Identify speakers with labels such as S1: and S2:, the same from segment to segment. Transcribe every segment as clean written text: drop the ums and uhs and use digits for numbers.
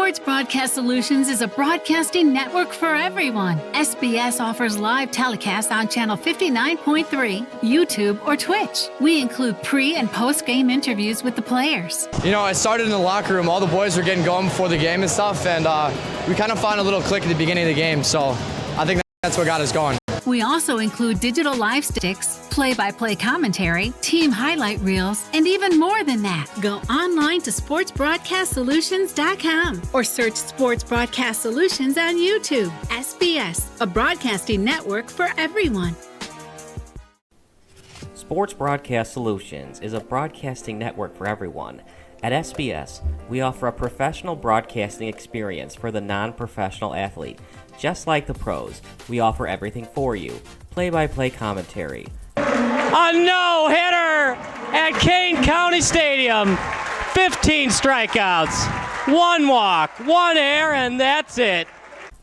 S1: Sports Broadcast Solutions is a broadcasting network for everyone. SBS offers live telecasts on Channel 59.3, YouTube, or Twitch. We include pre- and post-game interviews with the players.
S2: You know, I started in the locker room. All the boys were getting going before the game and stuff, and we kind of found a little click at the beginning of the game, so I think that's what got us going.
S1: We also include digital live sticks, play-by-play commentary, team highlight reels, and even more than that. Go online to sportsbroadcastsolutions.com or search Sports Broadcast Solutions on YouTube. SBS, a broadcasting network for everyone.
S3: Sports Broadcast Solutions is a broadcasting network for everyone. At SBS, we offer a professional broadcasting experience for the non-professional athlete. Just like the pros, we offer everything for you. Play-by-play commentary.
S4: A no-hitter at Kane County Stadium. 15 strikeouts, 1 walk, 1 error, and that's it.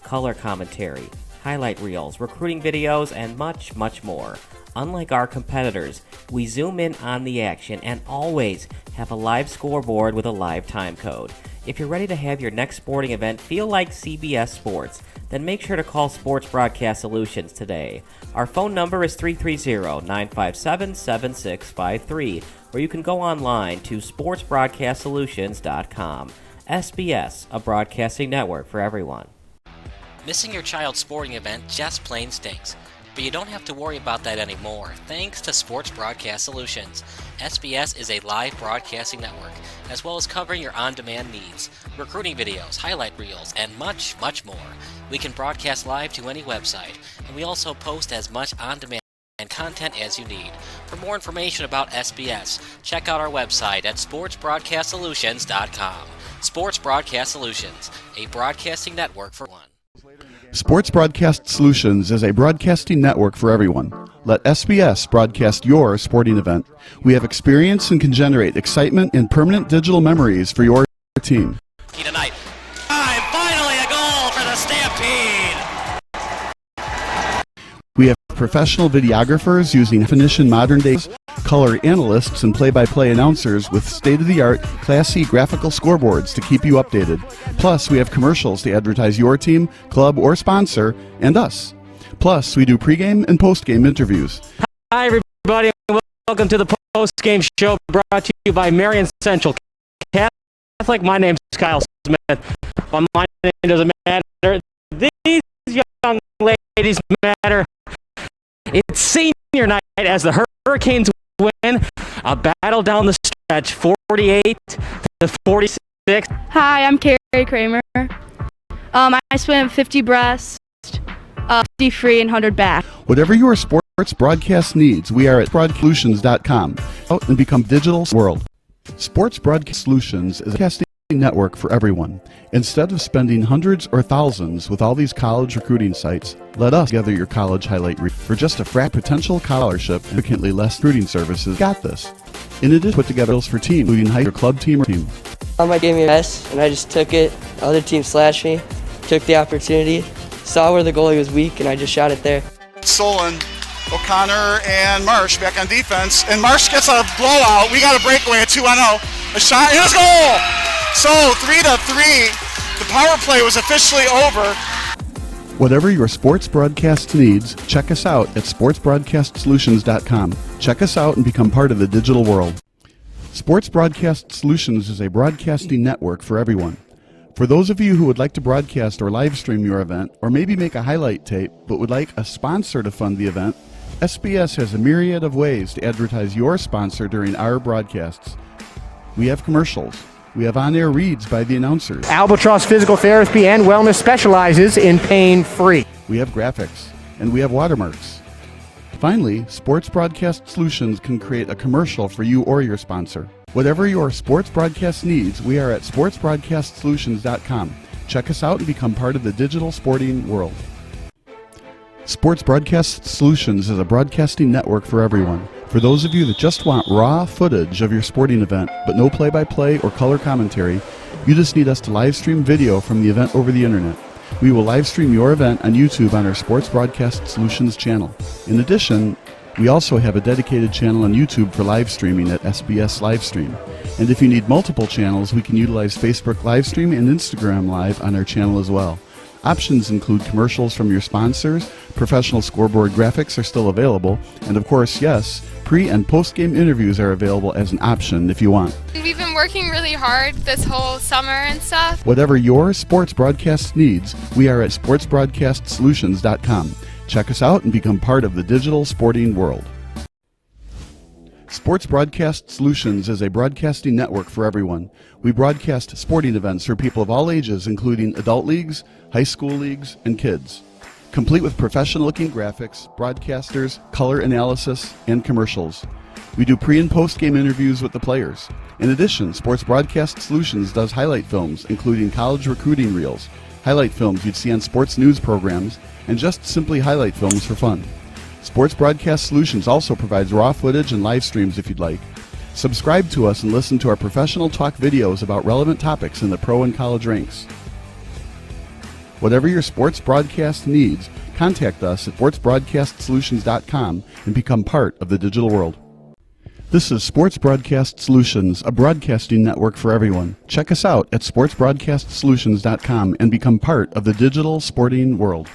S3: Color commentary, highlight reels, recruiting videos, and much, much more. Unlike our competitors, we zoom in on the action and always have a live scoreboard with a live time code. If you're ready to have your next sporting event feel like CBS Sports, then make sure to call Sports Broadcast Solutions today. Our phone number is 330-957-7653, or you can go online to sportsbroadcastsolutions.com. SBS, a broadcasting network for everyone.
S5: Missing your child's sporting event just plain stinks. But you don't have to worry about that anymore, thanks to Sports Broadcast Solutions. SBS is a live broadcasting network, as well as covering your on-demand needs, recruiting videos, highlight reels, and much, much more. We can broadcast live to any website, and we also post as much on-demand and content as you need. For more information about SBS, check out our website at sportsbroadcastsolutions.com. Sports Broadcast Solutions, a broadcasting network for one.
S6: Sports Broadcast Solutions is a broadcasting network for everyone. Let SBS broadcast your sporting event. We have experience and can generate excitement and permanent digital memories for your team.
S5: Tonight. Finally a goal for the Stampede!
S6: We have professional videographers using definition modern day color analysts and play-by-play announcers with state-of-the-art, classy graphical scoreboards to keep you updated. Plus, we have commercials to advertise your team, club, or sponsor, and us. Plus, we do pregame and postgame interviews.
S4: Hi, everybody. Welcome to the post-game show brought to you by Marion Central Catholic. My name's Kyle Smith. But my name doesn't matter. These young ladies matter. It's senior night as the Hurricanes win a battle down the stretch, 48-46.
S7: Hi, I'm Carrie Kramer. I swim 50 breast, 50 free, and 100 back.
S6: Whatever your sports broadcast needs, we are at broadcastsolutions.com. Out and become digital world. Sports Broadcast Solutions is a casting network for everyone. Instead of spending hundreds or thousands with all these college recruiting sites, let us gather your college highlight reel for just a potential scholarship and significantly less recruiting services. Got this. In addition, put together deals for teams, including high school club team or team.
S8: I gave me a mess, and I just took it. Other team slashed me, took the opportunity, saw where the goalie was weak, and I just shot it there.
S9: Solon, O'Connor, and Marsh back on defense, and Marsh gets a blowout. We got a breakaway at 2-0. A shot, and a goal! So, 3-3, the power play was officially over.
S6: Whatever your sports broadcast needs, check us out at sportsbroadcastsolutions.com. Check us out and become part of the digital world. Sports Broadcast Solutions is a broadcasting network for everyone. For those of you who would like to broadcast or live stream your event, or maybe make a highlight tape but would like a sponsor to fund the event, SBS has a myriad of ways to advertise your sponsor during our broadcasts. We have commercials. We have on-air reads by the announcers.
S4: Albatross Physical Therapy and Wellness specializes in pain-free.
S6: We have graphics, and we have watermarks. Finally, Sports Broadcast Solutions can create a commercial for you or your sponsor. Whatever your sports broadcast needs, we are at sportsbroadcastsolutions.com. Check us out and become part of the digital sporting world. Sports Broadcast Solutions is a broadcasting network for everyone. For those of you that just want raw footage of your sporting event, but no play-by-play or color commentary, you just need us to live stream video from the event over the internet. We will live stream your event on YouTube on our Sports Broadcast Solutions channel. In addition, we also have a dedicated channel on YouTube for live streaming at SBS Livestream. And if you need multiple channels, we can utilize Facebook Livestream and Instagram Live on our channel as well. Options include commercials from your sponsors, professional scoreboard graphics are still available, and of course, yes, pre- and post-game interviews are available as an option if you want.
S10: We've been working really hard this whole summer and stuff.
S6: Whatever your sports broadcast needs, we are at sportsbroadcastsolutions.com. Check us out and become part of the digital sporting world. Sports Broadcast Solutions is a broadcasting network for everyone. We broadcast sporting events for people of all ages, including adult leagues, high school leagues, and kids. Complete with professional-looking graphics, broadcasters, color analysis, and commercials. We do pre- and post-game interviews with the players. In addition, Sports Broadcast Solutions does highlight films, including college recruiting reels, highlight films you'd see on sports news programs, and just simply highlight films for fun. Sports Broadcast Solutions also provides raw footage and live streams if you'd like. Subscribe to us and listen to our professional talk videos about relevant topics in the pro and college ranks. Whatever your sports broadcast needs, contact us at sportsbroadcastsolutions.com and become part of the digital world. This is Sports Broadcast Solutions, a broadcasting network for everyone. Check us out at sportsbroadcastsolutions.com and become part of the digital sporting world.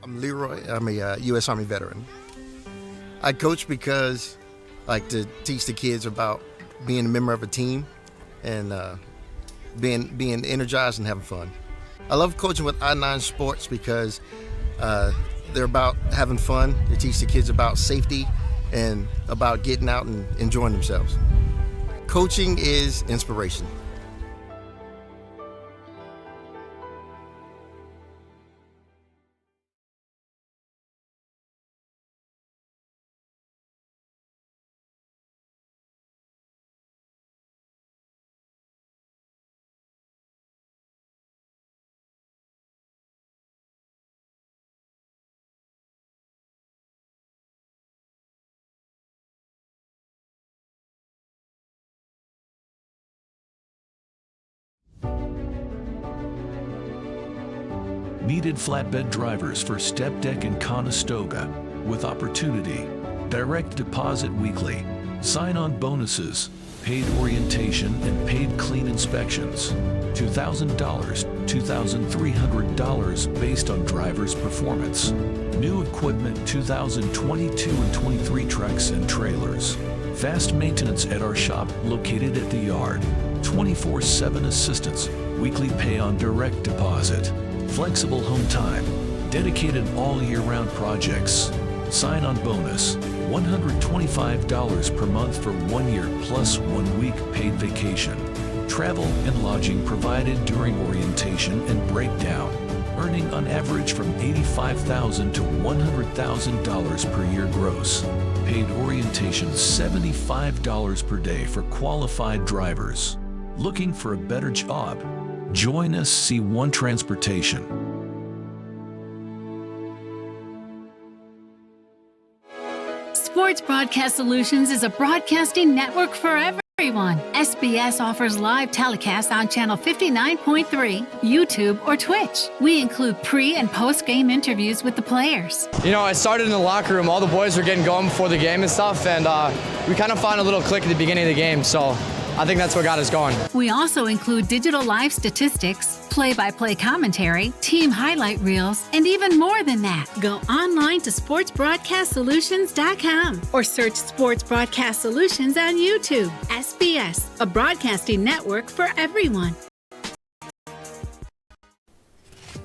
S11: I'm Leroy. I'm a U.S. Army veteran. I coach because I like to teach the kids about being a member of a team and being energized and having fun. I love coaching with I-9 Sports because they're about having fun. They teach the kids about safety and about getting out and enjoying themselves. Coaching is inspiration.
S12: Needed flatbed drivers for Step Deck and Conestoga with opportunity, direct deposit weekly, sign-on bonuses, paid orientation and paid clean inspections, $2,000, $2,300 based on driver's performance. New equipment 2022 and 23 trucks and trailers. Fast maintenance at our shop located at the yard. 24/7 assistance, weekly pay on direct deposit. Flexible home time, dedicated all year-round projects. Sign-on bonus, $125 per month for 1 year plus 1 week paid vacation. Travel and lodging provided during orientation and breakdown. Earning on average from $85,000 to $100,000 per year gross. Paid orientation $75 per day for qualified drivers. Looking for a better job? Join us C1 Transportation.
S1: Sports Broadcast Solutions is a broadcasting network for everyone. SBS offers live telecasts on Channel 59.3, YouTube, or Twitch. We include pre- and post-game interviews with the players.
S2: You know, I started in the locker room. All the boys were getting going before the game and stuff, and we kind of found a little click at the beginning of the game, so I think that's what got us going.
S1: We also include digital live statistics, play-by-play commentary, team highlight reels, and even more than that. Go online to sportsbroadcastsolutions.com or search Sports Broadcast Solutions on YouTube. SBS, a broadcasting network for everyone.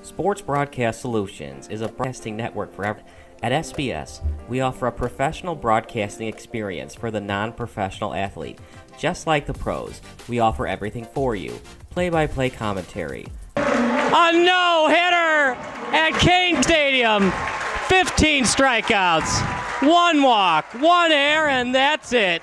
S3: Sports Broadcast Solutions is a broadcasting network for everyone. At SBS, we offer a professional broadcasting experience for the non-professional athlete. Just like the pros, we offer everything for you. Play-by-play commentary.
S4: A no-hitter at Kane Stadium. 15 strikeouts, 1 walk, 1 error, and that's it.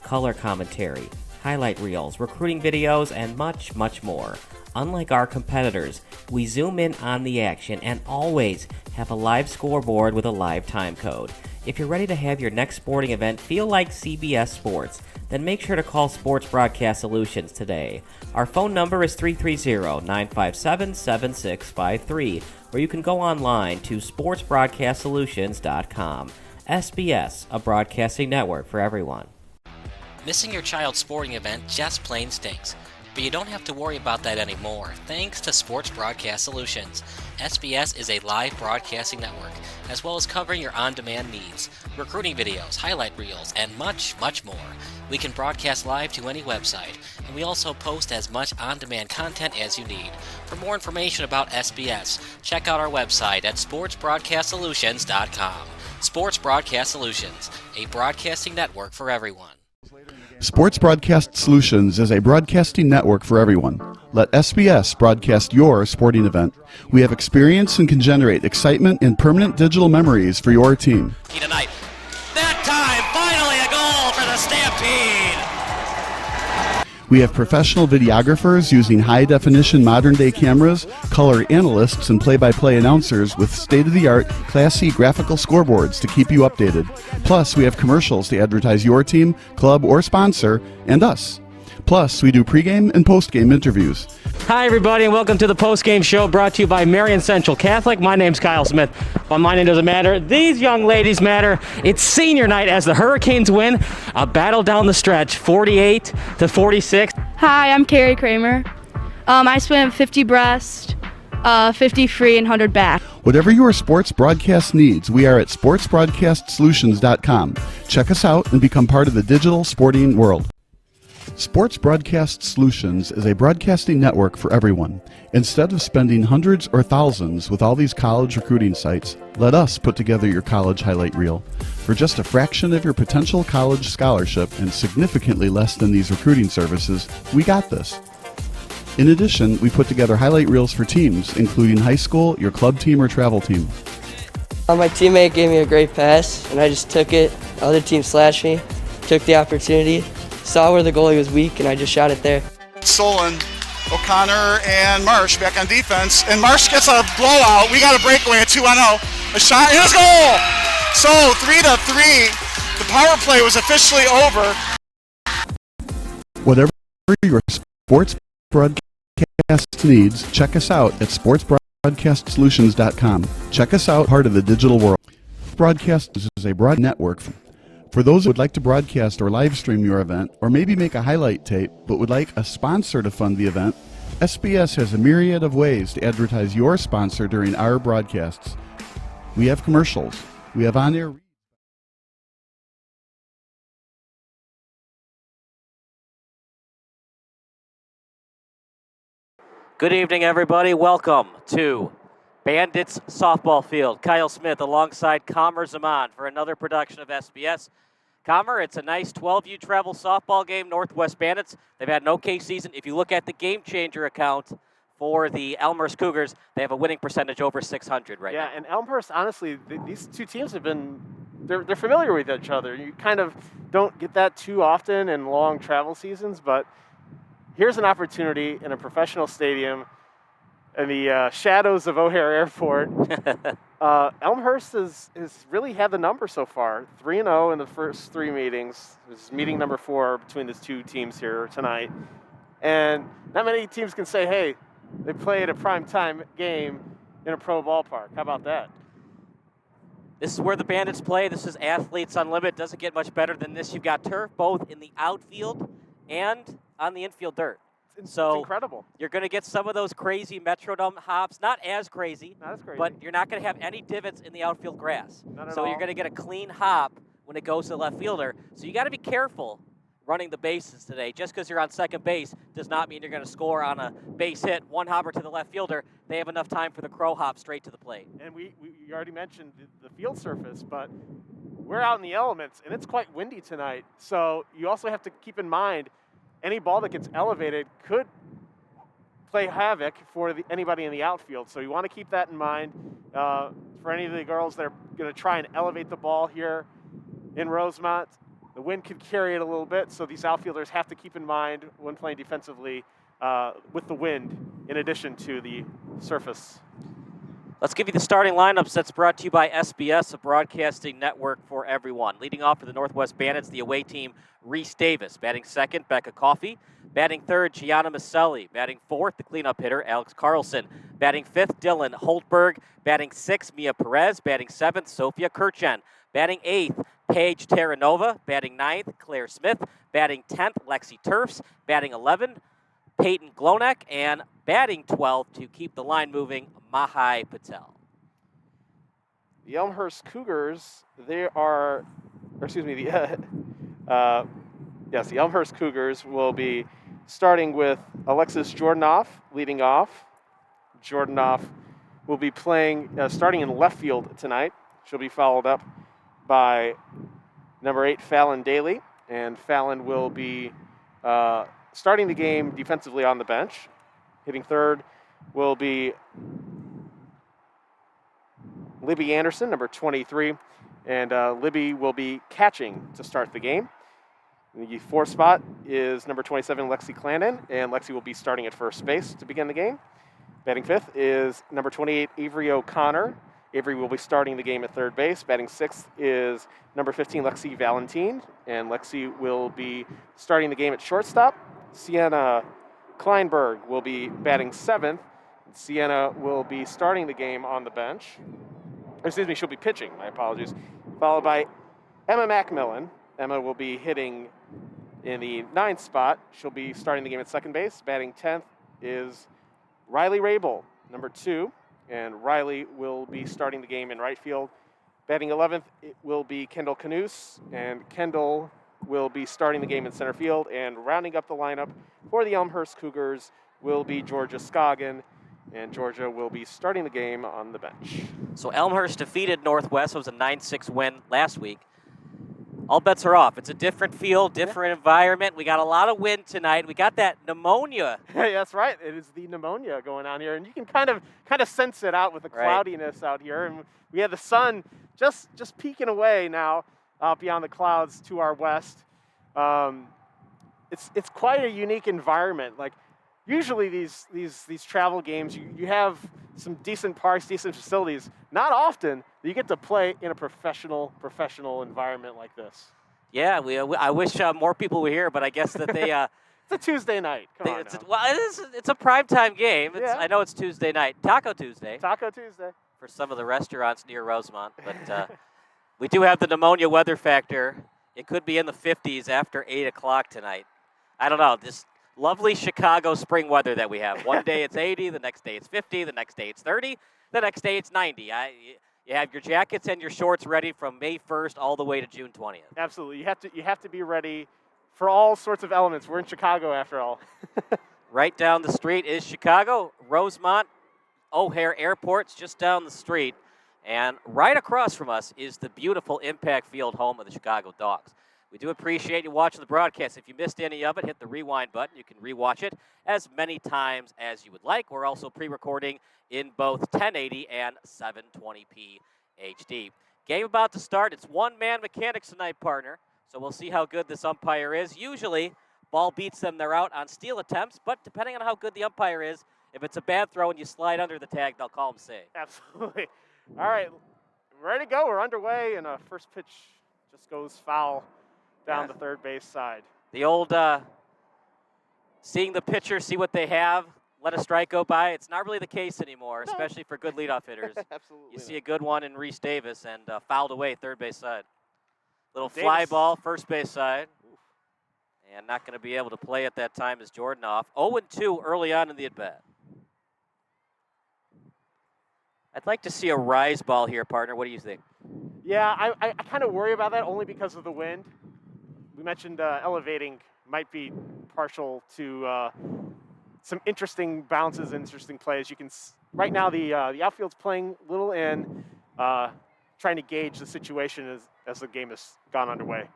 S3: Color commentary, highlight reels, recruiting videos, and much, much more. Unlike our competitors, we zoom in on the action and always have a live scoreboard with a live time code. If you're ready to have your next sporting event feel like CBS Sports, then make sure to call Sports Broadcast Solutions today. Our phone number is 330-957-7653, or you can go online to sportsbroadcastsolutions.com. SBS, a broadcasting network for everyone.
S5: Missing your child's sporting event just plain stinks. But you don't have to worry about that anymore, thanks to Sports Broadcast Solutions. SBS is a live broadcasting network, as well as covering your on-demand needs, recruiting videos, highlight reels, and much, much more. We can broadcast live to any website, and we also post as much on-demand content as you need. For more information about SBS, check out our website at sportsbroadcastsolutions.com. Sports Broadcast Solutions, a broadcasting network for everyone.
S6: Sports Broadcast Solutions is a broadcasting network for everyone. Let SBS broadcast your sporting event. We have experience and can generate excitement and permanent digital memories for your team.
S5: Tonight. That time, finally a goal for the Stampede!
S6: We have professional videographers using high-definition modern-day cameras, color analysts, and play-by-play announcers with state-of-the-art, classy graphical scoreboards to keep you updated. Plus, we have commercials to advertise your team, club, or sponsor, and us. Plus, we do pregame and postgame interviews.
S4: Hi, everybody, and welcome to the postgame show brought to you by Marion Central Catholic. My name's Kyle Smith, but my name doesn't matter. These young ladies matter. It's senior night as the Hurricanes win a battle down the stretch, 48-46.
S7: Hi, I'm Carrie Kramer. I swim 50 breast, 50 free, and 100 back.
S6: Whatever your sports broadcast needs, we are at sportsbroadcastsolutions.com. Check us out and become part of the digital sporting world. Sports Broadcast Solutions is a broadcasting network for everyone. Instead of spending hundreds or thousands with all these college recruiting sites, let us put together your college highlight reel. For just a fraction of your potential college scholarship and significantly less than these recruiting services, we got this. In addition, we put together highlight reels for teams, including high school, your club team, or travel team.
S8: My teammate gave me a great pass, and I just took it. The other team slashed me, took the opportunity, saw where the goalie was weak, and I just shot it there.
S9: Solon, O'Connor, and Marsh back on defense. And Marsh gets a blowout. We got a breakaway at 2-0. A shot, and a goal! So 3-3. The power play was officially over.
S6: Whatever your sports broadcast needs, check us out at sportsbroadcastsolutions.com. Check us out, part of the digital world. Broadcast is a broad network for those who would like to broadcast or live stream your event, or maybe make a highlight tape but would like a sponsor to fund the event. SBS has a myriad of ways to advertise your sponsor during our broadcasts. We have commercials. We have on-air.
S4: Good evening, everybody. Welcome to Bandits softball field. Kyle Smith alongside Comer Zaman for another production of SBS. Comer, it's a nice 12U travel softball game. Northwest Bandits, they've had an okay season. If you look at the game changer account for the Elmhurst Cougars, they have a winning percentage over 600 right now.
S13: Yeah, and Elmhurst, honestly, these two teams have been, they're familiar with each other. You kind of don't get that too often in long travel seasons, but here's an opportunity in a professional stadium in the shadows of O'Hare Airport. Elmhurst has really had the number so far. 3-0 in the first 3 meetings. This is meeting number 4 between the two teams here tonight. And not many teams can say, hey, they played a primetime game in a pro ballpark. How about that?
S4: This is where the Bandits play. This is Athletes Unlimited. Doesn't get much better than this. You've got turf both in the outfield and on the infield dirt.
S13: It's
S4: So
S13: incredible.
S4: you're going to get some of those crazy Metrodome hops. Not as crazy, but you're not going to have any divots in the outfield grass.
S13: Not at
S4: So
S13: all.
S4: you're going to get a clean hop when it goes to the left fielder. So you got to be careful running the bases today. Just because you're on second base does not mean you're going to score on a base hit, one hopper to the left fielder. They have enough time for the crow hop straight to the plate.
S13: And you already mentioned the field surface, but we're out in the elements, and it's quite windy tonight. So you also have to keep in mind any ball that gets elevated could play havoc for anybody in the outfield. So you want to keep that in mind for any of the girls that are going to try and elevate the ball here in Rosemont. The wind could carry it a little bit, so these outfielders have to keep in mind when playing defensively with the wind in addition to the surface.
S4: Let's give you the starting lineups. That's brought to you by SBS, a broadcasting network for everyone. Leading off for the Northwest Bandits, the away team, Reese Davis. Batting second, Becca Coffey. Batting third, Gianna Maselli. Batting fourth, the cleanup hitter, Alex Carlson. Batting fifth, Dylan Holtberg. Batting sixth, Mia Perez. Batting seventh, Sophia Kirchen. Batting eighth, Paige Terranova. Batting ninth, Claire Smith. Batting 10th, Lexi Turfs. Batting 11, Peyton Glonek. And batting 12 to keep the line moving, Mahai Patel.
S13: The Elmhurst Cougars, the Elmhurst Cougars will be starting with Alexis Jordanoff leading off. Jordanoff will be playing, starting in left field tonight. She'll be followed up by number 8, Fallon Daly, and Fallon will be starting the game defensively on the bench. Hitting third will be Libby Anderson, number 23, and Libby will be catching to start the game. The fourth spot is number 27, Lexi Clandon, and Lexi will be starting at first base to begin the game. Batting fifth is number 28, Avery O'Connor. Avery will be starting the game at third base. Batting sixth is number 15, Lexi Valentine, and Lexi will be starting the game at shortstop. Sienna Kleinberg will be batting seventh. Sienna will be starting the game on the bench. Excuse me, she'll be pitching, my apologies. Followed by Emma Macmillan. Emma will be hitting in the 9th spot. She'll be starting the game at second base. Batting 10th is Riley Rabel, number 2, and Riley will be starting the game in right field. Batting 11th it will be Kendall Canoose, and Kendall will be starting the game in center field. And rounding up the lineup for the Elmhurst Cougars will be Georgia Scoggin, and Georgia will be starting the game on the bench.
S4: So Elmhurst defeated Northwest. It was a 9-6 win last week. All bets are off. It's a different field, different environment. We got a lot of wind tonight. We got that pneumonia.
S13: Hey, that's right. It is the pneumonia going on here, and you can kind of sense it out with the cloudiness out here. And we have the sun just peeking away now beyond the clouds to our west. It's quite a unique environment. Like usually these travel games, you have some decent parks, decent facilities. Not often you get to play in a professional environment like this.
S4: Yeah, I wish more people were here, but I guess that they.
S13: It's a Tuesday night. Come on now.
S4: It's a primetime game.
S13: Yeah.
S4: I know it's Tuesday night. Taco Tuesday.
S13: Taco Tuesday.
S4: For some of the restaurants near Rosemont. But we do have the pneumonia weather factor. It could be in the 50s after 8 o'clock tonight. I don't know. This lovely Chicago spring weather that we have. One day it's 80, the next day it's 50, the next day it's 30, the next day it's 90. You have your jackets and your shorts ready from May 1st all the way to June 20th.
S13: Absolutely. You have to be ready for all sorts of elements. We're in Chicago after all.
S4: Right down the street is Chicago. Rosemont
S14: O'Hare Airport's just down the street. And right across from us is the beautiful Impact Field, home of the Chicago Dogs. We do appreciate you watching the broadcast. If you missed any of it, hit the rewind button. You can rewatch it as many times as you would like. We're also pre-recording in both 1080 and 720p HD. Game about to start. It's one-man mechanics tonight, partner. So we'll see how good this umpire is. Usually, ball beats them, they're out on steal attempts. But depending on how good the umpire is, if it's a bad throw and you slide under the tag, they'll call him safe.
S13: Absolutely. All right, ready to go. We're underway, and first pitch just goes foul down the third base side.
S14: The old seeing the pitcher, see what they have, let a strike go by. It's not really the case anymore, especially for good leadoff hitters.
S13: Absolutely.
S14: You see a good one in Reese Davis and fouled away third base side. Little fly ball, first base side. And not going to be able to play at that time as Jordan off. 0-2 early on in the at-bat. I'd like to see a rise ball here, partner. What do you think?
S13: Yeah, I kind of worry about that only because of the wind. We mentioned elevating might be partial to some interesting bounces, interesting plays. You can right now the outfield's playing little and trying to gauge the situation as the game has gone underway.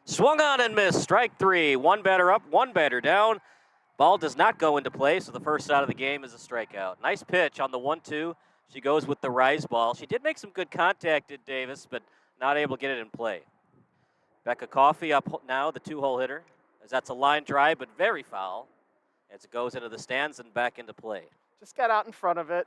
S14: Swung on and missed. Strike three. One batter up, one batter down. Ball does not go into play, so the first out of the game is a strikeout. Nice pitch on the 1-2. She goes with the rise ball. She did make some good contact at Davis, but not able to get it in play. Becca Coffey up now, the two-hole hitter, as that's a line drive, but very foul, as it goes into the stands and back into play.
S13: Just got out in front of it.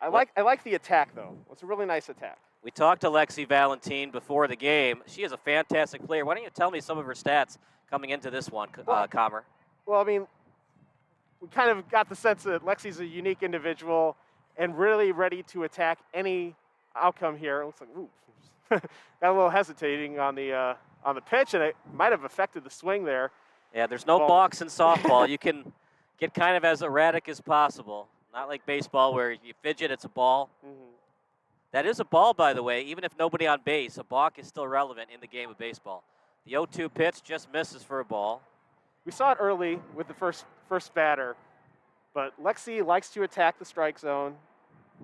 S13: I like the attack, though. It's a really nice attack.
S14: We talked to Lexi Valentine before the game. She is a fantastic player. Why don't you tell me some of her stats coming into this one, Comer?
S13: Well, I mean, we kind of got the sense that Lexi's a unique individual and really ready to attack any outcome here. It looks like, ooh, got a little hesitating on the pitch, and it might have affected the swing there.
S14: Yeah, there's no balks in softball. You can get kind of as erratic as possible. Not like baseball where you fidget, it's a ball.
S13: Mm-hmm.
S14: That is a ball, by the way. Even if nobody on base, a balk is still relevant in the game of baseball. The 0-2 pitch just misses for a ball.
S13: We saw it early with the first batter, but Lexi likes to attack the strike zone,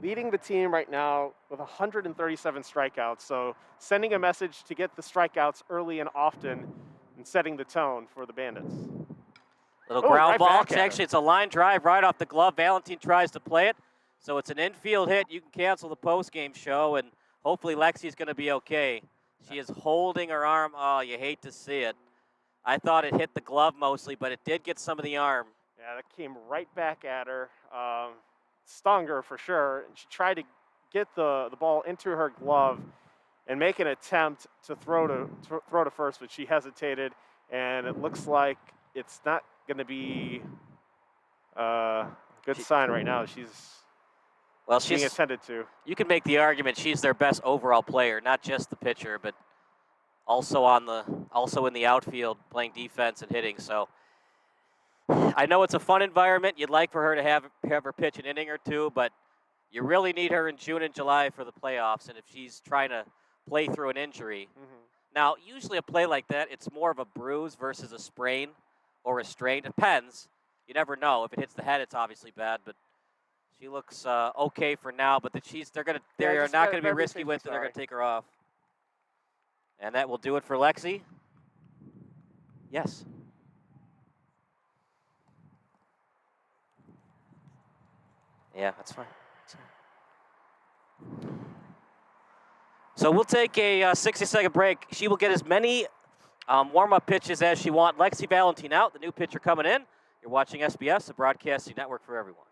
S13: leading the team right now with 137 strikeouts. So sending a message to get the strikeouts early and often and setting the tone for the Bandits.
S14: Little ground ball. Actually, it's a line drive right off the glove. Valentine tries to play it. So it's an infield hit. You can cancel the post-game show, and hopefully Lexi's going to be okay. She is holding her arm. Oh, you hate to see it. I thought it hit the glove mostly, but it did get some of the arm.
S13: Yeah, that came right back at her. Stung her for sure. And she tried to get the ball into her glove and make an attempt to throw to first, but she hesitated, and it looks like it's not going to be a good sign right now. She's being attended to.
S14: You can make the argument she's their best overall player, not just the pitcher, but also in the outfield, playing defense and hitting. So I know it's a fun environment. You'd like for her to have her pitch an inning or two, but you really need her in June and July for the playoffs. And if she's trying to play through an injury, now usually a play like that, it's more of a bruise versus a sprain or a strain. Depends. You never know. If it hits the head, it's obviously bad, but she looks okay for now, but they're not going to be risky with it. They're going to take her off. And that will do it for Lexi. Yes. Yeah, that's fine. So we'll take a 60-second break. She will get as many warm-up pitches as she wants. Lexi Valentine out, the new pitcher coming in. You're watching SBS, the broadcasting network for everyone.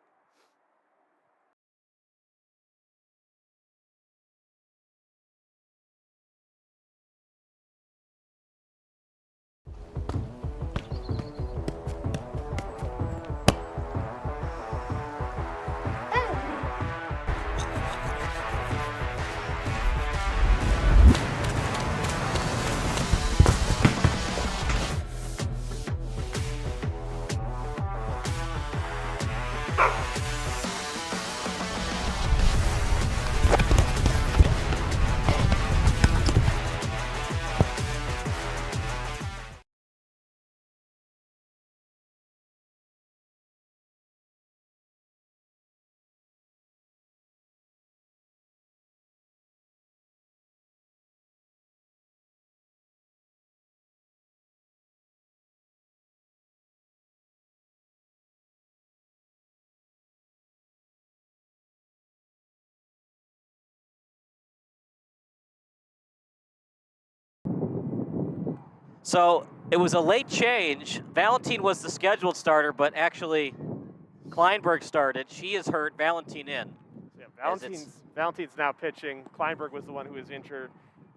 S14: So it was a late change. Valentine was the scheduled starter, but actually Kleinberg started. She is hurt. Valentine in.
S13: Yeah, Valentine's now pitching. Kleinberg was the one who was injured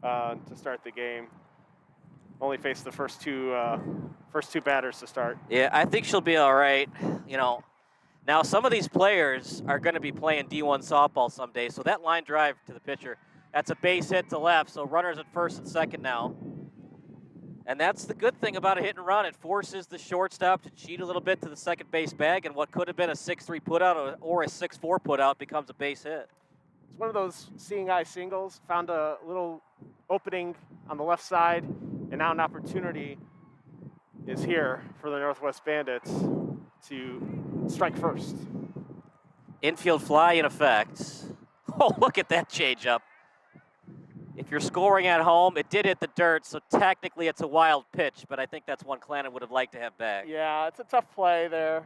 S13: to start the game. Only faced the first two batters to start.
S14: Yeah, I think she'll be all right. You know, now some of these players are going to be playing D1 softball someday, so that line drive to the pitcher, that's a base hit to left, so runners at first and second now. And that's the good thing about a hit and run. It forces the shortstop to cheat a little bit to the second base bag, and what could have been a 6-3 putout or a 6-4 putout becomes a base hit.
S13: It's one of those seeing eye singles. Found a little opening on the left side, and now an opportunity is here for the Northwest Bandits to strike first.
S14: Infield fly in effect. Oh, look at that changeup. If you're scoring at home, it did hit the dirt, so technically it's a wild pitch, but I think that's one Clannon would have liked to have back.
S13: Yeah, it's a tough play there.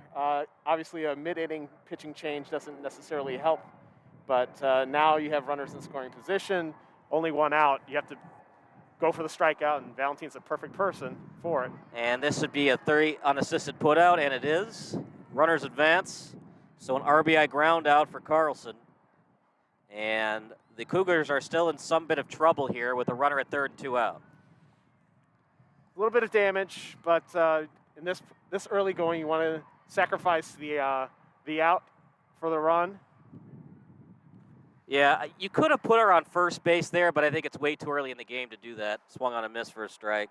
S13: Obviously, a mid-inning pitching change doesn't necessarily help, but now you have runners in scoring position, only one out. You have to go for the strikeout, and Valentine's a perfect person for it.
S14: And this would be a 30 unassisted putout, and it is. Runners advance, so an RBI ground out for Carlson. And the Cougars are still in some bit of trouble here with a runner at third and 2 out.
S13: A little bit of damage, but in this early going, you want to sacrifice the out for the run.
S14: Yeah, you could have put her on first base there, but I think it's way too early in the game to do that. Swung on a miss for a strike.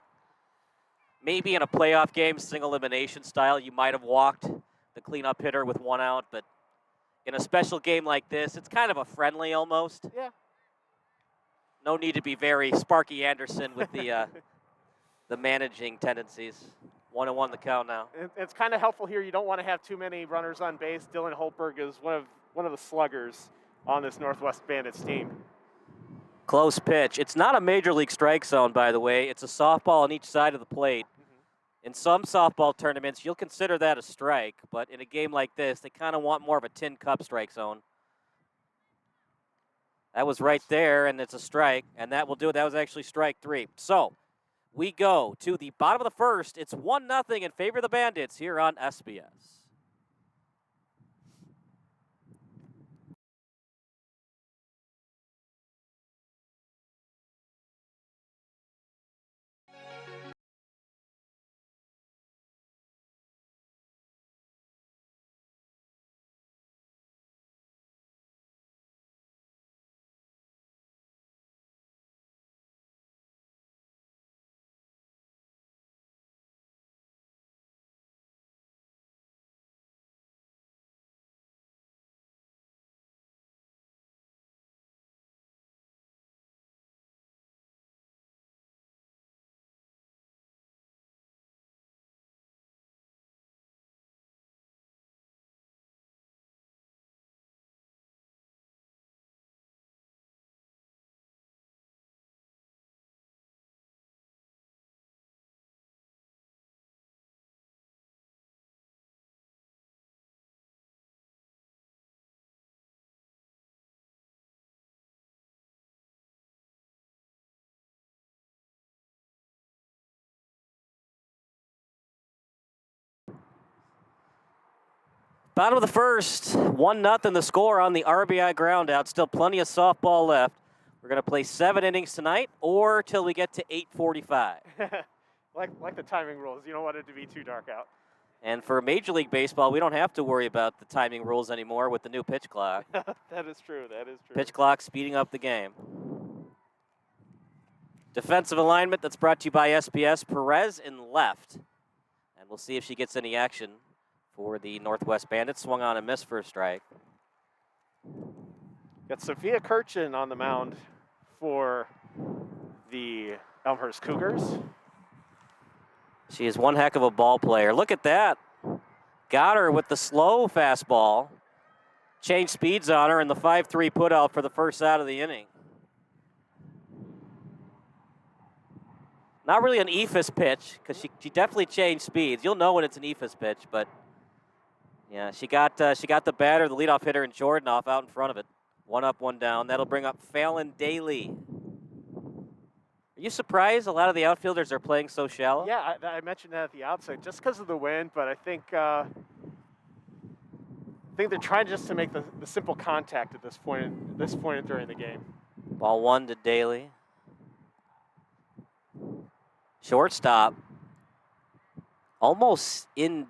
S14: Maybe in a playoff game, single elimination style, you might have walked the cleanup hitter with 1 out, but in a special game like this, it's kind of a friendly almost.
S13: Yeah.
S14: No need to be very Sparky Anderson with the the managing tendencies. 1-1 the count now.
S13: It's kind of helpful here. You don't want to have too many runners on base. Dylan Holtberg is one of the sluggers on this Northwest Bandits team.
S14: Close pitch. It's not a major league strike zone, by the way. It's a softball on each side of the plate. In some softball tournaments, you'll consider that a strike, but in a game like this, they kind of want more of a tin cup strike zone. That was right there, and it's a strike, and that will do it. That was actually strike 3. So we go to the bottom of the first. It's 1-0 in favor of the Bandits here on SBS. Bottom of the first, 1-0 the score on the RBI ground out. Still plenty of softball left. We're going to play 7 innings tonight or till we get to 8:45.
S13: like the timing rules. You don't want it to be too dark out.
S14: And for Major League Baseball, we don't have to worry about the timing rules anymore with the new pitch clock.
S13: That is true. That is true.
S14: Pitch clock speeding up the game. Defensive alignment that's brought to you by SBS. Perez in left. And we'll see if she gets any action for the Northwest Bandits. Swung on and missed for a strike.
S13: Got Sophia Kirchen on the mound for the Elmhurst Cougars.
S14: She is one heck of a ball player. Look at that. Got her with the slow fastball. Changed speeds on her in the 5-3 putout for the first out of the inning. Not really an eephus pitch, because she definitely changed speeds. You'll know when it's an eephus pitch, but yeah, she got the batter, the leadoff hitter, and Jordan off out in front of it. 1 up, 1 down. That'll bring up Fallon Daly. Are you surprised a lot of the outfielders are playing so shallow?
S13: Yeah, I mentioned that at the outset just because of the wind, but I think they're trying just to make the simple contact at this point during the game.
S14: Ball 1 to Daly. Shortstop. Almost in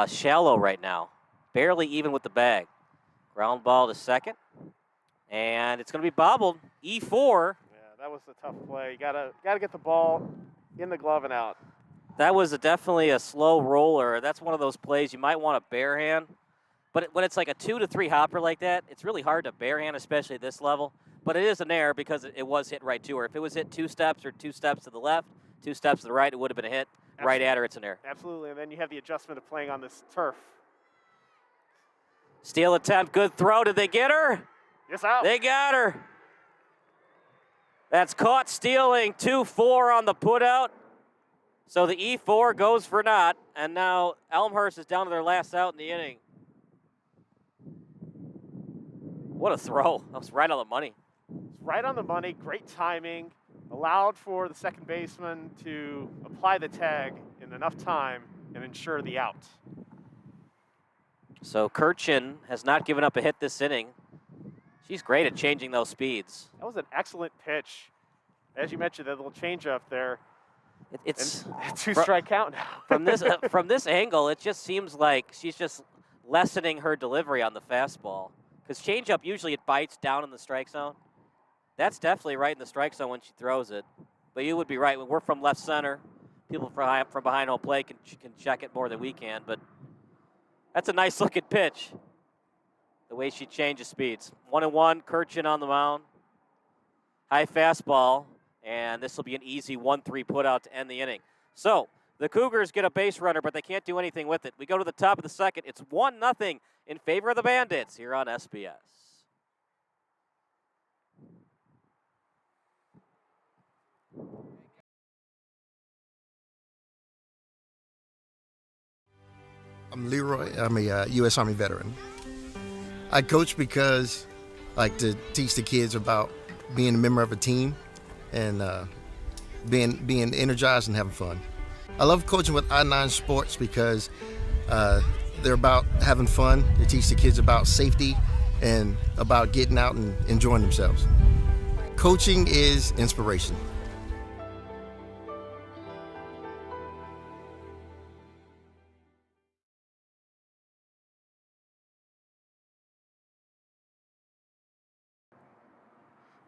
S14: shallow right now. Barely even with the bag. Ground ball to second. And it's going to be bobbled. E4.
S13: Yeah, that was a tough play. You gotta get the ball in the glove and out.
S14: That was definitely a slow roller. That's one of those plays you might want to barehand. But when it's like a 2 to 3 hopper like that, it's really hard to barehand, especially at this level. But it is an error because it was hit right to her. If it was hit 2 steps or 2 steps to the left, 2 steps to the right, it would have been a hit.
S13: Absolutely.
S14: Right at her, it's an error.
S13: Absolutely, and then you have the adjustment of playing on this turf.
S14: Steal attempt, good throw. Did they get her?
S13: Yes, out.
S14: They got her. That's caught stealing. 2-4 on the putout. So the E4 goes for naught, and now Elmhurst is down to their last out in the inning. What a throw. That was right on the money.
S13: It's right on the money. Great timing. Allowed for the second baseman to apply the tag in enough time and ensure the out.
S14: So Kirchin has not given up a hit this inning. She's great at changing those speeds.
S13: That was an excellent pitch. As you mentioned, that little changeup there.
S14: It's
S13: a 2-strike count now.
S14: From this angle, it just seems like she's just lessening her delivery on the fastball. Because changeup, usually it bites down in the strike zone. That's definitely right in the strike zone when she throws it. But you would be right. When we're from left center, people from behind home plate can check it more than we can. But that's a nice looking pitch. The way she changes speeds. 1-1, Kirchin on the mound. High fastball. And this will be an easy 1-3 putout to end the inning. So the Cougars get a base runner, but they can't do anything with it. We go to the top of the second. It's 1-0 in favor of the Bandits here on SBS.
S11: I'm Leroy. I'm a U.S. Army veteran. I coach because I like to teach the kids about being a member of a team and being energized and having fun. I love coaching with I-9 Sports because they're about having fun. They teach the kids about safety and about getting out and enjoying themselves. Coaching is inspiration.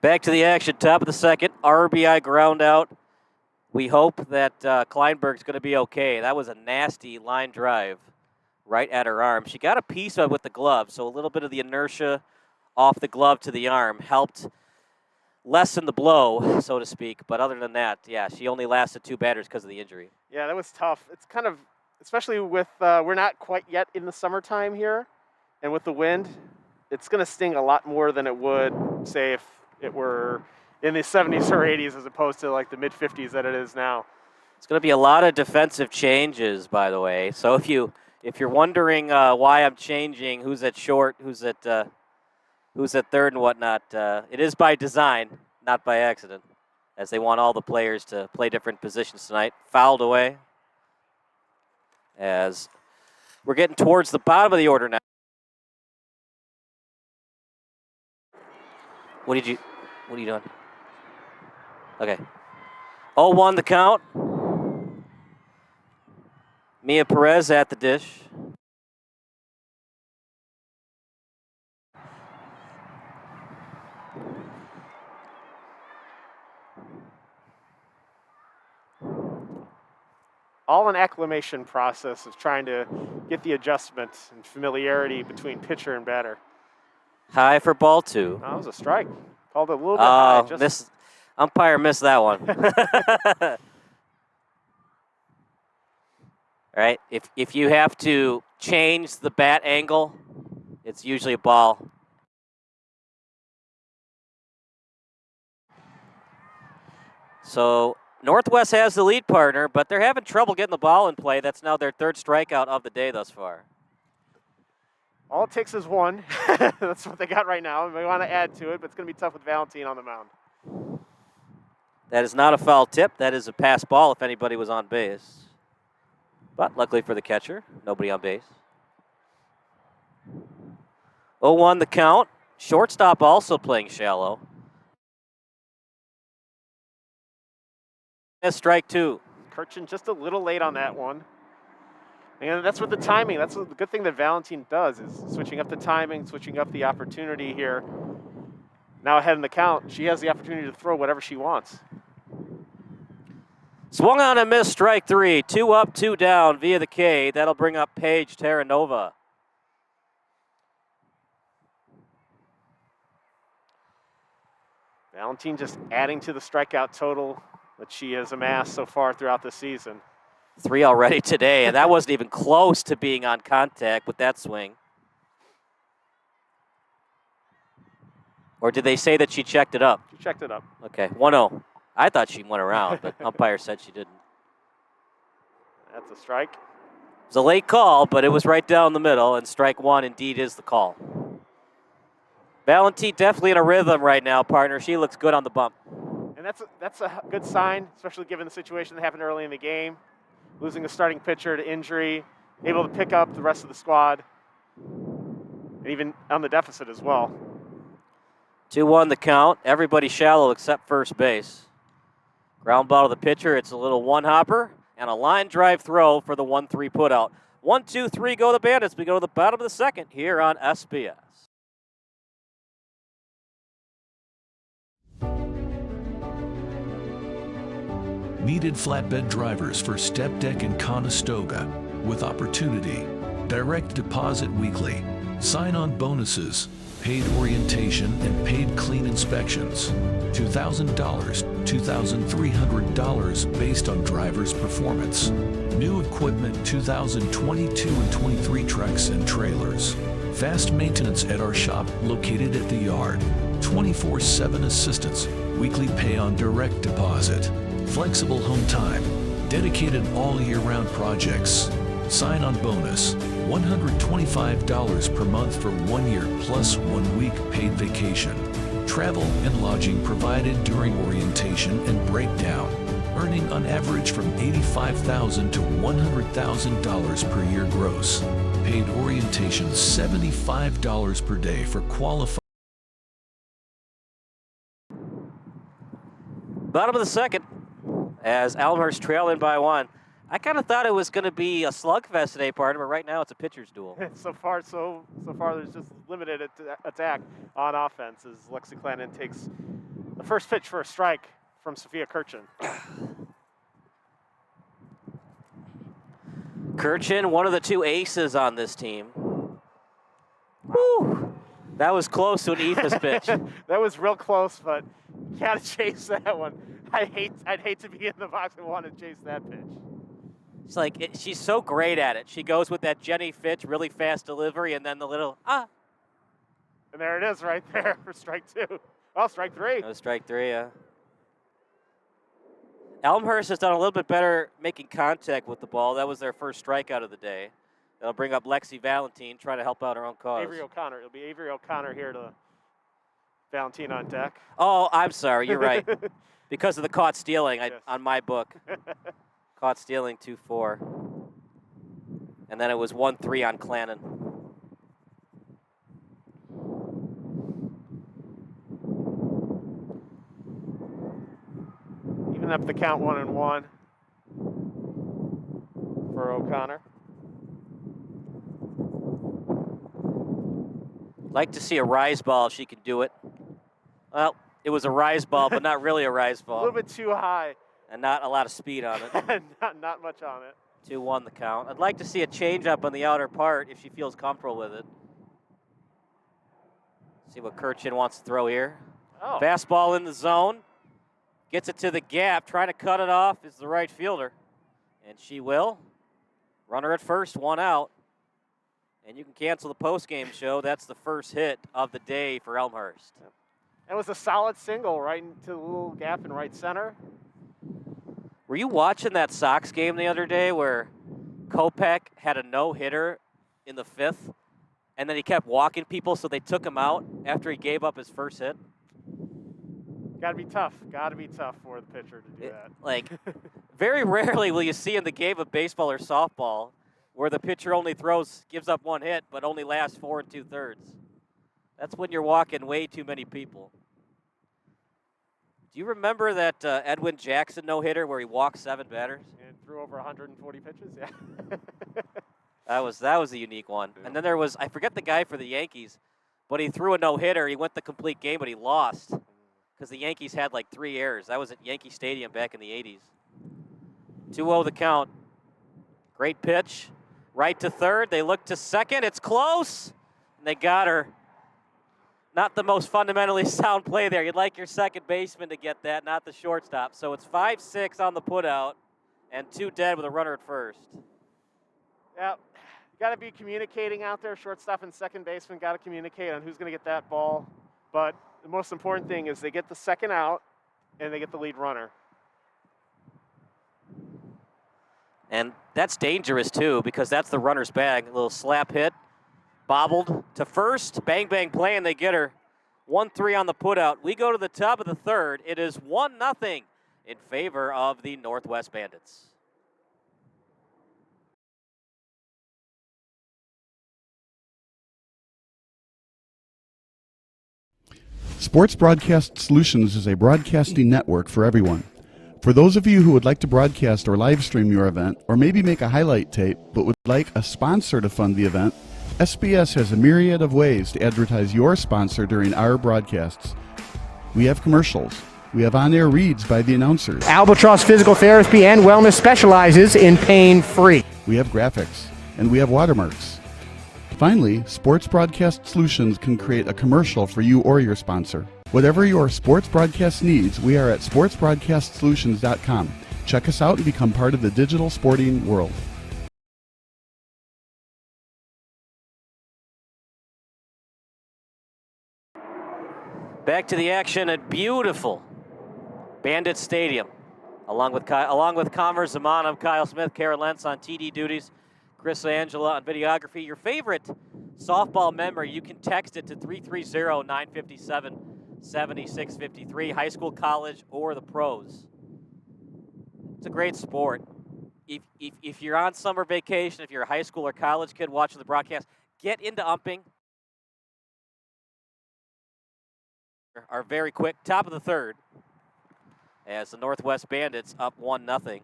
S14: Back to the action, top of the second, RBI ground out. We hope that Kleinberg's going to be okay. That was a nasty line drive right at her arm. She got a piece of it with the glove, so a little bit of the inertia off the glove to the arm helped lessen the blow, so to speak. But other than that, yeah, she only lasted 2 batters because of the injury.
S13: Yeah, that was tough. It's kind of, especially with, we're not quite yet in the summertime here, and with the wind, it's going to sting a lot more than it would, say, if it were in the 70s or 80s as opposed to like the mid-50s that it is now.
S14: It's going to be a lot of defensive changes, by the way. So if you're wondering why I'm changing, who's at short, who's at third and whatnot, it is by design, not by accident, as they want all the players to play different positions tonight. Fouled away as we're getting towards the bottom of the order now. What are you doing? Okay. 0-1 the count. Mia Perez at the dish.
S13: All an acclimation process of trying to get the adjustment and familiarity between pitcher and batter.
S14: High for ball 2.
S13: That was a strike. Called it a little bit high.
S14: Umpire missed that one. All right, if you have to change the bat angle, it's usually a ball. So Northwest has the lead partner, but they're having trouble getting the ball in play. That's now their 3rd strikeout of the day thus far.
S13: All it takes is 1. That's what they got right now. We want to add to it, but it's going to be tough with Valentine on the mound.
S14: That is not a foul tip. That is a pass ball if anybody was on base. But luckily for the catcher, nobody on base. 0-1 the count. Shortstop also playing shallow. And strike 2.
S13: Kirchen just a little late on that one. And that's what the timing, that's the good thing that Valentine does, is switching up the timing, switching up the opportunity here. Now ahead in the count, she has the opportunity to throw whatever she wants.
S14: Swung on and missed, strike 3. 2 up, 2 down via the K. That'll bring up Paige Terranova.
S13: Valentine just adding to the strikeout total that she has amassed so far throughout the season.
S14: 3 already today, and that wasn't even close to being on contact with that swing. Or did they say that she checked it up?
S13: She checked it up.
S14: Okay, 1-0. I thought she went around, but umpire said she didn't.
S13: That's a strike.
S14: It was a late call, but it was right down the middle, and strike 1 indeed is the call. Valentine definitely in a rhythm right now, partner. She looks good on the bump.
S13: And that's a good sign, especially given the situation that happened early in the game. Losing a starting pitcher to injury, able to pick up the rest of the squad, and even on the deficit as well.
S14: 2-1 the count. Everybody shallow except first base. Ground ball to the pitcher. It's a little one-hopper and a line drive throw for the 1-3 putout. 1-2-3 go the Bandits. We go to the bottom of the second here on SBS.
S12: Needed flatbed drivers for Step Deck in Conestoga with opportunity, direct deposit weekly, sign-on bonuses, paid orientation, and paid clean inspections. $2,000, $2,300 based on driver's performance. New equipment 2022 and 23 trucks and trailers. Fast maintenance at our shop located at the yard. 24/7 assistance, weekly pay on direct deposit. Flexible home time, dedicated all year-round projects. Sign-on bonus, $125 per month for 1 year plus 1 week paid vacation. Travel and lodging provided during orientation and breakdown, earning on average from $85,000 to $100,000 per year gross. Paid orientation $75 per day for qualified.
S14: Bottom of the second, as Elmhurst trailing by 1. I kind of thought it was going to be a slugfest today, partner, but right now it's a pitcher's duel.
S13: So far, there's just limited attack on offense as Lexi Clannon takes the first pitch for a strike from Sophia Kirchen.
S14: Kirchen, one of the 2 aces on this team. Woo! That was close to an Ephus pitch.
S13: That was real close, but you gotta chase that one. I'd hate to be in the box and want to chase that pitch.
S14: It's like, she's so great at it. She goes with that Jenny Fitch, really fast delivery, and then the little,
S13: And there it is right there for strike 2. Oh, strike 3.
S14: No, strike 3, yeah. Elmhurst has done a little bit better making contact with the ball. That was their first strikeout of the day. That'll bring up Lexi Valentine, trying to help out her own cause.
S13: Avery O'Connor. It'll be Avery O'Connor here to Valentine on deck.
S14: Oh, I'm sorry. You're right. Because of the caught stealing on my book. Caught stealing 2-4. And then it was 1-3 on Clannon.
S13: Even up the count 1-1 for O'Connor.
S14: Like to see a rise ball if she can do it. Well, it was a rise ball, but not really a rise ball.
S13: A little bit too high.
S14: And not a lot of speed on it.
S13: not much on it.
S14: 2-1 the count. I'd like to see a changeup on the outer part if she feels comfortable with it. See what Kirchen wants to throw here.
S13: Oh.
S14: Fastball in the zone. Gets it to the gap. Trying to cut it off is the right fielder. And she will. Runner at first, 1 out. And you can cancel the post-game show. That's the first hit of the day for Elmhurst.
S13: That was a solid single right into the little gap in right center.
S14: Were you watching that Sox game the other day where Kopech had a no-hitter in the 5th, and then he kept walking people, so they took him out after he gave up his first hit?
S13: Got to be tough. Got to be tough for the pitcher to do that.
S14: Like, very rarely will you see in the game of baseball or softball where the pitcher only gives up 1 hit, but only lasts 4 2/3. That's when you're walking way too many people. Do you remember that Edwin Jackson no-hitter where he walked 7 batters?
S13: And threw over 140 pitches, yeah.
S14: That was a unique one. And then there was, I forget the guy for the Yankees, but he threw a no-hitter. He went the complete game, but he lost because the Yankees had like 3 errors. That was at Yankee Stadium back in the 80s. 2-0 the count. Great pitch. Right to third. They look to second. It's close. And they got her. Not the most fundamentally sound play there. You'd like your second baseman to get that, not the shortstop. So it's 5-6 on the putout and 2 dead with a runner at first.
S13: Yeah, you got to be communicating out there. Shortstop and second baseman got to communicate on who's going to get that ball. But the most important thing is they get the second out and they get the lead runner.
S14: And that's dangerous, too, because that's the runner's bag. A little slap hit. Bobbled to first, bang, bang play, and they get her 1-3 on the putout. We go to the top of the third. It is 1-0 in favor of the Northwest Bandits.
S6: Sports Broadcast Solutions is a broadcasting network for everyone. For those of you who would like to broadcast or live stream your event, or maybe make a highlight tape, but would like a sponsor to fund the event, SBS has a myriad of ways to advertise your sponsor during our broadcasts. We have commercials. We have on-air reads by the announcers.
S15: Albatross Physical Therapy and Wellness specializes in pain-free.
S6: We have graphics. And we have watermarks. Finally, Sports Broadcast Solutions can create a commercial for you or your sponsor. Whatever your sports broadcast needs, we are at sportsbroadcastsolutions.com. Check us out and become part of the digital sporting world.
S14: Back to the action at beautiful Bandit Stadium. Along with Conver Zaman, I'm Kyle Smith, Karen Lentz on TD duties, Chris Angela on videography. Your favorite softball memory, you can text it to 330-957-7653, high school, college, or the pros. It's a great sport. If you're on summer vacation, if you're a high school or college kid watching the broadcast, get into umping. Are very quick. Top of the third as the Northwest Bandits up 1-0.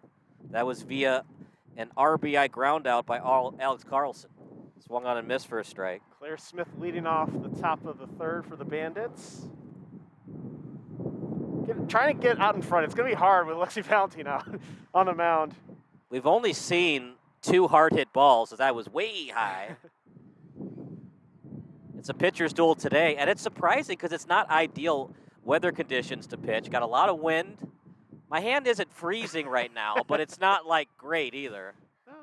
S14: That was via an RBI ground out by Alex Carlson. Swung on and missed for a strike.
S13: Claire Smith leading off the top of the third for the Bandits. Trying to get out in front. It's going to be hard with Lexi Valentine out on the mound.
S14: We've only seen 2 hard-hit balls, so that was way high. It's a pitcher's duel today, and it's surprising because it's not ideal weather conditions to pitch. Got a lot of wind. My hand isn't freezing right now, but it's not, like, great either.
S13: No.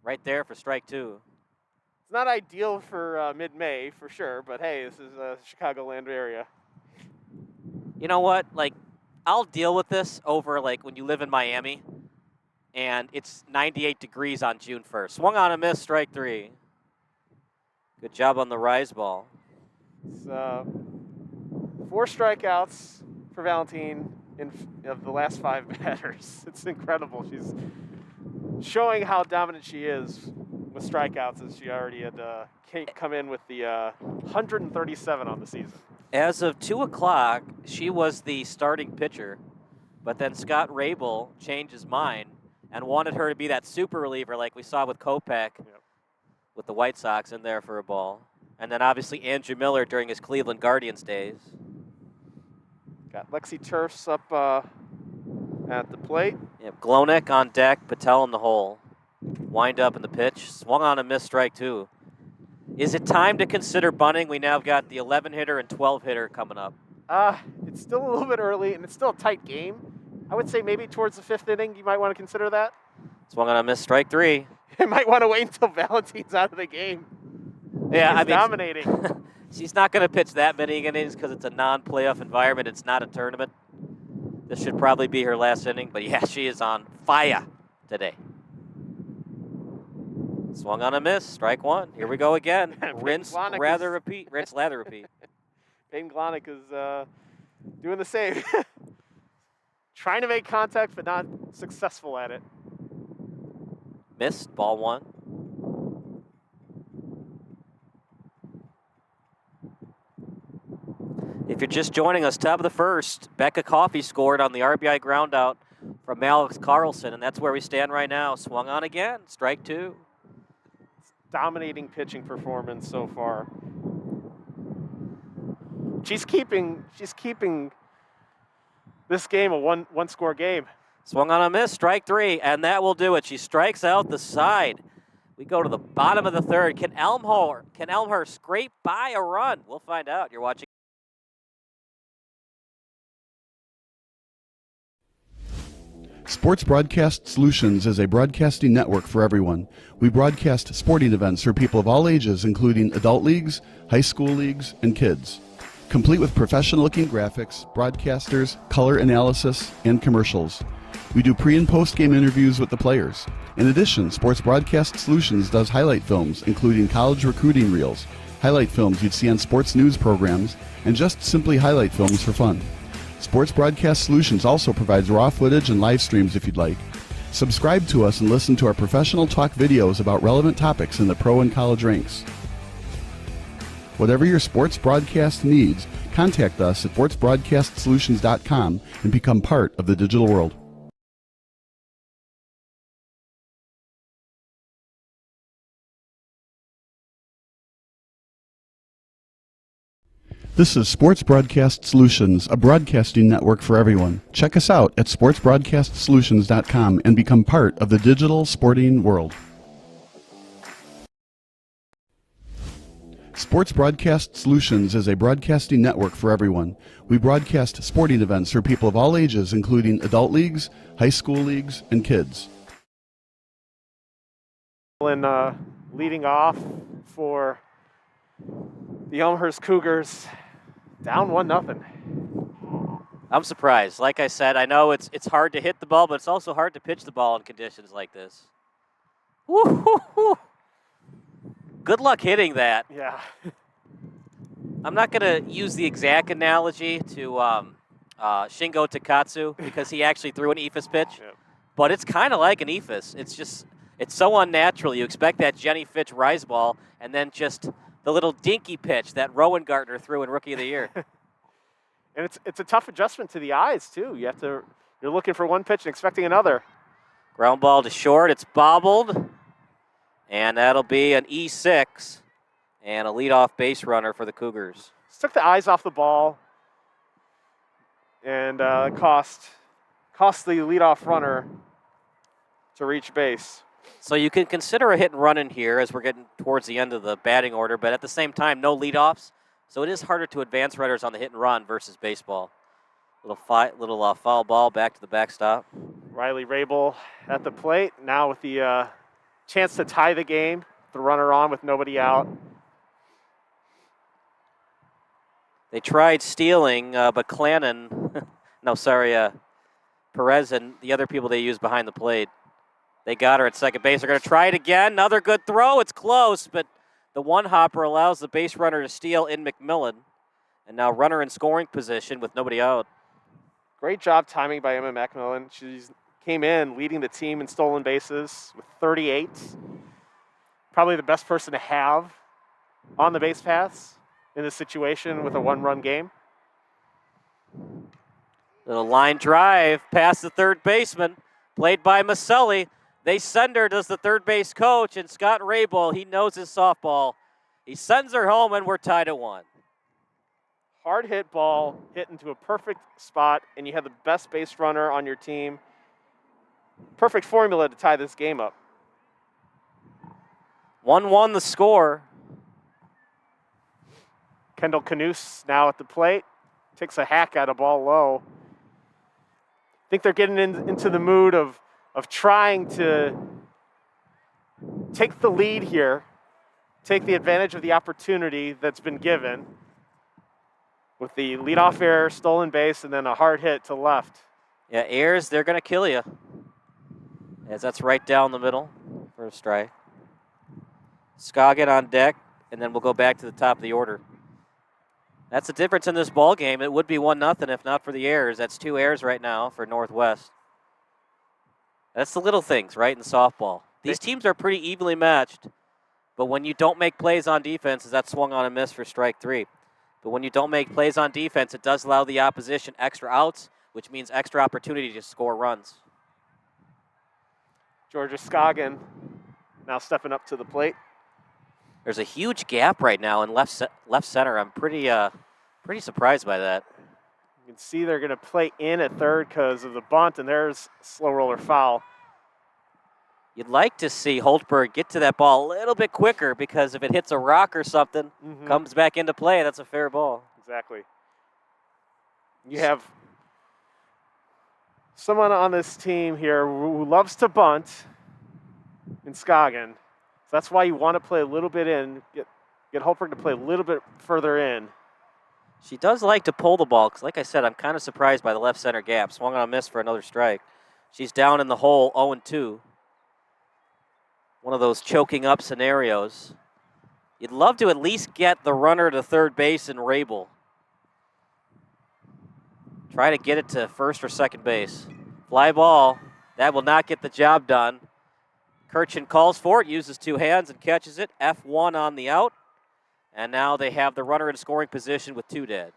S14: Right there for strike 2.
S13: It's not ideal for mid-May, for sure, but hey, this is a Chicagoland area.
S14: You know what? Like, I'll deal with this over, like, when you live in Miami, and it's 98 degrees on June 1st. Swung on and missed, strike 3. Good job on the rise ball.
S13: It's 4 strikeouts for Valentine of the last 5 batters. It's incredible. She's showing how dominant she is with strikeouts, as she already had come in with the 137 on the season.
S14: As of 2 o'clock, she was the starting pitcher, but then Scott Rabel changed his mind and wanted her to be that super reliever like we saw with Kopech.
S13: Yep.
S14: With the White Sox in there for a ball. And then obviously Andrew Miller during his Cleveland Guardians days.
S13: Got Lexi Turfs up at the plate.
S14: Yep, Glonek on deck, Patel in the hole. Wind up in the pitch. Swung on and missed, strike 2. Is it time to consider bunting? We now have got the 11-hitter and 12-hitter coming up.
S13: It's still a little bit early, and it's still a tight game. I would say maybe towards the 5th inning, you might want to consider that.
S14: Swung on and missed, strike 3.
S13: You might want to wait until Valentine's out of the game.
S14: Yeah,
S13: He's dominating.
S14: She's not going to pitch that many innings because it's a non-playoff environment. It's not a tournament. This should probably be her last inning, but yeah, she is on fire today. Swung on a miss, strike 1. Here we go again. Rinse, lather, repeat.
S13: Peyton Glonick is doing the same. Trying to make contact, but not successful at it.
S14: Missed, ball one. If you're just joining us, top of the first, Becca Coffey scored on the RBI groundout from Alex Carlson, and that's where we stand right now. Swung on again, strike two.
S13: Dominating pitching performance so far. She's keeping this game a one-score game.
S14: Swung on a miss, strike three, and that will do it. She strikes out the side. We go to the bottom of the third. Can Elmhurst scrape by a run? We'll find out. You're watching.
S6: Sports Broadcast Solutions is a broadcasting network for everyone. We broadcast sporting events for people of all ages, including adult leagues, high school leagues, and kids. Complete with professional-looking graphics, broadcasters, color analysis, and commercials. We do pre- and post-game interviews with the players. In addition, Sports Broadcast Solutions does highlight films, including college recruiting reels, highlight films you'd see on sports news programs, and just simply highlight films for fun. Sports Broadcast Solutions also provides raw footage and live streams if you'd like. Subscribe to us and listen to our professional talk videos about relevant topics in the pro and college ranks. Whatever your sports broadcast needs, contact us at sportsbroadcastsolutions.com and become part of the digital world. This is Sports Broadcast Solutions, a broadcasting network for everyone. Check us out at sportsbroadcastsolutions.com and become part of the digital sporting world. Sports Broadcast Solutions is a broadcasting network for everyone. We broadcast sporting events for people of all ages, including adult leagues, high school leagues, and kids.
S13: Leading off for the Elmhurst Cougars, down 1-0.
S14: I'm surprised. Like I said, I know it's hard to hit the ball, but it's also hard to pitch the ball in conditions like this. Woo-hoo-hoo. Good luck hitting that.
S13: Yeah.
S14: I'm not going to use the exact analogy to Shingo Takatsu because he actually threw an eephus pitch, but it's kind of like an eephus. It's so unnatural. You expect that Jenny Fitch rise ball, and then just the little dinky pitch that Rowan Gartner threw in Rookie of the Year.
S13: And it's a tough adjustment to the eyes too. You're looking for one pitch and expecting another.
S14: Ground ball to short. It's bobbled. And that'll be an E6 and a leadoff base runner for the Cougars.
S13: Took the eyes off the ball and cost the leadoff runner to reach base.
S14: So you can consider a hit and run in here as we're getting towards the end of the batting order, but at the same time, no leadoffs. So it is harder to advance runners on the hit and run versus baseball. Little foul ball back to the backstop.
S13: Riley Rabel at the plate now with the chance to tie the game, the runner on with nobody out.
S14: They tried stealing, but Perez and the other people they used behind the plate, they got her at second base. They're going to try it again. Another good throw. It's close, but the one-hopper allows the base runner to steal in McMillan. And now runner in scoring position with nobody out.
S13: Great job timing by Emma McMillan. She came in leading the team in stolen bases with 38. Probably the best person to have on the base paths in this situation with a one-run game.
S14: Little line drive past the third baseman, played by Maselli. They send her, does the third base coach, and Scott Rabel, he knows his softball. He sends her home, and we're tied at 1.
S13: Hard hit ball hit into a perfect spot, and you have the best base runner on your team. Perfect formula to tie this game up.
S14: 1-1 the score.
S13: Kendall Canoose now at the plate. Takes a hack at a ball low. I think they're getting into the mood of trying to take the lead here, take the advantage of the opportunity that's been given with the leadoff error, stolen base, and then a hard hit to left.
S14: Yeah, errors, they're going to kill you. As that's right down the middle for a strike. Scoggin on deck, and then we'll go back to the top of the order. That's the difference in this ball game. It would be 1-0 if not for the errors. That's 2 errors right now for Northwest. That's the little things, right, in softball. These teams are pretty evenly matched, but when you don't make plays on defense, that swung on a miss for strike 3. But when you don't make plays on defense, it does allow the opposition extra outs, which means extra opportunity to score runs.
S13: Georgia Scoggin now stepping up to the plate.
S14: There's a huge gap right now in left center. I'm pretty surprised by that.
S13: You can see they're going to play in at third because of the bunt, and there's slow roller foul.
S14: You'd like to see Holtberg get to that ball a little bit quicker because if it hits a rock or something, comes back into play, that's a fair ball.
S13: Exactly. You have someone on this team here who loves to bunt in Scoggin. So that's why you want to play a little bit in, get Holtberg to play a little bit further in.
S14: She does like to pull the ball because, like I said, I'm kind of surprised by the left center gap. Swung on a miss for another strike. She's down in the hole 0-2. One of those choking up scenarios. You'd love to at least get the runner to third base in Rabel. Try to get it to first or second base. Fly ball. That will not get the job done. Kirchen calls for it, uses 2 hands and catches it. F1 on the out. And now they have the runner in scoring position with 2 dead.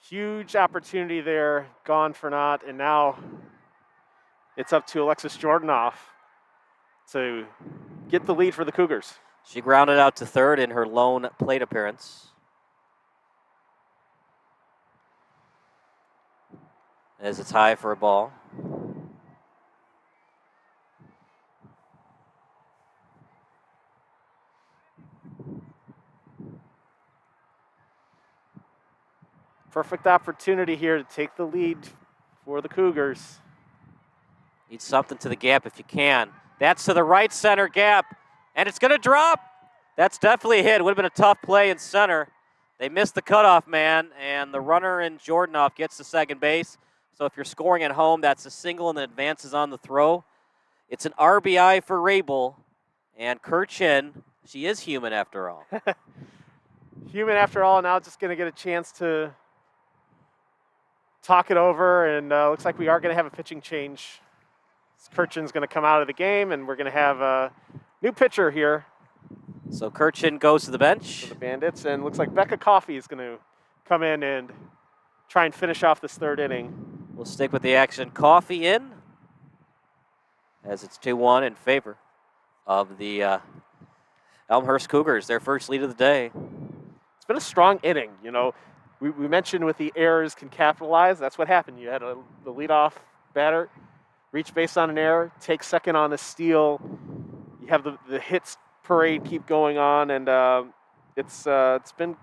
S13: Huge opportunity there, gone for naught, and now it's up to Alexis Jordanoff to get the lead for the Cougars.
S14: She grounded out to third in her lone plate appearance. As it's high for a ball.
S13: Perfect opportunity here to take the lead for the Cougars.
S14: Need something to the gap if you can. That's to the right center gap, and it's going to drop. That's definitely a hit. It would have been a tough play in center. They missed the cutoff man, and the runner in Jordanoff gets to second base. So if you're scoring at home, that's a single and then advances on the throw. It's an RBI for Rabel, and Kirchen, she is human after all.
S13: Human after all, now just going to get a chance to talk it over, and looks like we are going to have a pitching change. Kirchen's going to come out of the game, and we're going to have a new pitcher here.
S14: So Kirchen goes to the bench.
S13: For the Bandits, and looks like Becca Coffey is going to come in and try and finish off this third inning.
S14: We'll stick with the action. Coffey in, as it's 2-1 in favor of the Elmhurst Cougars, their first lead of the day.
S13: It's been a strong inning, you know. We mentioned with the errors can capitalize. That's what happened. You had the leadoff batter reach base on an error, take second on a steal. You have the hits parade keep going on, and it's been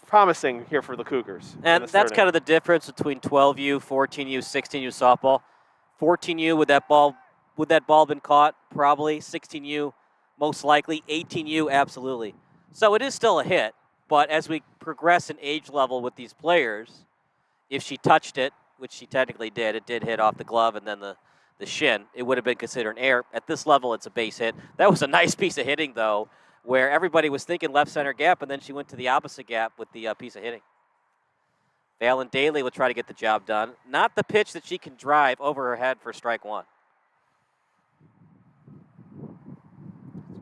S13: promising here for the Cougars.
S14: And that's kind of the difference between 12U, 14U, 16U softball. 14U would that ball been caught? Probably. 16U most likely. 18U absolutely. So it is still a hit. But as we progress in age level with these players, if she touched it, which she technically did, it did hit off the glove and then the shin, it would have been considered an error. At this level, it's a base hit. That was a nice piece of hitting, though, where everybody was thinking left center gap, and then she went to the opposite gap with the piece of hitting. Valen Daly will try to get the job done. Not the pitch that she can drive over her head for strike 1.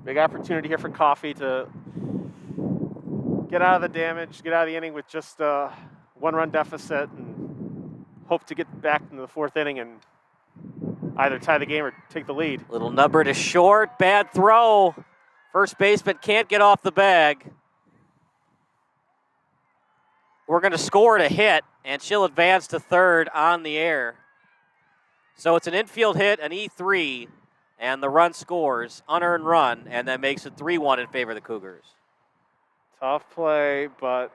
S13: Big opportunity here for Coffey to get out of the damage, get out of the inning with just a 1-run deficit, and hope to get back into the 4th inning and either tie the game or take the lead.
S14: Little number to short, bad throw. First baseman can't get off the bag. We're going to score it a hit, and she'll advance to third on the air. So it's an infield hit, an E3, and the run scores, unearned run, and that makes it 3-1 in favor of the Cougars.
S13: Tough play, but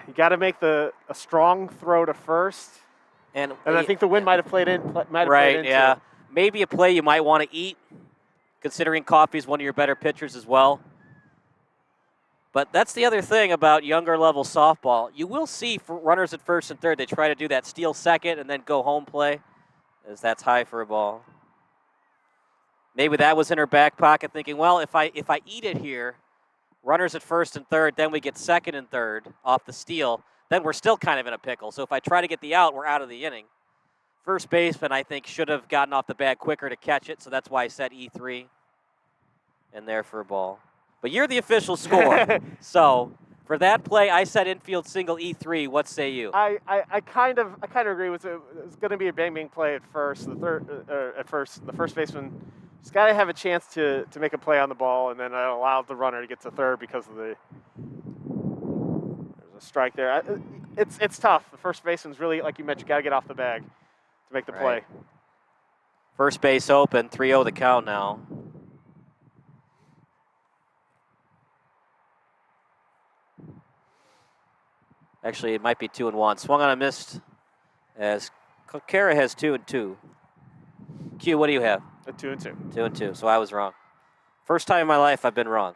S13: you got to make a strong throw to first. And I think the wind might have played in.
S14: Right, yeah. Maybe a play you might want to eat, considering Coffey's one of your better pitchers as well. But that's the other thing about younger level softball. You will see for runners at first and third, they try to do that steal second and then go home play, as that's high for a ball. Maybe that was in her back pocket thinking, well, if I eat it here, runners at first and third, then we get second and third off the steal, then we're still kind of in a pickle. So if I try to get the out, we're out of the inning. First baseman, I think, should have gotten off the bag quicker to catch it, so that's why I said E3 and there for a ball. But you're the official score. So for that play, I said infield single E3. What say you?
S13: I kind of agree with it. It's going to be a bang play at first. The first baseman has got to have a chance to make a play on the ball, and then allow the runner to get to third because of there's a strike there. It's tough. The first baseman's really, like you mentioned, got to get off the bag to make the play.
S14: First base open, 3-0 the count now. Actually, it might be 2-1. Swung on a missed as Kara has 2-2. Q, what do you have?
S13: A 2-2.
S14: 2-2, so I was wrong. First time in my life I've been wrong.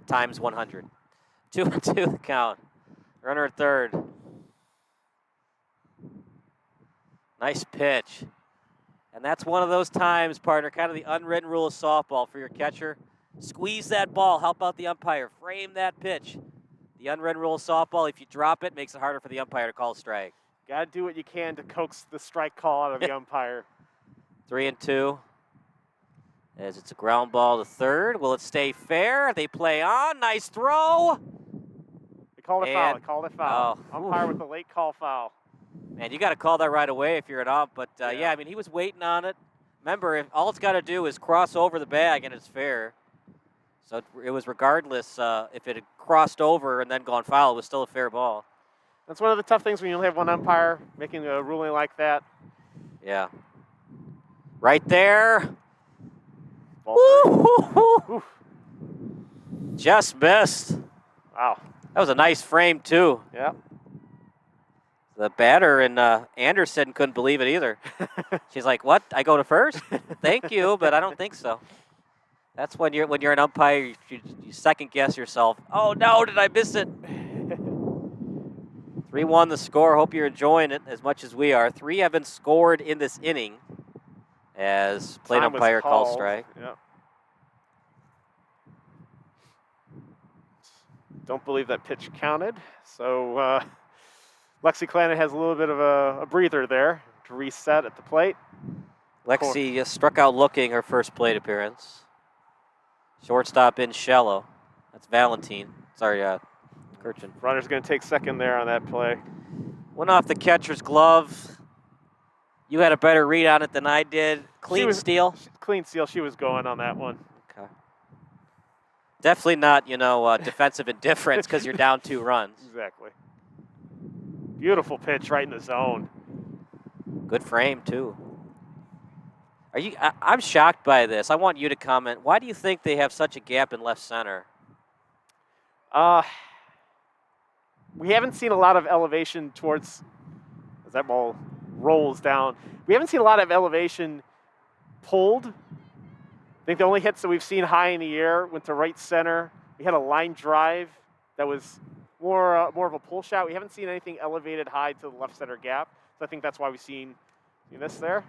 S14: Times 100. 2-2 the count. Runner at third. Nice pitch. And that's one of those times, partner, kind of the unwritten rule of softball for your catcher. Squeeze that ball, help out the umpire, frame that pitch. The unwritten rule of softball, if you drop it, makes it harder for the umpire to call a strike.
S13: Got to do what you can to coax the strike call out of the umpire.
S14: 3-2. As it's a ground ball to third. Will it stay fair? They play on. Nice throw.
S13: They called a foul. They called a foul. Umpire with the late call foul.
S14: Man, you got to call that right away if you're an ump. But, yeah, I mean, he was waiting on it. Remember, if all it's got to do is cross over the bag and it's fair. So it was regardless if it had crossed over and then gone foul, it was still a fair ball.
S13: That's one of the tough things when you only have one umpire making a ruling like that.
S14: Yeah. Right there. Just missed.
S13: Wow.
S14: That was a nice frame, too.
S13: Yeah.
S14: The batter and Anderson couldn't believe it either. She's like, what? I go to first? Thank you, but I don't think so. That's when you're an umpire, you second guess yourself. Oh no, did I miss it? 3-1 the score. Hope you're enjoying it as much as we are. 3 have been scored in this inning as plate umpire calls strike.
S13: Yep. Don't believe that pitch counted. So Lexi Clannon has a little bit of a breather there to reset at the plate.
S14: Lexi struck out looking her first plate appearance. Shortstop in shallow. That's Valentine. Sorry, Kirchen.
S13: Runner's going to take second there on that play.
S14: Went off the catcher's glove. You had a better read on it than I did. Clean steal?
S13: Clean steal. She was going on that one.
S14: Okay. Definitely not, defensive indifference because you're down 2 runs.
S13: Exactly. Beautiful pitch right in the zone.
S14: Good frame, too. I'm shocked by this. I want you to comment. Why do you think they have such a gap in left center?
S13: We haven't seen a lot of elevation towards, as that ball rolls down, we haven't seen a lot of elevation pulled. I think the only hits that we've seen high in the air went to right center. We had a line drive that was more of a pull shot. We haven't seen anything elevated high to the left center gap. So I think that's why we've seen this there.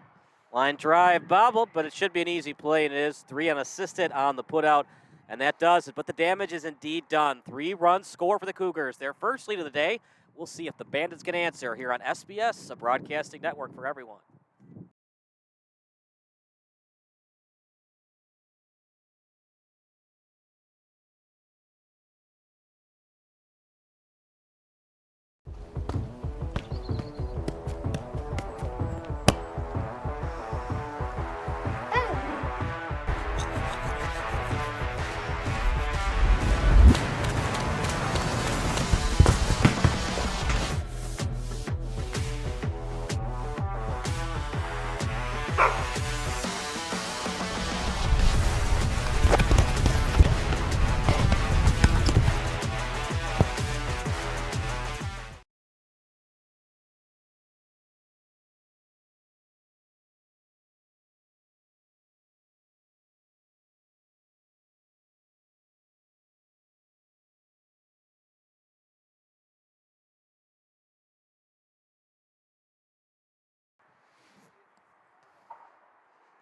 S14: Line drive bobbled, but it should be an easy play, and it is. 3 unassisted on the putout, and that does it. But the damage is indeed done. 3 runs score for the Cougars. Their first lead of the day. We'll see if the Bandits can answer here on SBS, a broadcasting network for everyone.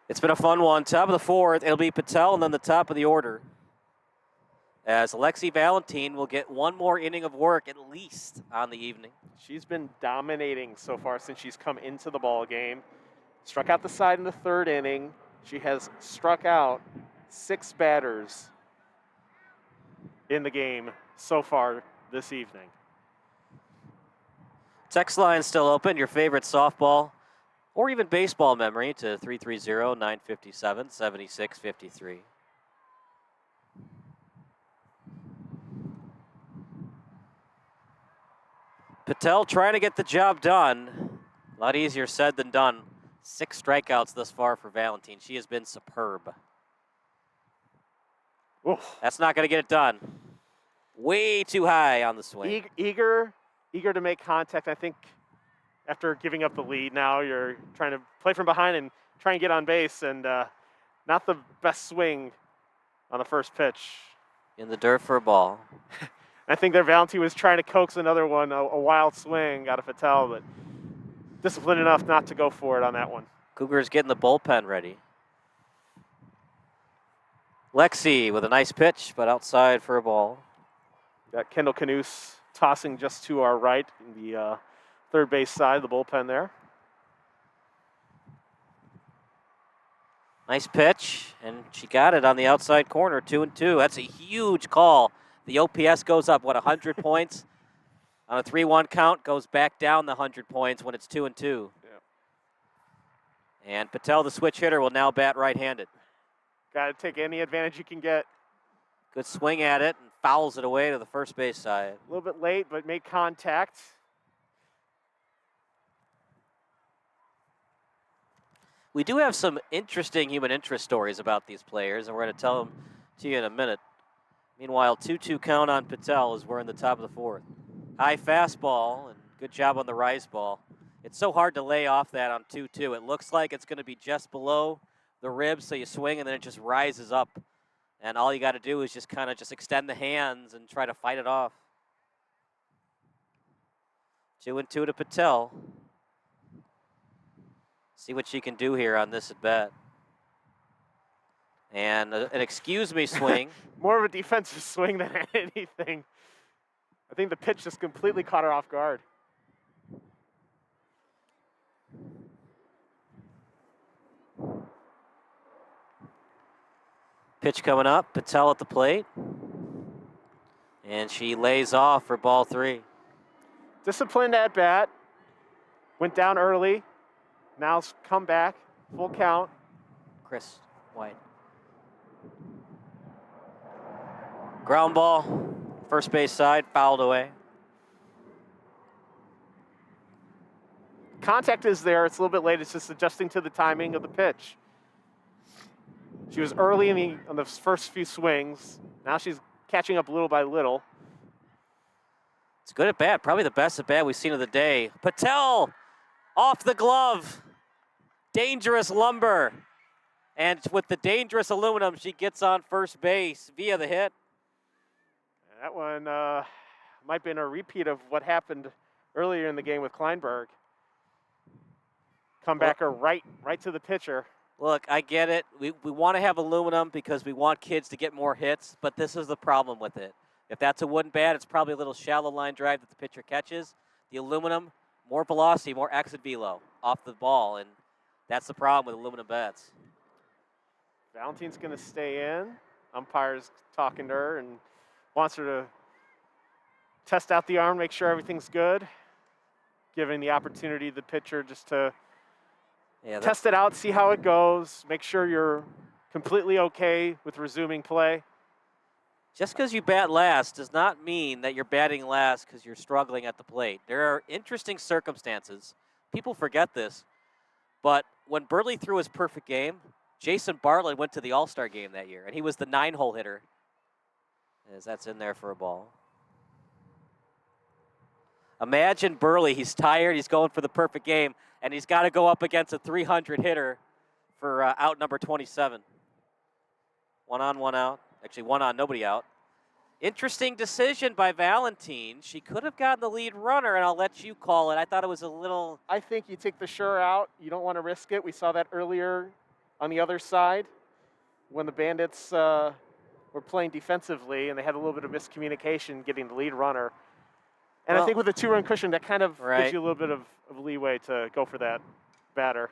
S14: It's been a fun one. Top of the 4th, it'll be Patel, and then the top of the order. as Alexi Valentine will get one more inning of work at least on the evening.
S13: She's been dominating so far since she's come into the ball game. Struck out the side in the third inning. She has struck out 6 batters in the game so far this evening.
S14: Text line still open. Your favorite softball or even baseball memory to 330-957-7653. Patel trying to get the job done. A lot easier said than done. 6 strikeouts thus far for Valentine. She has been superb.
S13: Oof.
S14: That's not going to get it done. Way too high on the swing.
S13: Eager to make contact. I think after giving up the lead now, you're trying to play from behind and try and get on base, and not the best swing on the first pitch.
S14: In the dirt for a ball.
S13: I think that Valentine was trying to coax another one, a wild swing out of Patel, but disciplined enough not to go for it on that one.
S14: Cougars getting the bullpen ready. Lexi with a nice pitch, but outside for a ball.
S13: Got Kendall Canoose tossing just to our right in the third base side of the bullpen there.
S14: Nice pitch, and she got it on the outside corner, 2-2. That's a huge call. The OPS goes up, 100 points? On a 3-1 count, goes back down the 100 points when it's 2-2.
S13: Yeah.
S14: And Patel, the switch hitter, will now bat right-handed.
S13: Got to take any advantage you can get.
S14: Good swing at it, and fouls it away to the first base side.
S13: A little bit late, but made contact.
S14: We do have some interesting human interest stories about these players, and we're going to tell them to you in a minute. Meanwhile, 2-2 count on Patel as we're in the top of the fourth. High fastball, and good job on the rise ball. It's so hard to lay off that on 2-2. It looks like it's going to be just below the ribs, so you swing, and then it just rises up. And all you got to do is just kind of just extend the hands and try to fight it off. 2-2 to Patel. See what she can do here on this at bat. And an excuse me swing.
S13: More of a defensive swing than anything. I think the pitch just completely caught her off guard.
S14: Pitch coming up, Patel at the plate. And she lays off for ball 3.
S13: Disciplined at bat. Went down early. Now come back. Full count.
S14: Chris White. Ground ball. First base side, fouled away.
S13: Contact is there. It's a little bit late. It's just adjusting to the timing of the pitch. She was early on the first few swings. Now she's catching up little by little.
S14: It's good at bat. Probably the best at bat we've seen of the day. Patel off the glove. Dangerous lumber. And with the dangerous aluminum, she gets on first base via the hit.
S13: That one might have been a repeat of what happened earlier in the game with Kleinberg. Comebacker right to the pitcher.
S14: Look, I get it. We want to have aluminum because we want kids to get more hits, but this is the problem with it. If that's a wooden bat, it's probably a little shallow line drive that the pitcher catches. The aluminum, more velocity, more exit velo off the ball, and that's the problem with aluminum bats.
S13: Valentine's going to stay in. Umpire's talking to her and wants her to test out the arm, make sure everything's good, giving the opportunity to the pitcher just to test it out, see how it goes, make sure you're completely okay with resuming play.
S14: Just because you bat last does not mean that you're batting last because you're struggling at the plate. There are interesting circumstances. People forget this. But when Burley threw his perfect game, Jason Bartlett went to the All-Star game that year, and he was the 9-hole hitter. As that's in there for a ball. Imagine Burley, he's tired, he's going for the perfect game, and he's got to go up against a 300 hitter for out number 27. 1 on, 1 out. Actually, 1 on, nobody out. Interesting decision by Valentine. She could have gotten the lead runner, and I'll let you call it. I thought it was a little...
S13: I think you take the sure out. You don't want to risk it. We saw that earlier on the other side when the Bandits were playing defensively, and they had a little bit of miscommunication getting the lead runner. And I
S14: Well,
S13: think with a 2-run cushion, that kind of
S14: right.
S13: gives you a little bit of leeway to go for that batter.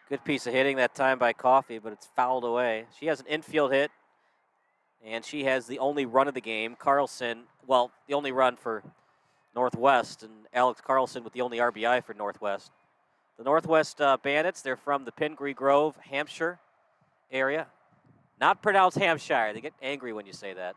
S14: Good piece of hitting that time by Coffey, but it's fouled away. She has an infield hit, and she has the only run of the game. Carlson, well, the only run for Northwest, and Alex Carlson with the only RBI for Northwest. The Northwest Bandits, they're from the Pingree Grove, Hampshire area. Not pronounced Hampshire. They get angry when you say that.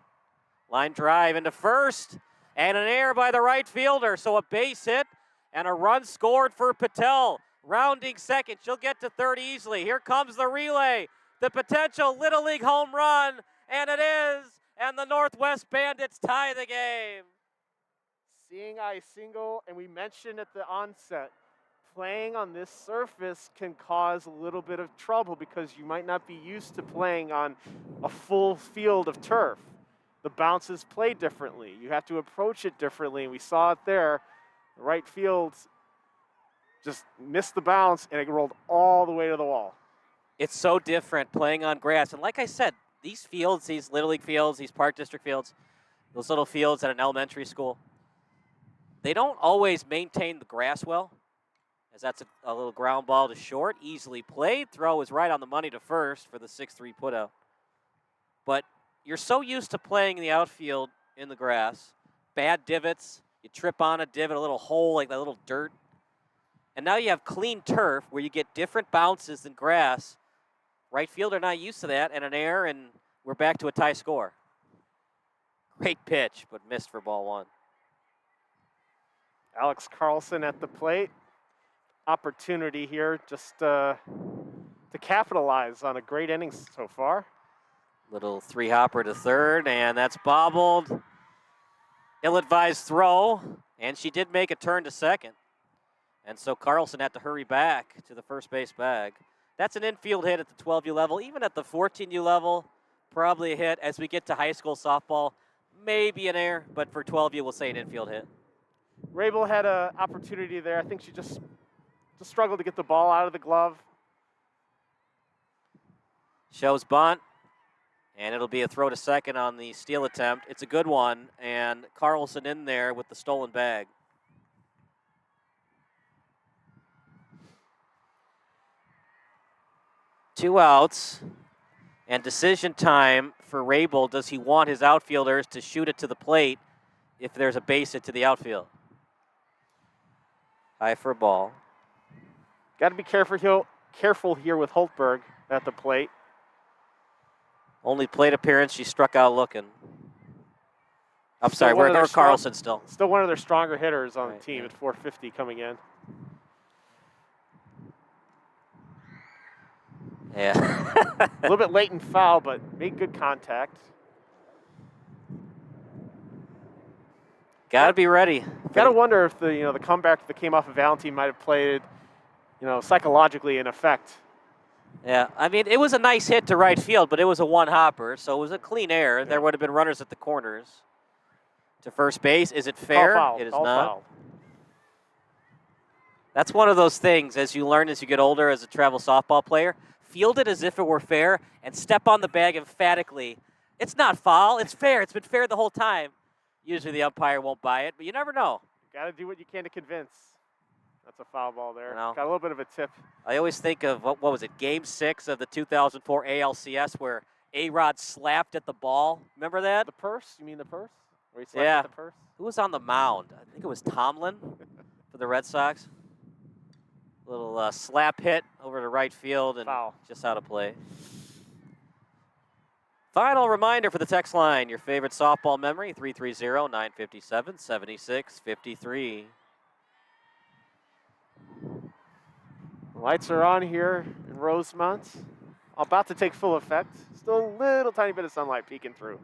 S14: Line drive into first, and an error by the right fielder. So a base hit and a run scored for Patel. Rounding second, she'll get to third easily. Here comes the relay, the potential Little League home run, and it is, and the Northwest Bandits tie the game.
S13: Seeing eye single, and we mentioned at the onset, playing on this surface can cause a little bit of trouble because you might not be used to playing on a full field of turf. The bounces play differently. You have to approach it differently, and we saw it there. The right field just missed the bounce, and it rolled all the way to the wall.
S14: It's so different playing on grass. And like I said, these fields, these Little League fields, these Park District fields, those little fields at an elementary school, they don't always maintain the grass well, as that's a little ground ball to short, easily played. Throw is right on the money to first for the 6-3 putout. But you're so used to playing in the outfield in the grass, bad divots, you trip on a divot, a little hole, like that little dirt. And now you have clean turf where you get different bounces than grass. Right fielder not used to that, and an error, and we're back to a tie score. Great pitch, but missed for ball one.
S13: Alex Carlson at the plate. Opportunity here just to capitalize on a great inning so far.
S14: Little three-hopper to third, and that's bobbled. Ill-advised throw, and she did make a turn to second. And so Carlson had to hurry back to the first base bag. That's an infield hit at the 12U level. Even at the 14U level, probably a hit. As we get to high school softball, maybe an error, but for 12U, we'll say an infield hit.
S13: Rabel had an opportunity there. I think she just struggled to get the ball out of the glove.
S14: Shows bunt, and it'll be a throw to second on the steal attempt. It's a good one, and Carlson in there with the stolen bag. Two outs, and decision time for Rabel. Does he want his outfielders to shoot it to the plate if there's a base hit to the outfield? High for a ball.
S13: Got to be careful here with Holtberg at the plate.
S14: Only plate appearance, she struck out looking. I'm sorry, we're Carlson still.
S13: Still one of their stronger hitters on the team at 450 coming in.
S14: Yeah.
S13: A little bit late and foul, but made good contact.
S14: Got to be ready.
S13: Got to wonder if the comeback that came off of Valentine might have played, psychologically in effect.
S14: Yeah, I mean, it was a nice hit to right field, but it was a one-hopper, so it was a clean error. Yeah. There would have been runners at the corners. To first base, is it fair?
S13: Foul.
S14: It is
S13: All
S14: not.
S13: foul.
S14: That's one of those things, as you learn as you get older as a travel softball player, field it as if it were fair and step on the bag emphatically. It's not foul, it's fair. It's been fair the whole time. Usually the umpire won't buy it, but you never know.
S13: Got to do what you can to convince. That's a foul ball there.
S14: Got
S13: a little bit of a tip.
S14: I always think of, what was it, Game 6 of the 2004 ALCS where A-Rod slapped at the ball. Remember that?
S13: The purse? You mean the purse? Where he slapped at the purse?
S14: Who was on the mound? I think it was Tomlin for the Red Sox. Little slap hit over to right field and
S13: foul. Just
S14: out of play. Final reminder for the text line, your favorite softball memory, 330-957-7653.
S13: Lights are on here in Rosemont. About to take full effect. Still a little tiny bit of sunlight peeking through.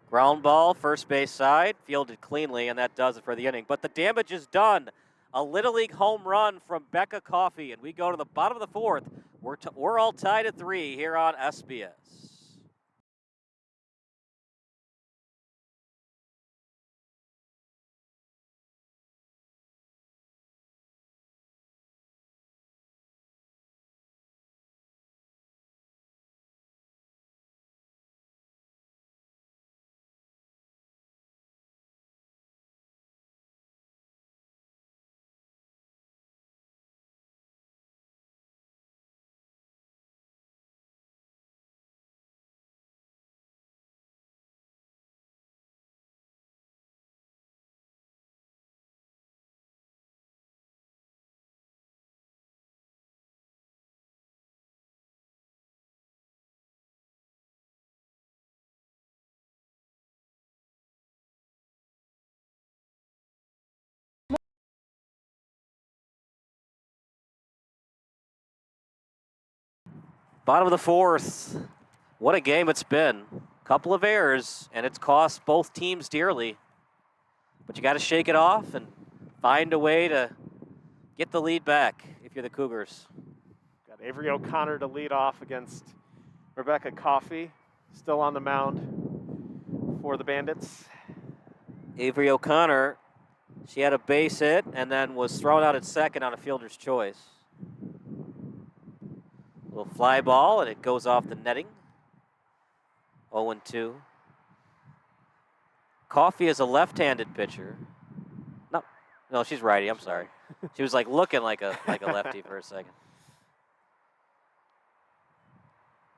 S14: Ground ball, first base side, fielded cleanly, and that does it for the inning. But the damage is done. A Little League home run from Becca Coffey, and we go to the bottom of the fourth. We're all tied at 3 here on SBS. Bottom of the fourth. What a game it's been. Couple of errors, and it's cost both teams dearly. But you got to shake it off and find a way to get the lead back if you're the Cougars.
S13: Got Avery O'Connor to lead off against Rebecca Coffey, still on the mound for the Bandits.
S14: Avery O'Connor, she had a base hit and then was thrown out at second on a fielder's choice. Little fly ball, and it goes off the netting. 0-2. Coffey is a left-handed pitcher. No, she's righty. I'm sorry. She was like looking like a lefty for a second.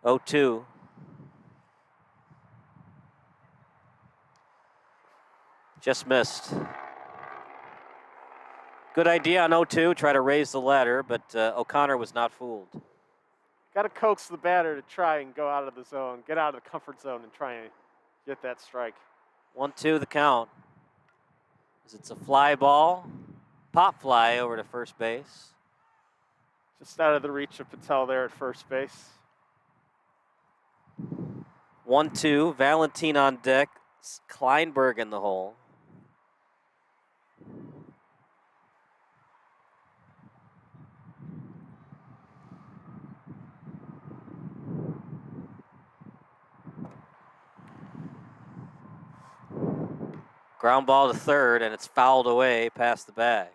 S14: 0-2. Just missed. Good idea on 0-2. Try to raise the ladder, but O'Connor was not fooled.
S13: Got to coax the batter to try and go out of the zone, get out of the comfort zone and try and get that strike.
S14: 1-2 the count. It's a fly ball. Pop fly over to first base.
S13: Just out of the reach of Patel there at first base.
S14: 1-2. Valentine on deck. Kleinberg in the hole. Ground ball to third, and it's fouled away past the bag.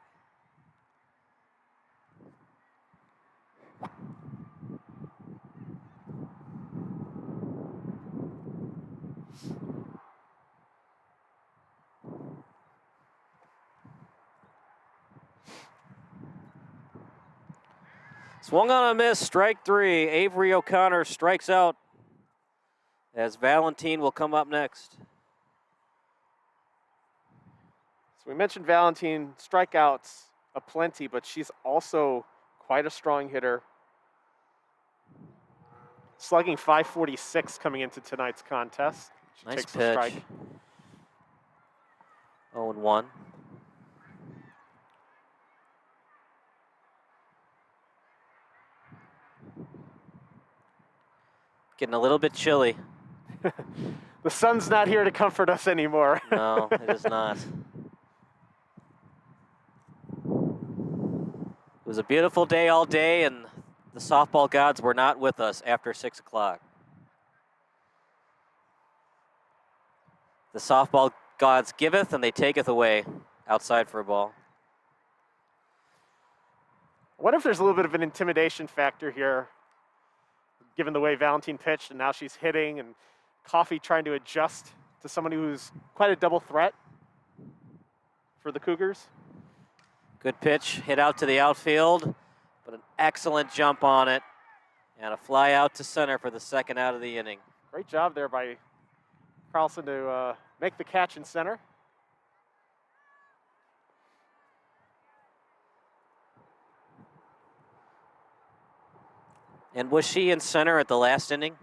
S14: Swung on a miss, strike three. Avery O'Connor strikes out as Valentine will come up next.
S13: We mentioned Valentine, strikeouts aplenty, but she's also quite a strong hitter. Slugging .546 coming into tonight's contest. She
S14: Nice
S13: takes
S14: pitch.
S13: the strike.
S14: 0-1. Getting a little bit chilly.
S13: The sun's not here to comfort us anymore.
S14: No, it is not. It was a beautiful day all day, and the softball gods were not with us after 6 o'clock. The softball gods giveth, and they taketh away outside for a ball.
S13: I wonder if there's a little bit of an intimidation factor here, given the way Valentine pitched, and now she's hitting, and Coffey trying to adjust to somebody who's quite a double threat for the Cougars.
S14: Good pitch, hit out to the outfield, but an excellent jump on it, and a fly out to center for the second out of the inning.
S13: Great job there by Carlson to make the catch in center.
S14: And was she in center at the last inning?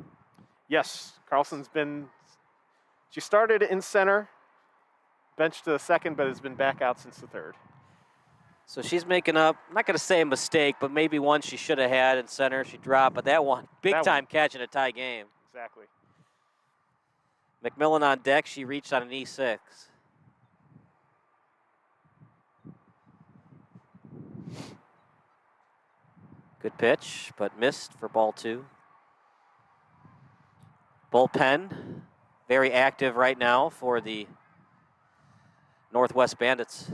S13: Yes, she started in center, benched to the second, but has been back out since the third.
S14: So she's making up, I'm not going to say a mistake, but maybe one she should have had in center. She dropped, but that one, big time catch in a tie game.
S13: Exactly.
S14: McMillan on deck, she reached on an E6. Good pitch, but missed for ball two. Bullpen, very active right now for the Northwest Bandits.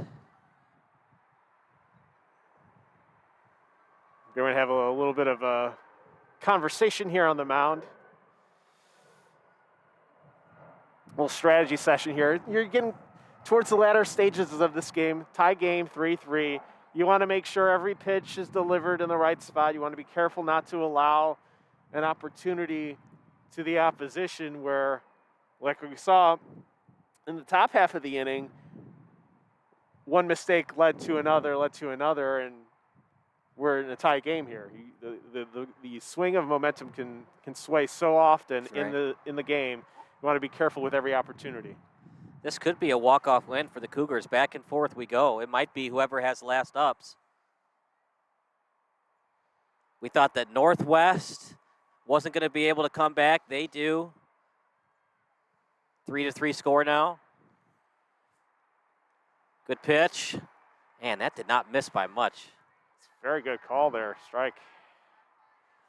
S13: We're going to have a little bit of a conversation here on the mound. A little strategy session here. You're getting towards the latter stages of this game. Tie game, 3-3. You want to make sure every pitch is delivered in the right spot. You want to be careful not to allow an opportunity to the opposition where, like we saw in the top half of the inning, one mistake led to another, and we're in a tie game here. The swing of momentum can sway so often in the game. You want to be careful with every opportunity.
S14: This could be a walk-off win for the Cougars. Back and forth we go. It might be whoever has last ups. We thought that Northwest wasn't going to be able to come back. They do. 3-3 score now. Good pitch. Man, that did not miss by much.
S13: It's a very good call there. Strike.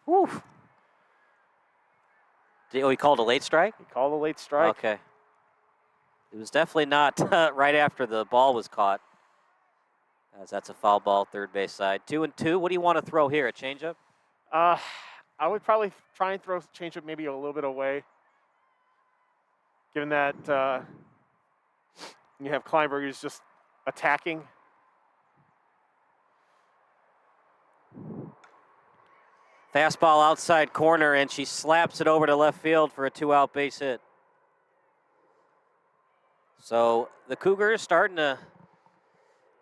S14: Woo. He called a late strike?
S13: He called a late strike.
S14: Okay. It was definitely not right after the ball was caught, as that's a foul ball, third base side. 2-2. What do you want to throw here? A changeup?
S13: I would probably try and throw changeup maybe a little bit away, given that you have Kleinberg who's just attacking.
S14: Fastball outside corner, and she slaps it over to left field for a 2-out base hit. So the Cougars starting to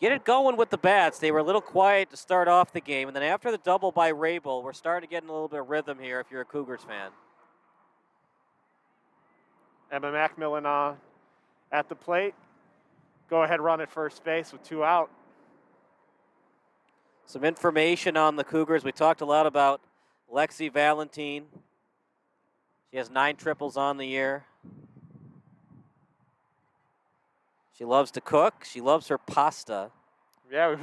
S14: get it going with the bats. They were a little quiet to start off the game, and then after the double by Rabel, we're starting to get in a little bit of rhythm here if you're a Cougars fan.
S13: Emma Macmillan at the plate. Go ahead, run at first base with 2 out.
S14: Some information on the Cougars. We talked a lot about Lexi Valentine. She has 9 triples on the year. She loves to cook. She loves her pasta.
S13: Yeah,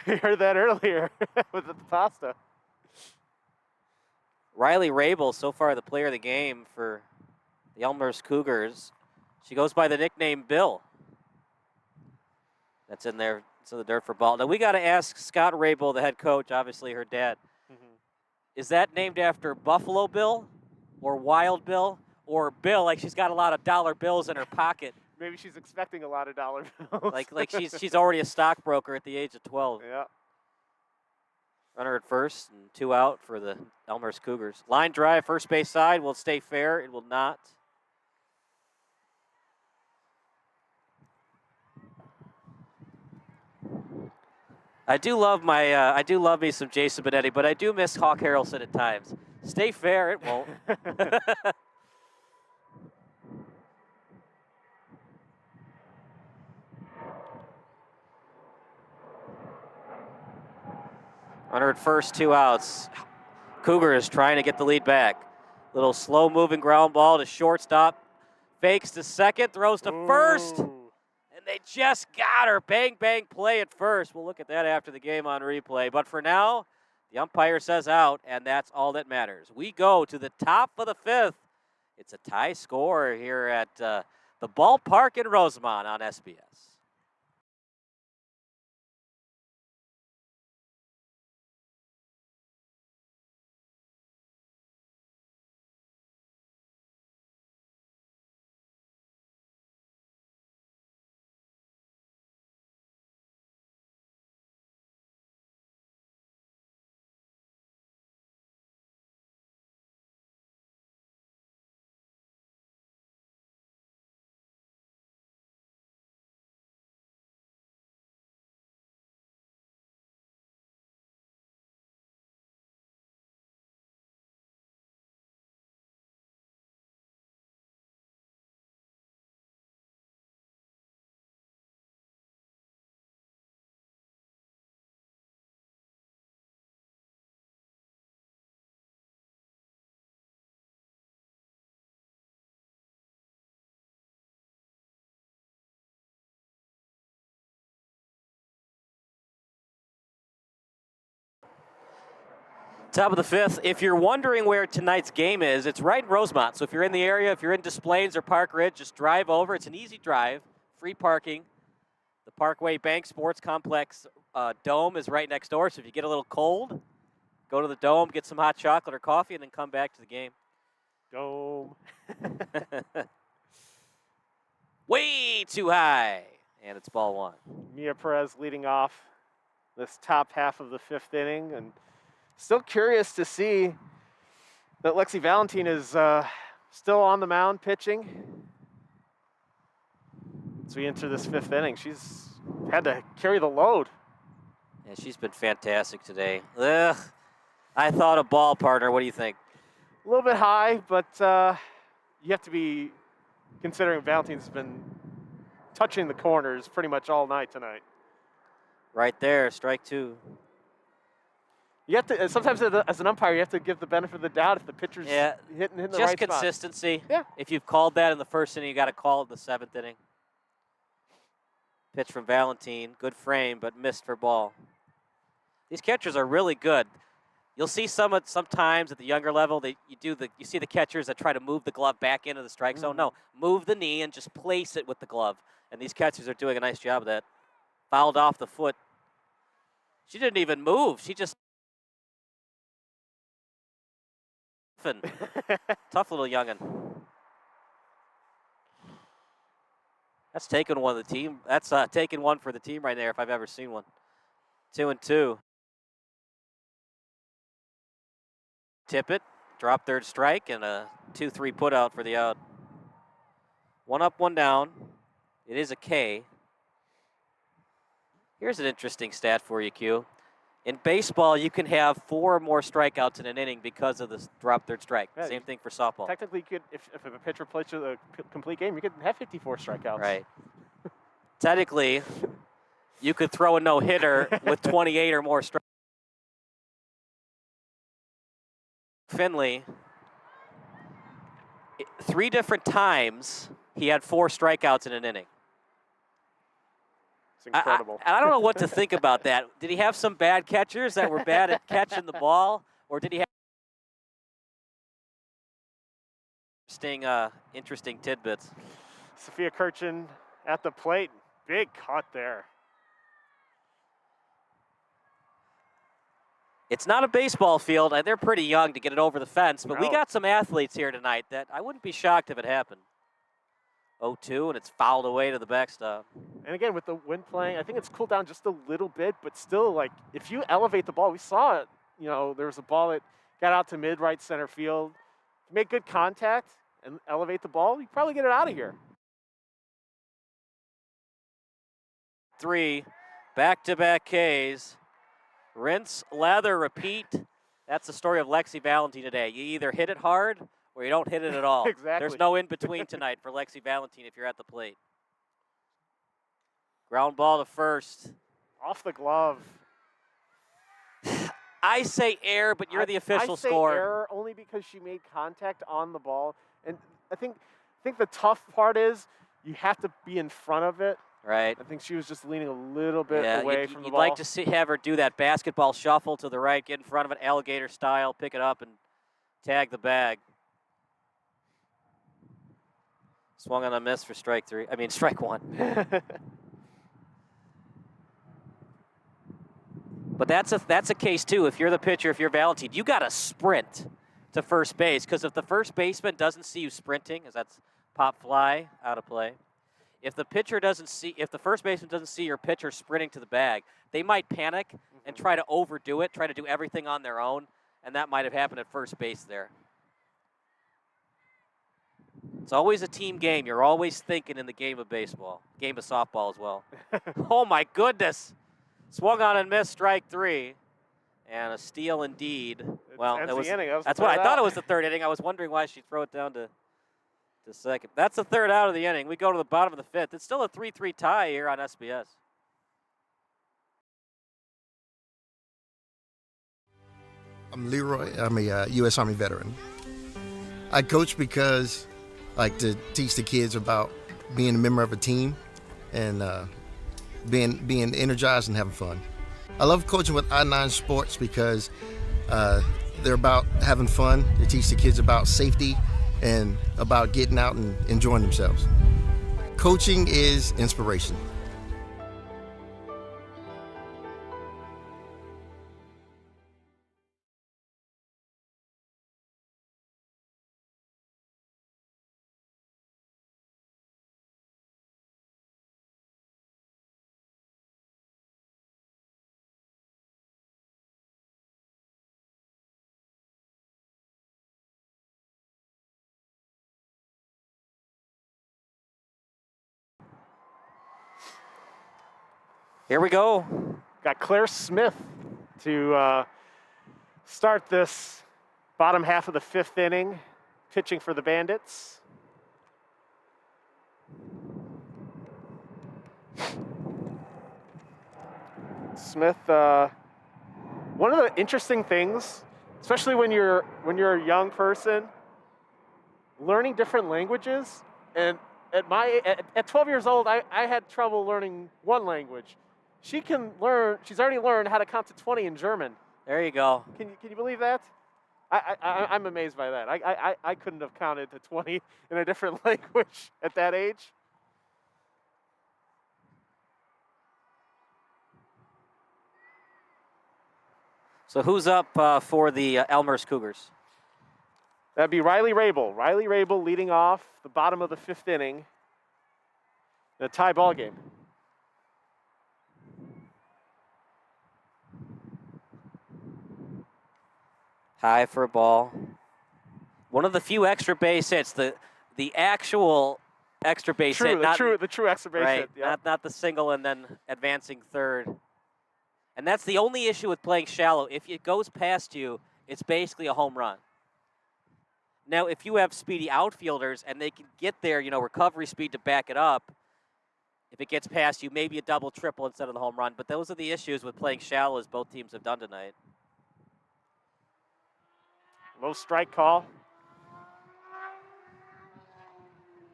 S13: we heard that earlier with the pasta.
S14: Riley Rabel, so far the player of the game for the Elmhurst Cougars. She goes by the nickname Bill. That's in there. It's in the dirt for ball. Now we got to ask Scott Rabel, the head coach, obviously her dad. Is that named after Buffalo Bill or Wild Bill or Bill, like she's got a lot of dollar bills in her pocket?
S13: Maybe she's expecting a lot of dollar bills.
S14: like she's already a stockbroker at the age of 12.
S13: Yeah.
S14: Runner at first and 2 out for the Elmhurst Cougars. Line drive, first base side. Will it stay fair? It will not. I do love me some Jason Benetti, but I do miss Hawk Harrelson at times. Stay fair, it won't. Runner at first, 2 outs. Cougars trying to get the lead back. Little slow-moving ground ball to shortstop. Fakes to second, throws to first. And they just got her. Bang, bang play at first. We'll look at that after the game on replay. But for now, the umpire says out, and that's all that matters. We go to the top of the 5th. It's a tie score here at the ballpark in Rosemont on SBS. Top of the 5th. If you're wondering where tonight's game is, it's right in Rosemont. So if you're in the area, if you're in Des Plaines or Park Ridge, just drive over. It's an easy drive, free parking. The Parkway Bank Sports Complex Dome is right next door. So if you get a little cold, go to the Dome, get some hot chocolate or coffee, and then come back to the game.
S13: Dome.
S14: Way too high. And it's ball 1.
S13: Mia Perez leading off this top half of the 5th inning. And still curious to see that Lexi Valentine is still on the mound pitching. As we enter this 5th inning, she's had to carry the load.
S14: Yeah, she's been fantastic today. Ugh. I thought a ball, partner. What do you think?
S13: A little bit high, but you have to be considering Valentine's been touching the corners pretty much all night tonight.
S14: Right there, strike 2.
S13: You have to sometimes as an umpire, you have to give the benefit of the doubt if the pitcher's hitting the right spot.
S14: Just consistency.
S13: Yeah.
S14: If you've called that in the first inning, you got to call it in the 7th inning. Pitch from Valentine, good frame, but missed for ball. These catchers are really good. You'll see sometimes at the younger level you see the catchers that try to move the glove back into the strike zone. No, move the knee and just place it with the glove. And these catchers are doing a nice job of that. Fouled off the foot. She didn't even move. She just tough little youngin'. That's taking one of the team. That's taking one for the team right there if I've ever seen one. 2-2. Tip it, drop third strike, and a 2-3 put out for the out. 1 up, 1 down. It is a K. Here's an interesting stat for you, Q. In baseball, you can have 4 or more strikeouts in an inning because of the drop third strike.
S13: Yeah,
S14: Same thing for softball.
S13: Technically, you could, if a pitcher plays a complete game, you could have 54 strikeouts.
S14: Right. Technically, you could throw a no-hitter with 28 or more strikeouts. Finley, 3 different times he had 4 strikeouts in an inning.
S13: It's incredible.
S14: I don't know what to think about that. Did he have some bad catchers that were bad at catching the ball, or did he have interesting tidbits?
S13: Sophia Kirchen at the plate. Big cut there.
S14: It's not a baseball field, and they're pretty young to get it over the fence, but we got some athletes here tonight that I wouldn't be shocked if it happened. 0-2, and it's fouled away to the backstop.
S13: And again, with the wind playing, I think it's cooled down just a little bit, but still, like, if you elevate the ball, we saw it. You know, there was a ball that got out to mid-right center field. If you make good contact and elevate the ball, you probably get it out of here.
S14: 3, back-to-back Ks. Rinse, lather, repeat. That's the story of Lexi Valentine today. You either hit it hard or you don't hit it at all.
S13: Exactly.
S14: There's no in-between tonight for Lexi Valentine if you're at the plate. Ground ball to first.
S13: Off the glove.
S14: I say error, but you're the official
S13: I say
S14: scorer.
S13: Error only because she made contact on the ball. And I think the tough part is you have to be in front of it.
S14: Right.
S13: I think she was just leaning a little bit away from the
S14: you'd
S13: ball.
S14: like to have her do that basketball shuffle to the right, get in front of it, alligator style, pick it up, and tag the bag. Swung on a miss for strike 1. But that's a case too. If you're the pitcher, if you're Valentine, you got to sprint to first base, because if the first baseman doesn't see you sprinting, as that's pop fly out of play. If the first baseman doesn't see your pitcher sprinting to the bag, they might panic and try to overdo it, try to do everything on their own, and that might have happened at first base there. It's always a team game. You're always thinking in the game of baseball, game of softball as well. Oh my goodness. Swung on and missed, strike 3. And a steal indeed. Well, that's what I thought it was the 3rd inning. I was wondering why she'd throw it down to second. That's the 3rd out of the inning. We go to the bottom of the 5th. It's still a 3-3 tie here on SBS.
S11: I'm Leroy. I'm a U.S. Army veteran. I coach because I like to teach the kids about being a member of a team and being energized and having fun. I love coaching with I-9 Sports because they're about having fun. They teach the kids about safety and about getting out and enjoying themselves. Coaching is inspiration.
S14: Here we go.
S13: Got Claire Smith to start this bottom half of the 5th inning, pitching for the Bandits. Smith One of the interesting things, especially when you're a young person, learning different languages. And at 12 years old, I had trouble learning one language. She's already learned how to count to 20 in German.
S14: There you go.
S13: Can you believe that? I'm amazed by that. I couldn't have counted to 20 in a different language at that age.
S14: So who's up for the Elmhurst Cougars?
S13: That'd be Riley Rabel. Riley Rabel leading off the bottom of the 5th inning in a tie ball game.
S14: High for a ball. One of the few extra base hits. The actual extra base hit.
S13: The true extra base
S14: right,
S13: hit. Yep.
S14: Not the single and then advancing third. And that's the only issue with playing shallow. If it goes past you, it's basically a home run. Now, if you have speedy outfielders and they can get their, recovery speed to back it up, if it gets past you, maybe a double, triple instead of the home run. But those are the issues with playing shallow, as both teams have done tonight.
S13: Low strike call.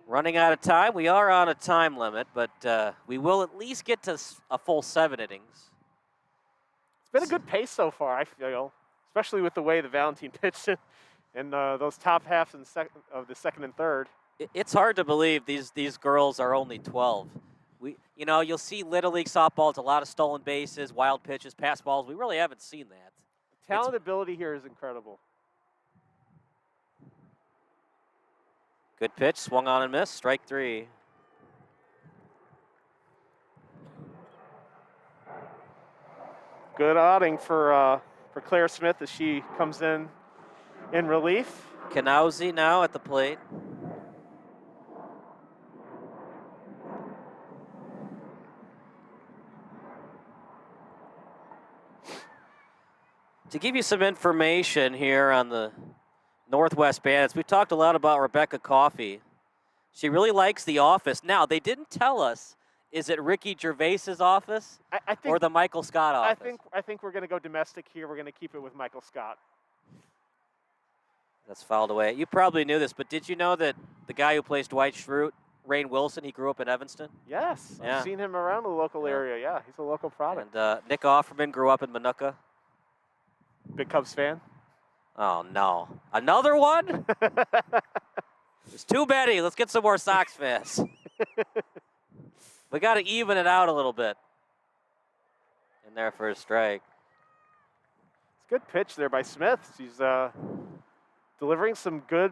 S14: Running out of time. We are on a time limit, but we will at least get to a full 7 innings.
S13: It's been a good pace so far, I feel, especially with the way the Valentine pitched it and those top halves of the second and third.
S14: It's hard to believe these girls are only 12. You'll see Little League softballs, a lot of stolen bases, wild pitches, pass balls. We really haven't seen that.
S13: The talent ability here is incredible.
S14: Good pitch, swung on and missed, strike 3.
S13: Good outing for Claire Smith as she comes in relief.
S14: Kanauzi now at the plate. To give you some information here on the Northwest Bandits, we talked a lot about Rebecca Coffey. She really likes the office. Now, they didn't tell us, is it Ricky Gervais's office or the Michael Scott office?
S13: I think we're going to go domestic here. We're going to keep it with Michael Scott.
S14: That's fouled away. You probably knew this, but did you know that the guy who plays Dwight Schrute, Rain Wilson, he grew up in Evanston?
S13: Yes,
S14: Yeah.
S13: I've seen him around the local area. Yeah, he's a local product.
S14: And Nick Offerman grew up in Minooka.
S13: Big Cubs fan?
S14: Oh, no. Another one? There's too many. Let's get some more Sox fans. We got to even it out a little bit. In there for a strike.
S13: It's a good pitch there by Smith. She's delivering some good.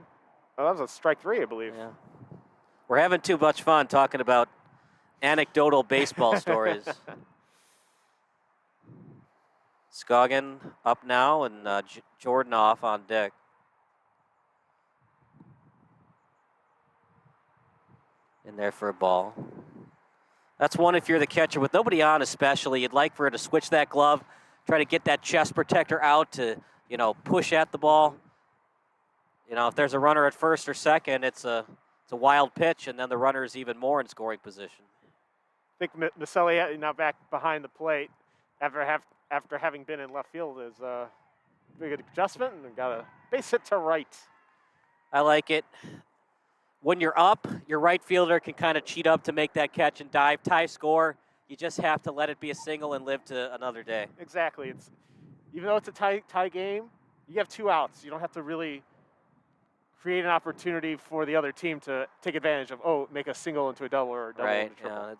S13: Oh, that was a strike 3, I believe.
S14: Yeah. We're having too much fun talking about anecdotal baseball stories. Scoggin up now, and Jordan off on deck. In there for a ball. That's one if you're the catcher with nobody on especially. You'd like for her to switch that glove, try to get that chest protector out to, push at the ball. If there's a runner at first or second, it's a wild pitch, and then the runner is even more in scoring position.
S13: I think Maselli now back behind the plate after having been in left field is a good adjustment and got a base hit to right.
S14: I like it. When you're up, your right fielder can kind of cheat up to make that catch and dive. Tie score, you just have to let it be a single and live to another day.
S13: Exactly. Even though it's a tie game, you have 2 outs. You don't have to really create an opportunity for the other team to take advantage of, make a single into a double or a double into a triple.
S14: Yeah,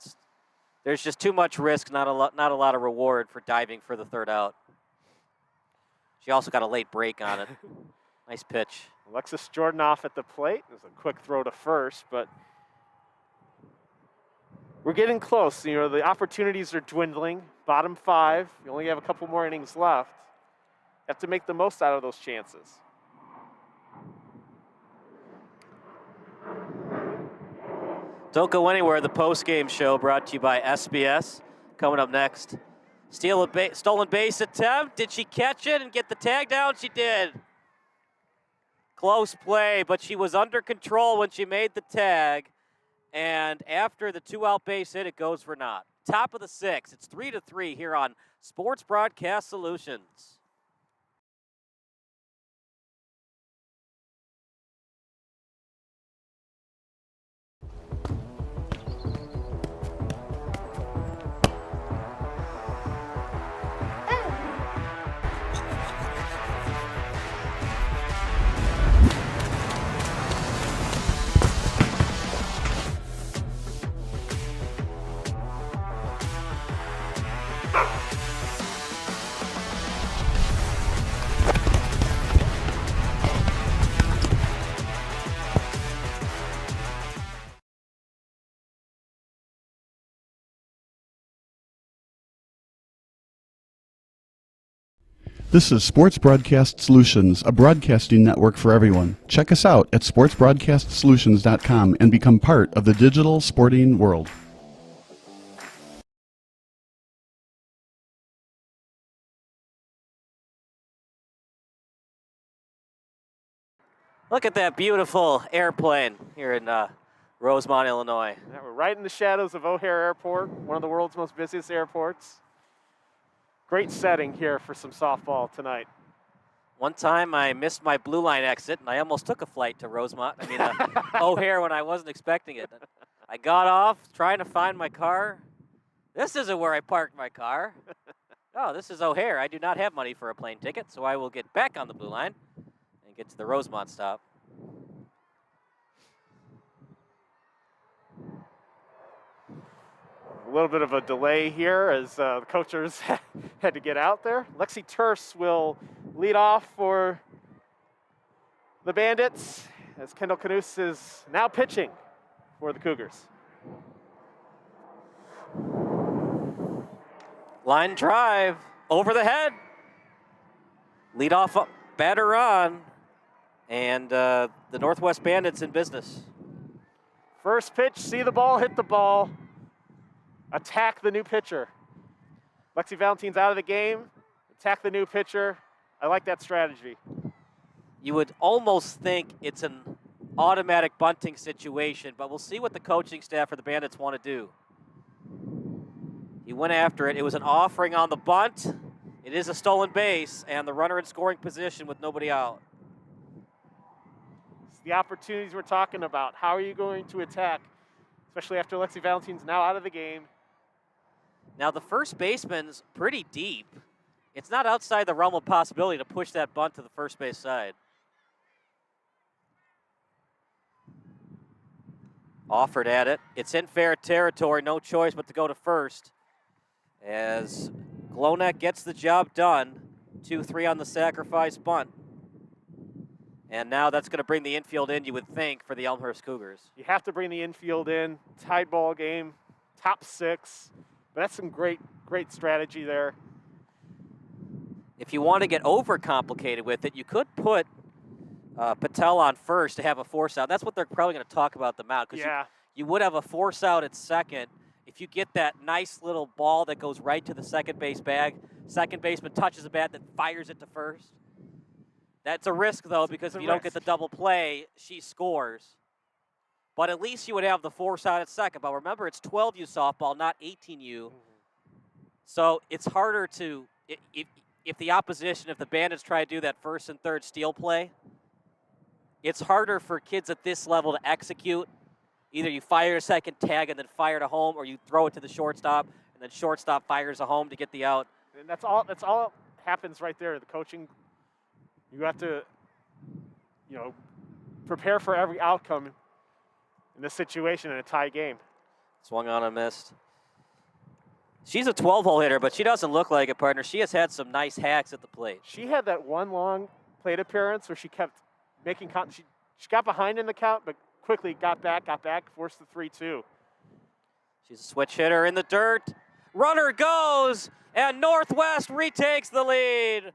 S14: there's just too much risk, not a lot of reward for diving for the 3rd out. She also got a late break on it. Nice pitch.
S13: Alexis Jordan off at the plate. There's a quick throw to first, but we're getting close. The opportunities are dwindling. Bottom 5. You only have a couple more innings left. You have to make the most out of those chances.
S14: Don't go anywhere. The post-game show brought to you by SBS. Coming up next. Stolen base attempt. Did she catch it and get the tag down? She did. Close play, but she was under control when she made the tag. And after the 2-out base hit, it goes for naught. Top of the 6th. It's 3-3 here on Sports Broadcast Solutions.
S6: This is Sports Broadcast Solutions, a broadcasting network for everyone. Check us out at sportsbroadcastsolutions.com and become part of the digital sporting world.
S14: Look at that beautiful airplane here in Rosemont, Illinois.
S13: Yeah, we're right in the shadows of O'Hare Airport, one of the world's most busiest airports. Great setting here for some softball tonight.
S14: One time I missed my blue line exit, and I almost took a flight to Rosemont. O'Hare when I wasn't expecting it. I got off trying to find my car. This isn't where I parked my car. Oh, this is O'Hare. I do not have money for a plane ticket, so I will get back on the blue line and get to the Rosemont stop.
S13: A little bit of a delay here as the coachers had to get out there. Lexi Turfs will lead off for the Bandits as Kendall Canoose is now pitching for the Cougars.
S14: Line drive over the head. Lead off batter on. And the Northwest Bandits in business.
S13: First pitch, see the ball, hit the ball. Attack the new pitcher. Lexi Valentine's out of the game. Attack the new pitcher. I like that strategy.
S14: You would almost think it's an automatic bunting situation, but we'll see what the coaching staff for the Bandits want to do. He went after it. It was an offering on the bunt. It is a stolen base, and the runner in scoring position with nobody out.
S13: It's the opportunities we're talking about. How are you going to attack, especially after Lexi Valentine's now out of the game?
S14: Now, the first baseman's pretty deep. It's not outside the realm of possibility to push that bunt to the first base side. Offered at it. It's in fair territory. No choice but to go to first. As Glonek gets the job done. 2-3 on the sacrifice bunt. And now that's going to bring the infield in, you would think, for the Elmhurst Cougars.
S13: You have to bring the infield in. Tied ball game. Top 6. But that's some great strategy there.
S14: If you want to get overcomplicated with it, you could put Patel on first to have a force out. That's what they're probably going to talk about the mound. Because you would have a force out at second. If you get that nice little ball that goes right to the second base bag, second baseman touches the bat, then fires it to first. That's a risk, though, because if you don't get the double play, she scores. But at least you would have the force out at second. But remember, it's 12U softball, not 18U. So it's harder to, if the opposition, if the Bandits try to do that first and third steal play, it's harder for kids at this level to execute. Either you fire a second tag and then fire to home, or you throw it to the shortstop, and then shortstop fires a home to get the out.
S13: And that's all happens right there. The coaching, you have to, prepare for every outcome in this situation in a tie game.
S14: Swung on and missed. She's a 12-hole hitter, but she doesn't look like it, partner. She has had some nice hacks at the plate.
S13: She had that one long plate appearance where she kept making count. She got behind in the count, but quickly got back, forced the 3-2.
S14: She's a switch hitter in the dirt. Runner goes, and Northwest retakes the lead.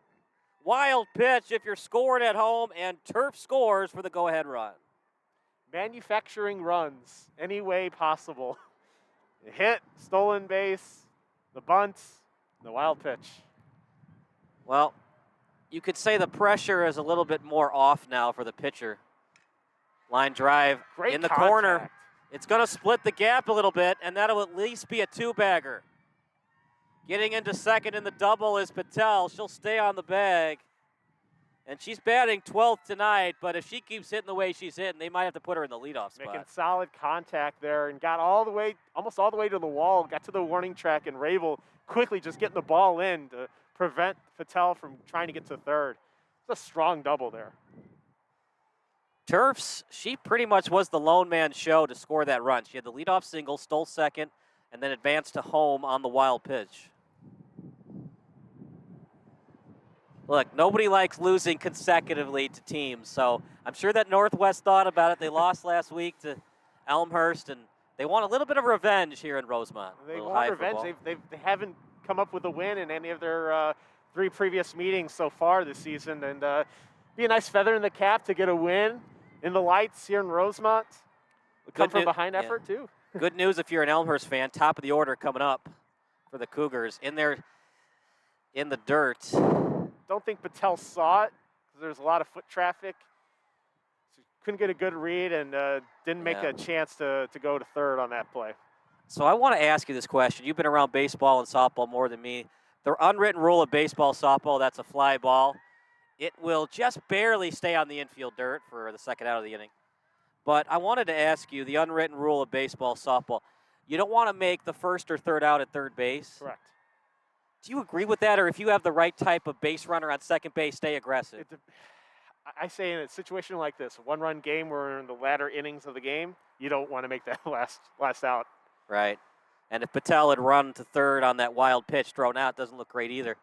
S14: Wild pitch if you're scoring at home, and Turf scores for the go-ahead run.
S13: Manufacturing runs any way possible. The hit, stolen base, the bunt, the wild pitch.
S14: Well, you could say the pressure is a little bit more off now for the pitcher. Line drive in the corner. It's going to split the gap a little bit, and that'll at least be a 2-bagger. Getting into second in the double is Patel. She'll stay on the bag. And she's batting 12th tonight, but if she keeps hitting the way she's hitting, they might have to put her in the leadoff spot.
S13: Making solid contact there and got almost all the way to the wall, got to the warning track, and Ravel quickly just getting the ball in to prevent Patel from trying to get to third. It's a strong double there.
S14: Turfs, she pretty much was the lone man show to score that run. She had the leadoff single, stole second, and then advanced to home on the wild pitch. Look, nobody likes losing consecutively to teams, so I'm sure that Northwest thought about it. They lost last week to Elmhurst, and they want a little bit of revenge here in Rosemont.
S13: They want revenge. They haven't come up with a win in any of their 3 previous meetings so far this season, and be a nice feather in the cap to get a win in the lights here in Rosemont. Come from behind effort too.
S14: Good news if you're an Elmhurst fan. Top of the order coming up for the Cougars in there in the dirt.
S13: Don't think Patel saw it because there's a lot of foot traffic. So couldn't get a good read and didn't make a chance to go to third on that play.
S14: So I want to ask you this question. You've been around baseball and softball more than me. The unwritten rule of baseball, softball, that's a fly ball. It will just barely stay on the infield dirt for the second out of the inning. But I wanted to ask you the unwritten rule of baseball, softball. You don't want to make the first or third out at third base.
S13: Correct.
S14: Do you agree with that, or if you have the right type of base runner on second base, stay aggressive?
S13: I say in a situation like this, a one-run game where we're in the latter innings of the game, you don't want to make that last out.
S14: Right. And if Patel had run to third on that wild pitch thrown out, doesn't look great either.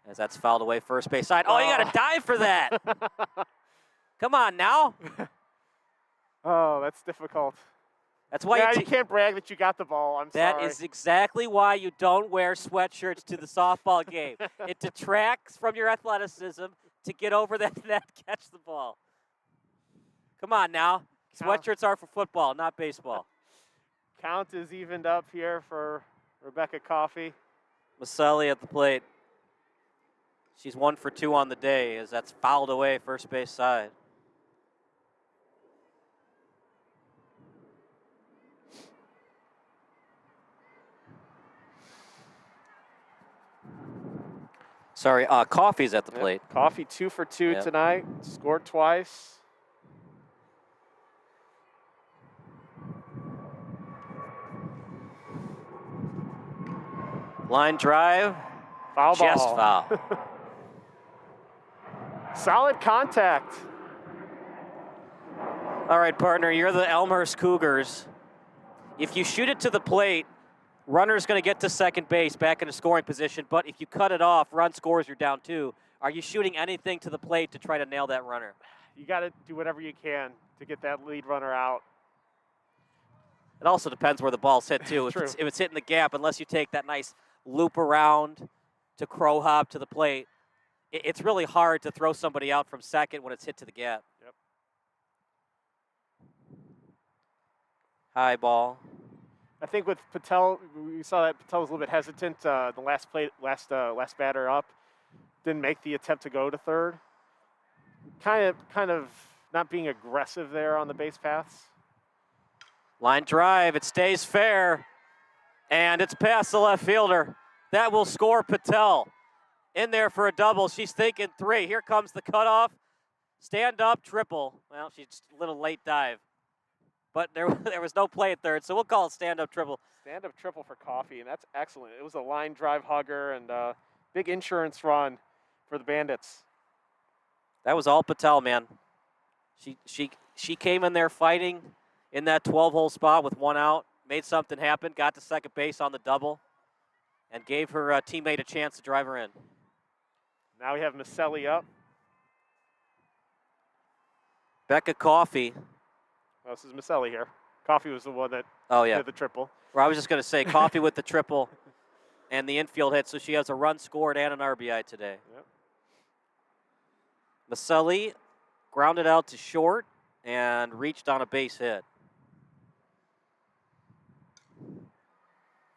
S14: As that's fouled away first base side. Oh, you got to dive for that. Come on now.
S13: Oh, that's difficult.
S14: That's why
S13: you can't brag that you got the ball. I'm sorry.
S14: That is exactly why you don't wear sweatshirts to the softball game. It detracts from your athleticism to get over that net, catch the ball. Come on now. Sweatshirts are for football, not baseball.
S13: Count is evened up here for Rebecca Coffey.
S14: Maselli at the plate. She's 1 for 2 on the day as that's fouled away first base side. Sorry, Coffey's at the plate.
S13: Coffey 2 for 2 tonight. Scored twice.
S14: Line drive.
S13: Foul ball.
S14: Just foul.
S13: Solid contact.
S14: All right, partner, you're the Elmhurst Cougars. If you shoot it to the plate, runner's going to get to second base, back in a scoring position. But if you cut it off, run scores, you're down 2. Are you shooting anything to the plate to try to nail that runner?
S13: You got to do whatever you can to get that lead runner out.
S14: It also depends where the ball's hit, too. If it's hitting the gap, unless you take that nice loop around to crow hop to the plate, it's really hard to throw somebody out from second when it's hit to the gap.
S13: Yep.
S14: High ball.
S13: I think with Patel, we saw that Patel was a little bit hesitant. The last batter up, didn't make the attempt to go to third. Kind of not being aggressive there on the base paths.
S14: Line drive, it stays fair, and it's past the left fielder. That will score Patel. In there for a double. She's thinking 3. Here comes the cutoff. Stand up, triple. Well, she's a little late dive. But there was no play at third, so we'll call it stand-up triple.
S13: Stand-up triple for Coffey, and that's excellent. It was a line drive hugger and a big insurance run for the Bandits.
S14: That was all Patel, man. She came in there fighting in that 12-hole spot with 1 out, made something happen, got to second base on the double, and gave her teammate a chance to drive her in.
S13: Now we have Maselli up.
S14: Becca Coffey.
S13: Oh, this is Maselli here. Coffey was the one that did the triple.
S14: Well, I was just going to say, Coffey with the triple and the infield hit, so she has a run scored and an RBI today.
S13: Yep.
S14: Maselli grounded out to short and reached on a base hit.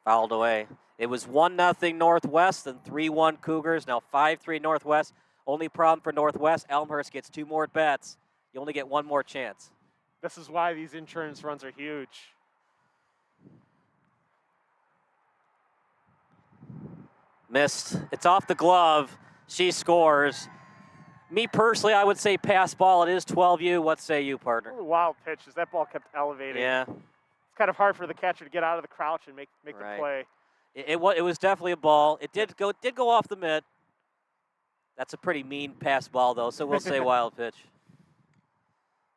S14: Fouled away. It was 1-0 Northwest and 3-1 Cougars. Now 5-3 Northwest. Only problem for Northwest, Elmhurst gets 2 more at bats. You only get 1 more chance.
S13: This is why these insurance runs are huge.
S14: Missed. It's off the glove. She scores. Me personally, I would say pass ball. It is 12U. What say you, partner?
S13: A wild pitch as that ball kept elevating.
S14: Yeah.
S13: It's kind of hard for the catcher to get out of the crouch and make the play.
S14: It was definitely a ball. It did go off the mitt. That's a pretty mean pass ball, though, so we'll say wild pitch.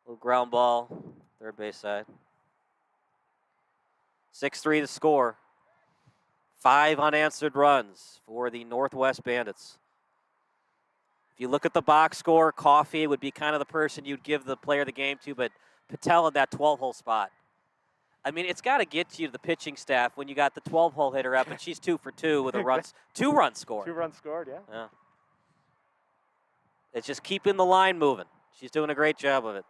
S14: Little ground ball, third base side. 6-3 to score. 5 unanswered runs for the Northwest Bandits. If you look at the box score, Coffey would be kind of the person you'd give the player of the game to, but Patel in that 12-hole spot. I mean, it's got to get you to the pitching staff when you got the 12-hole hitter up and she's 2 for 2 with a two-run score.
S13: 2 runs scored, yeah.
S14: Yeah. It's just keeping the line moving. She's doing a great job of it.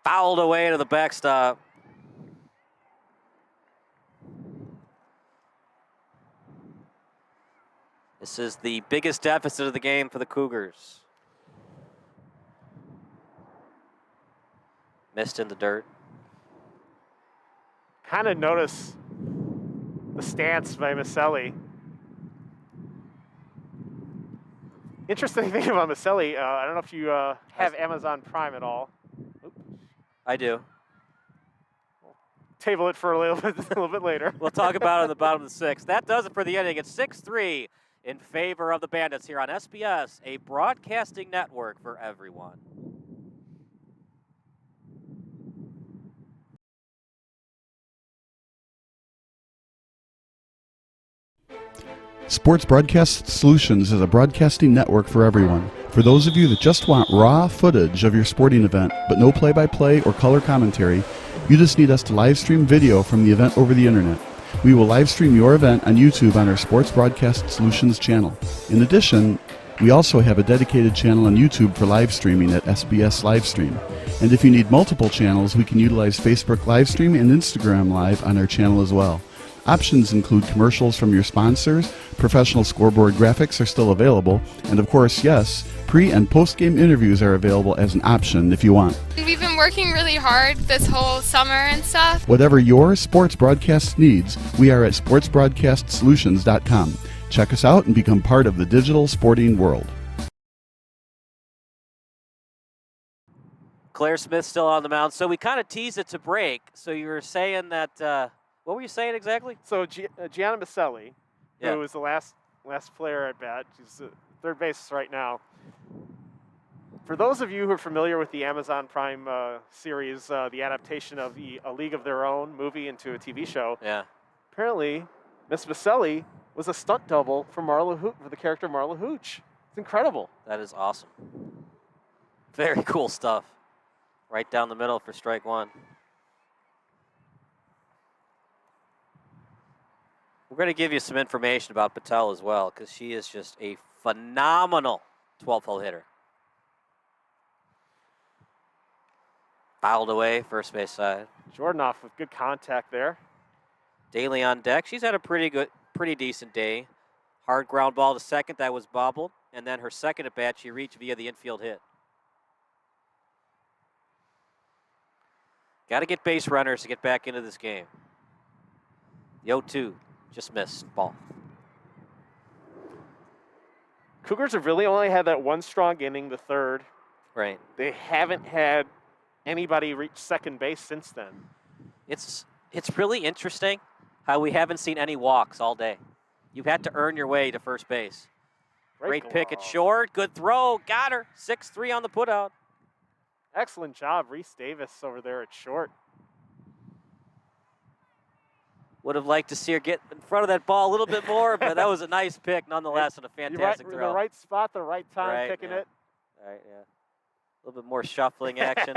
S14: Fouled away to the backstop. This is the biggest deficit of the game for the Cougars. Missed in the dirt.
S13: Kind of notice the stance by Maselli. Interesting thing about Maselli, I don't know if you have Amazon Prime at all.
S14: I do.
S13: Table it for a little bit later.
S14: We'll talk about it in the bottom of the 6th. That does it for the inning. It's 6-3 in favor of the Bandits here on SBS, a broadcasting network for everyone.
S6: Sports Broadcast Solutions is a broadcasting network for everyone. For those of you that just want raw footage of your sporting event, but no play-by-play or color commentary, you just need us to live stream video from the event over the internet. We will live stream your event on YouTube on our Sports Broadcast Solutions channel. In addition, we also have a dedicated channel on YouTube for live streaming at SBS Livestream. And if you need multiple channels, we can utilize Facebook Livestream and Instagram Live on our channel as well. Options include commercials from your sponsors, professional scoreboard graphics are still available, and of course, yes, pre- and post-game interviews are available as an option if you want.
S10: We've been working really hard this whole summer and stuff.
S6: Whatever your sports broadcast needs, we are at sportsbroadcastsolutions.com. Check us out and become part of the digital sporting world.
S14: Claire Smith still on the mound. So we kind of teased it to break. So you were saying that, what were you saying exactly?
S13: So Gianna Maselli, who was the last player at bat, she's third base right now. For those of you who are familiar with the Amazon Prime series, the adaptation of A League of Their Own movie into a TV show, apparently Miss Maselli was a stunt double for for the character Marla Hooch. It's incredible.
S14: That is awesome. Very cool stuff. Right down the middle for strike one. We're going to give you some information about Patel as well, because she is just a phenomenal 12-hole hitter. Fouled away, first base side.
S13: Jordanoff with good contact there.
S14: Daly on deck. She's had a pretty decent day. Hard ground ball to second, that was bobbled. And then her second at bat, she reached via the infield hit. Got to get base runners to get back into this game. The 0-2 just missed. Ball.
S13: Cougars have really only had that one strong inning, the third.
S14: Right.
S13: They haven't had anybody reach second base since then.
S14: It's really interesting how we haven't seen any walks all day. You've had to earn your way to first base. Great pick at short. Good throw. Got her. 6-3 on the putout.
S13: Excellent job, Reese Davis over there at short.
S14: Would have liked to see her get in front of that ball a little bit more, but that was a nice pick nonetheless and a fantastic throw.
S13: The right spot, the right time, picking it.
S14: Right, yeah. A little bit more shuffling action.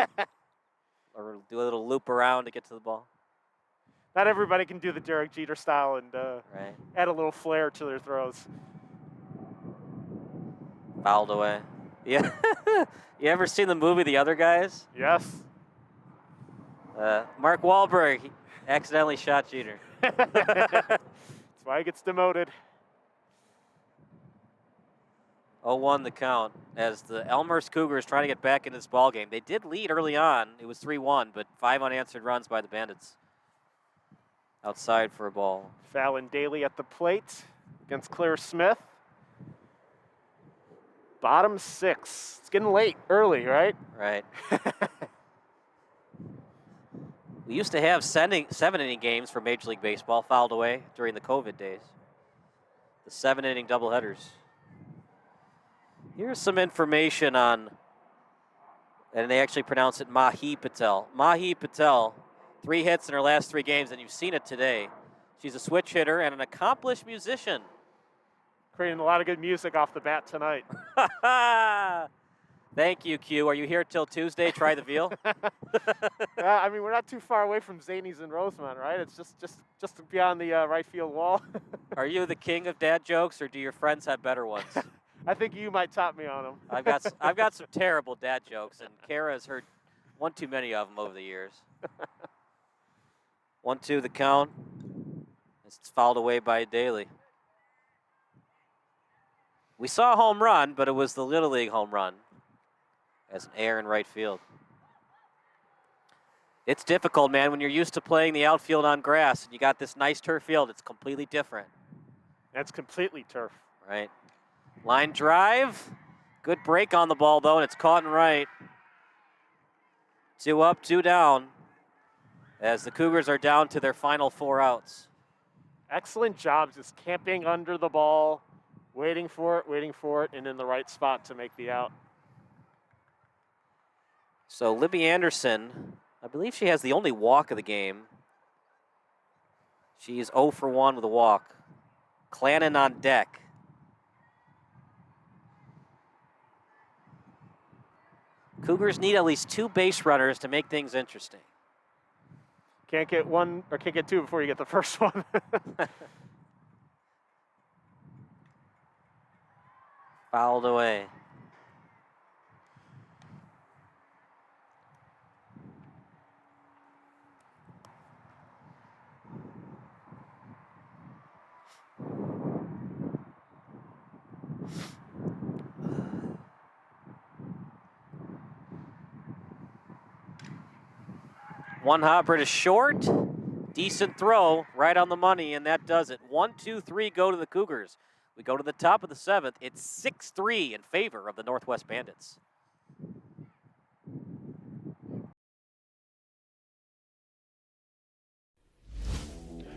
S14: Or do a little loop around to get to the ball.
S13: Not everybody can do the Derek Jeter style and add a little flair to their throws.
S14: Fouled away. Yeah. You ever seen the movie The Other Guys?
S13: Yes.
S14: Mark Wahlberg he accidentally shot Jeter.
S13: That's why he gets demoted.
S14: 0-1 the count as the Elmhurst Cougars trying to get back into this ball game. They did lead early on. It was 3-1, but 5 unanswered runs by the Bandits. Outside for a ball.
S13: Fallon Daly at the plate against Claire Smith. Bottom 6. It's getting late, early, right?
S14: Right. We used to have 7-inning games for Major League Baseball fouled away during the COVID days. The 7-inning doubleheaders. Here's some information on, and they actually pronounce it Mahi Patel. Mahi Patel, 3 hits in her last 3 games, and you've seen it today. She's a switch hitter and an accomplished musician.
S13: Creating a lot of good music off the bat tonight.
S14: Thank you, Q. Are you here till Tuesday? Try the veal.
S13: I mean, we're not too far away from Zanies and Rosemont, right? It's just beyond the right field wall.
S14: Are you the king of dad jokes, or do your friends have better ones?
S13: I think you might top me on them.
S14: I've got some terrible dad jokes, and Kara has heard one too many of them over the years. 1-2 the count. It's fouled away by Daly. We saw a home run, but it was the Little League home run as an error in right field. It's difficult, man, when you're used to playing the outfield on grass and you got this nice turf field. It's completely different.
S13: That's completely turf.
S14: Right. Line drive. Good break on the ball, though, and it's caught in right. 2 up, 2 down, as the Cougars are down to their final 4 outs.
S13: Excellent job just camping under the ball, waiting for it, and in the right spot to make the out.
S14: So Libby Anderson, I believe she has the only walk of the game. She is 0 for 1 with a walk. Clannon on deck. Cougars need at least 2 base runners to make things interesting.
S13: Can't get 1 or can't get 2 before you get the first one.
S14: Fouled away. One hopper to short. Decent throw, right on the money, and that does it. 1, 2, 3 go to the Cougars. We go to the top of the 7th. It's 6-3 in favor of the Northwest Bandits.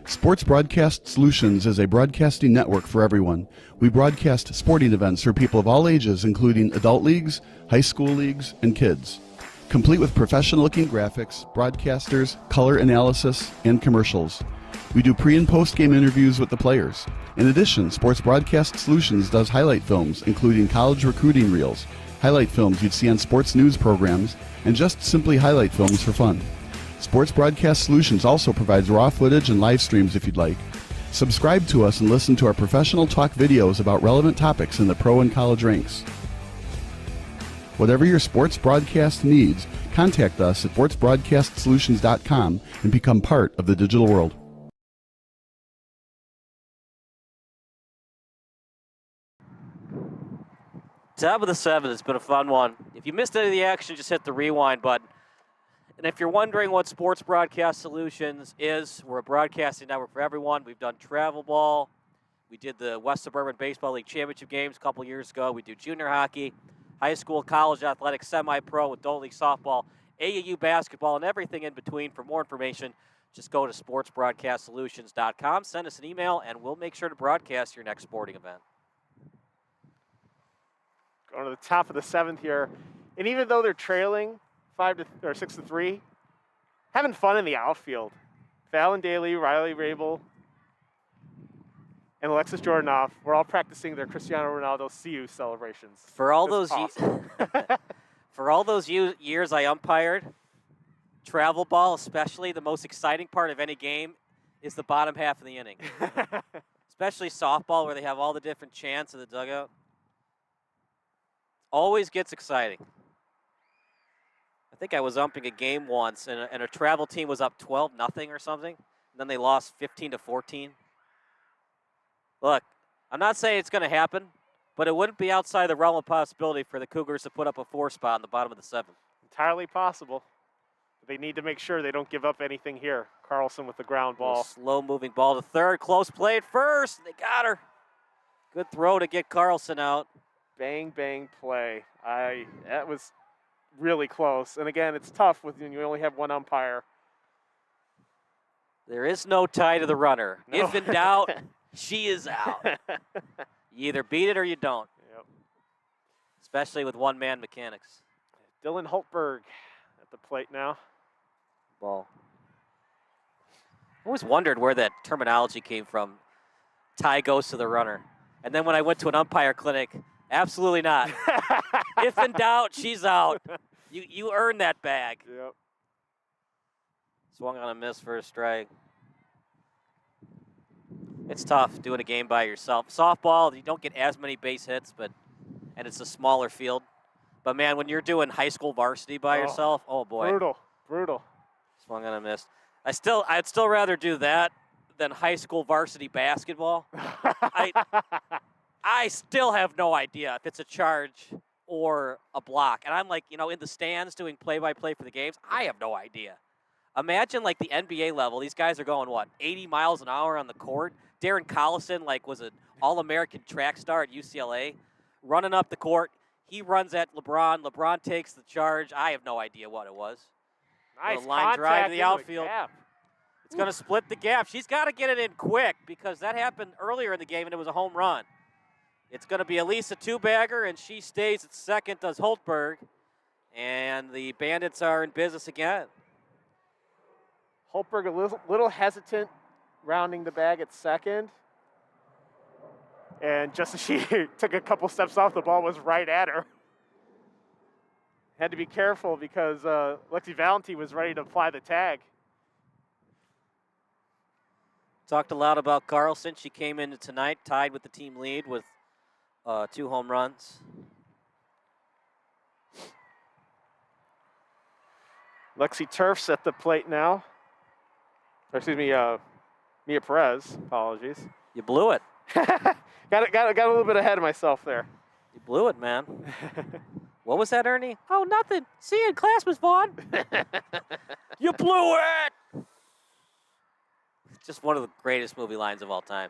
S6: Sports Broadcast Solutions is a broadcasting network for everyone. We broadcast sporting events for people of all ages, including adult leagues, high school leagues, and kids. Complete with professional-looking graphics, broadcasters, color analysis, and commercials. We do pre- and post-game interviews with the players. In addition, Sports Broadcast Solutions does highlight films, including college recruiting reels, highlight films you'd see on sports news programs, and just simply highlight films for fun. Sports Broadcast Solutions also provides raw footage and live streams if you'd like. Subscribe to us and listen to our professional talk videos about relevant topics in the pro and college ranks. Whatever your sports broadcast needs, contact us at sportsbroadcastsolutions.com and become part of the digital world.
S14: Top of the 7th, it's been a fun one. If you missed any of the action, just hit the rewind button. And if you're wondering what Sports Broadcast Solutions is, we're a broadcasting network for everyone. We've done travel ball. We did the West Suburban Baseball League Championship games a couple years ago. We do junior hockey, high school, college athletics, semi-pro, adult league softball, AAU basketball, and everything in between. For more information, just go to sportsbroadcastsolutions.com. Send us an email, and we'll make sure to broadcast your next sporting event.
S13: Going to the top of the 7th here. And even though they're trailing 6-3, having fun in the outfield. Fallon Daly, Riley Rabel, and Alexis Jordanoff, we're all practicing their Cristiano Ronaldo see you celebrations.
S14: For all those years I umpired, travel ball especially, the most exciting part of any game is the bottom half of the inning. Especially softball, where they have all the different chants in the dugout. Always gets exciting. I think I was umping a game once, and a travel team was up 12-0 or something, and then they lost 15-14. Look, I'm not saying it's going to happen, but it wouldn't be outside the realm of possibility for the Cougars to put up a 4 spot in the bottom of the 7th.
S13: Entirely possible. They need to make sure they don't give up anything here. Carlson with the ground ball.
S14: Slow-moving ball to third. Close play at first. They got her. Good throw to get Carlson out.
S13: Bang, bang play. That was really close. And again, it's tough when you only have one umpire.
S14: There is no tie to the runner.
S13: No.
S14: If in doubt, she is out. You either beat it or you don't.
S13: Yep.
S14: Especially with one-man mechanics.
S13: Dylan Holtberg at the plate now.
S14: Ball. I always wondered where that terminology came from. Tie goes to the runner. And then when I went to an umpire clinic, absolutely not. If in doubt, she's out. You earned that bag.
S13: Yep.
S14: Swung on a miss for a strike. It's tough doing a game by yourself. Softball, you don't get as many base hits, and it's a smaller field. But man, when you're doing high school varsity by yourself, oh boy.
S13: Brutal.
S14: Swung on a miss. I'd still rather do that than high school varsity basketball. I still have no idea if it's a charge or a block. And I'm like, in the stands doing play-by-play for the games, I have no idea. Imagine like the NBA level. These guys are going, 80 miles an hour on the court. Darren Collison, was an All-American track star at UCLA, running up the court. He runs at LeBron. LeBron takes the charge. I have no idea what it was.
S13: Nice
S14: line drive to the outfield.
S13: Gap.
S14: It's going to split the gap. She's got to get it in quick because that happened earlier in the game and it was a home run. It's going to be Elisa two-bagger, and she stays at second, does Holtberg. And the Bandits are in business again.
S13: Holtberg a little hesitant rounding the bag at second. And just as she took a couple steps off, the ball was right at her. Had to be careful because Lexi Valenti was ready to apply the tag.
S14: Talked a lot about Carlson. She came into tonight tied with the team lead with 2 home runs.
S13: Lexi Turf's at the plate now. Or excuse me, Mia Perez. Apologies.
S14: You blew it.
S13: got a little bit ahead of myself there.
S14: You blew it, man. What was that, Ernie? Oh, nothing. See you in class, Miss Vaughn. You blew it. Just one of the greatest movie lines of all time.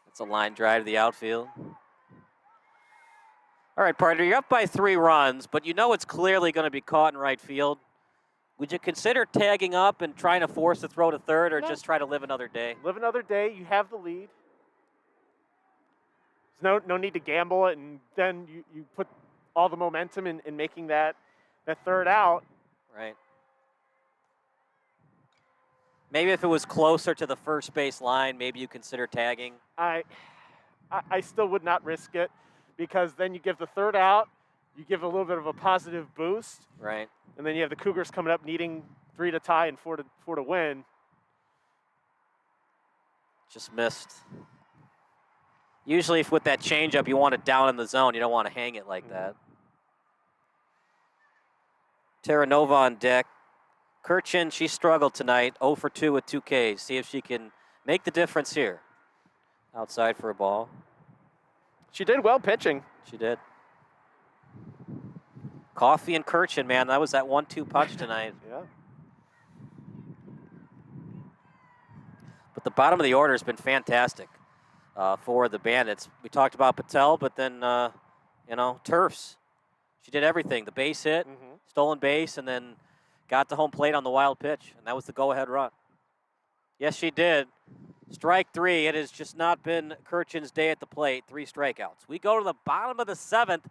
S14: It's a line drive to the outfield. All right, partner, you're up by 3 runs, but you know it's clearly going to be caught in right field. Would you consider tagging up and trying to force the throw to third, or just try to live another day?
S13: Live another day. You have the lead. There's no need to gamble it, and then you put all the momentum in making that third out.
S14: Right. Maybe if it was closer to the first base line, maybe you consider tagging.
S13: I still would not risk it because then you give the third out, you give a little bit of a positive boost.
S14: Right.
S13: And then you have the Cougars coming up needing 3 to tie and 4 to win.
S14: Just missed. Usually if with that changeup you want it down in the zone, you don't want to hang it like that. Terranova on deck. Kirchen, she struggled tonight, 0 for 2 with 2 Ks. See if she can make the difference here. Outside for a ball.
S13: She did well pitching.
S14: She did. Coffee and Kirchen, man, that was that 1-2 punch tonight.
S13: Yeah.
S14: But the bottom of the order has been fantastic for the Bandits. We talked about Patel, but then, Turfs. She did everything. The base hit, stolen base, and then got to home plate on the wild pitch, and that was the go-ahead run. Yes, she did. Strike 3. It has just not been Kirchen's day at the plate. 3 strikeouts. We go to the bottom of the 7th.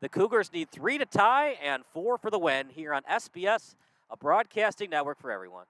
S14: The Cougars need 3 to tie and 4 for the win here on SBS, a broadcasting network for everyone.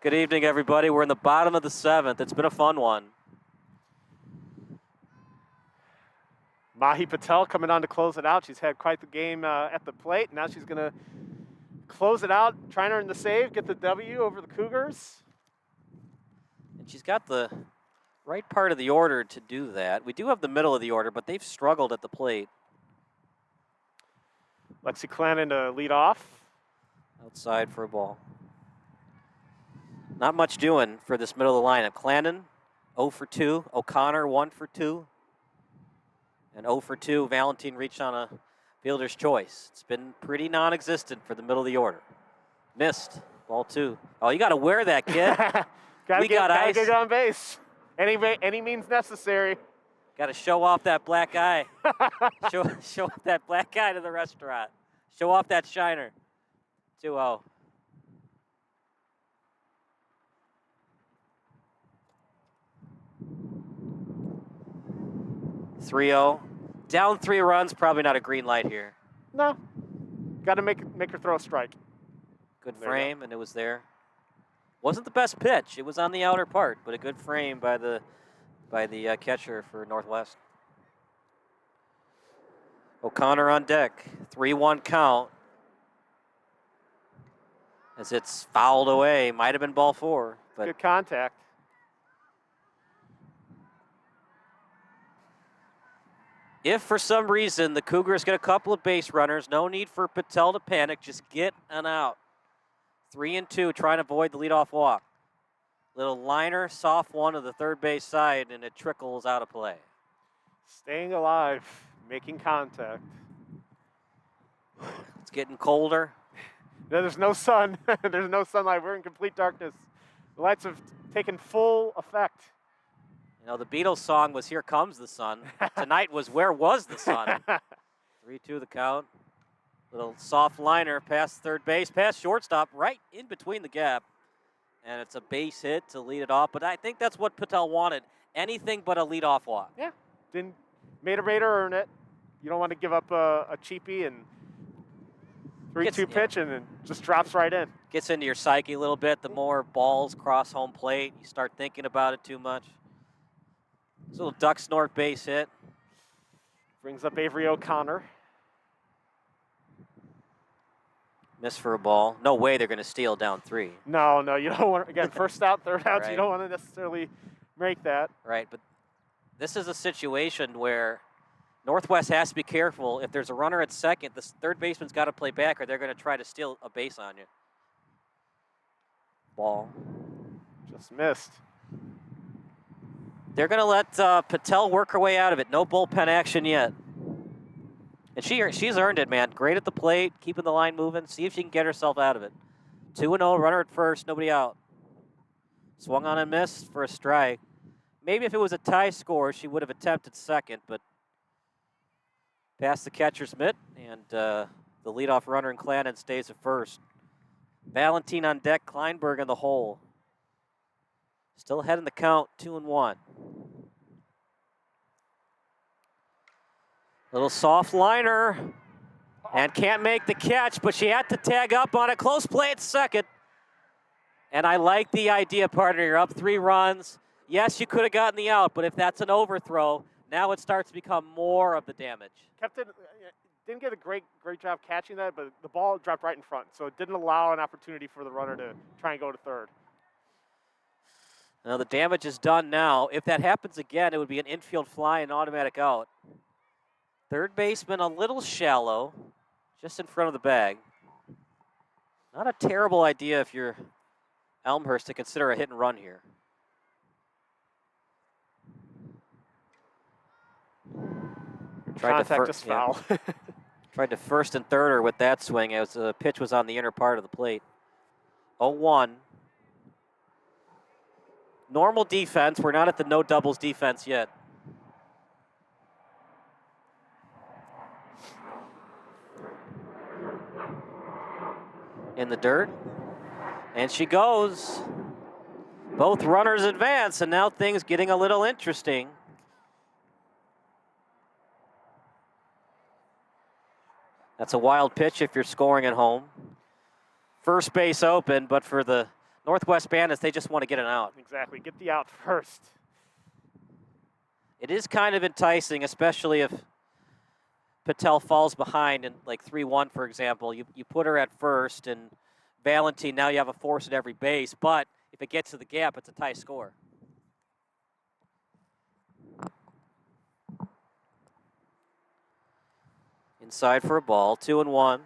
S14: Good evening, everybody. We're in the bottom of the 7th. It's been a fun one.
S13: Mahi Patel coming on to close it out. She's had quite the game at the plate. Now she's going to close it out, trying to earn the save, get the W over the Cougars.
S14: And she's got the right part of the order to do that. We do have the middle of the order, but they've struggled at the plate.
S13: Lexi Clannon to lead off.
S14: Outside for a ball. Not much doing for this middle of the lineup. Clannon, 0 for 2. O'Connor, 1 for 2. And 0 for 2, Valentine reached on a fielder's choice. It's been pretty non-existent for the middle of the order. Missed. Ball 2. Oh, you got to wear that, kid.
S13: Gotta
S14: got ice.
S13: get on base. Any means necessary.
S14: Got to show off that black eye. show off that black eye to the restaurant. Show off that shiner. 2-0. Down 3 runs, probably not a green light here.
S13: No. Got to make her throw a strike.
S14: Good frame, and it was there. Wasn't the best pitch. It was on the outer part, but a good frame by the catcher for Northwest. O'Connor on deck. 3-1 count. As it's fouled away. Might have been ball 4. But
S13: good contact.
S14: If for some reason the Cougars get a couple of base runners, no need for Patel to panic. Just get an out. 3-2, trying to avoid the leadoff walk. Little liner, soft one to the third base side, and it trickles out of play.
S13: Staying alive, making contact.
S14: It's getting colder.
S13: There's no sun. There's no sunlight. We're in complete darkness. The lights have taken full effect.
S14: You know, the Beatles song was Here Comes the Sun. Tonight was Where Was the Sun? 3-2 the count. Little soft liner past third base, past shortstop, right in between the gap. And it's a base hit to lead it off. But I think that's what Patel wanted. Anything but a leadoff walk.
S13: Yeah. Made a Raider earn it. You don't want to give up a cheapie and 3-2 pitch and it just drops right in.
S14: Gets into your psyche a little bit. The more balls cross home plate, you start thinking about it too much. This little duck snort base hit.
S13: Brings up Avery O'Connor.
S14: Miss for a ball. No way they're going to steal down 3.
S13: No, you don't want, again, first out, third out,
S14: Right.
S13: You don't want to necessarily make that.
S14: Right, but this is a situation where Northwest has to be careful. If there's a runner at second, the third baseman's got to play back or they're going to try to steal a base on you. Ball.
S13: Just missed.
S14: They're going to let Patel work her way out of it. No bullpen action yet. And she's earned it, man. Great at the plate, keeping the line moving. See if she can get herself out of it. 2-0, runner at first, nobody out. Swung on and missed for a strike. Maybe if it was a tie score, she would have attempted second, but past the catcher's mitt, and the leadoff runner in Clannon stays at first. Valentine on deck, Kleinberg in the hole. Still ahead in the count, 2-1. Little soft liner, and can't make the catch, but she had to tag up on a close play at second. And I like the idea, partner. You're up 3 runs. Yes, you could have gotten the out, but if that's an overthrow, now it starts to become more of the damage.
S13: Kept it, didn't get a great job catching that, but the ball dropped right in front, so it didn't allow an opportunity for the runner to try and go to third.
S14: Now the damage is done now. If that happens again, it would be an infield fly and automatic out. Third baseman a little shallow, just in front of the bag. Not a terrible idea if you're Elmhurst to consider a hit and run here.
S13: Contact is foul.
S14: Tried to first and third with that swing as the pitch was on the inner part of the plate. 0-1. Normal defense. We're not at the no doubles defense yet. In the dirt. And she goes. Both runners advance, and now things getting a little interesting. That's a wild pitch if you're scoring at home. First base open, but for the Northwest Bandits, they just want to get an out.
S13: Exactly, get the out first.
S14: It is kind of enticing, especially if Patel falls behind in like 3-1, for example, you put her at first, and Valentine, now you have a force at every base, but if it gets to the gap, it's a tie score. Inside for a ball, 2-1.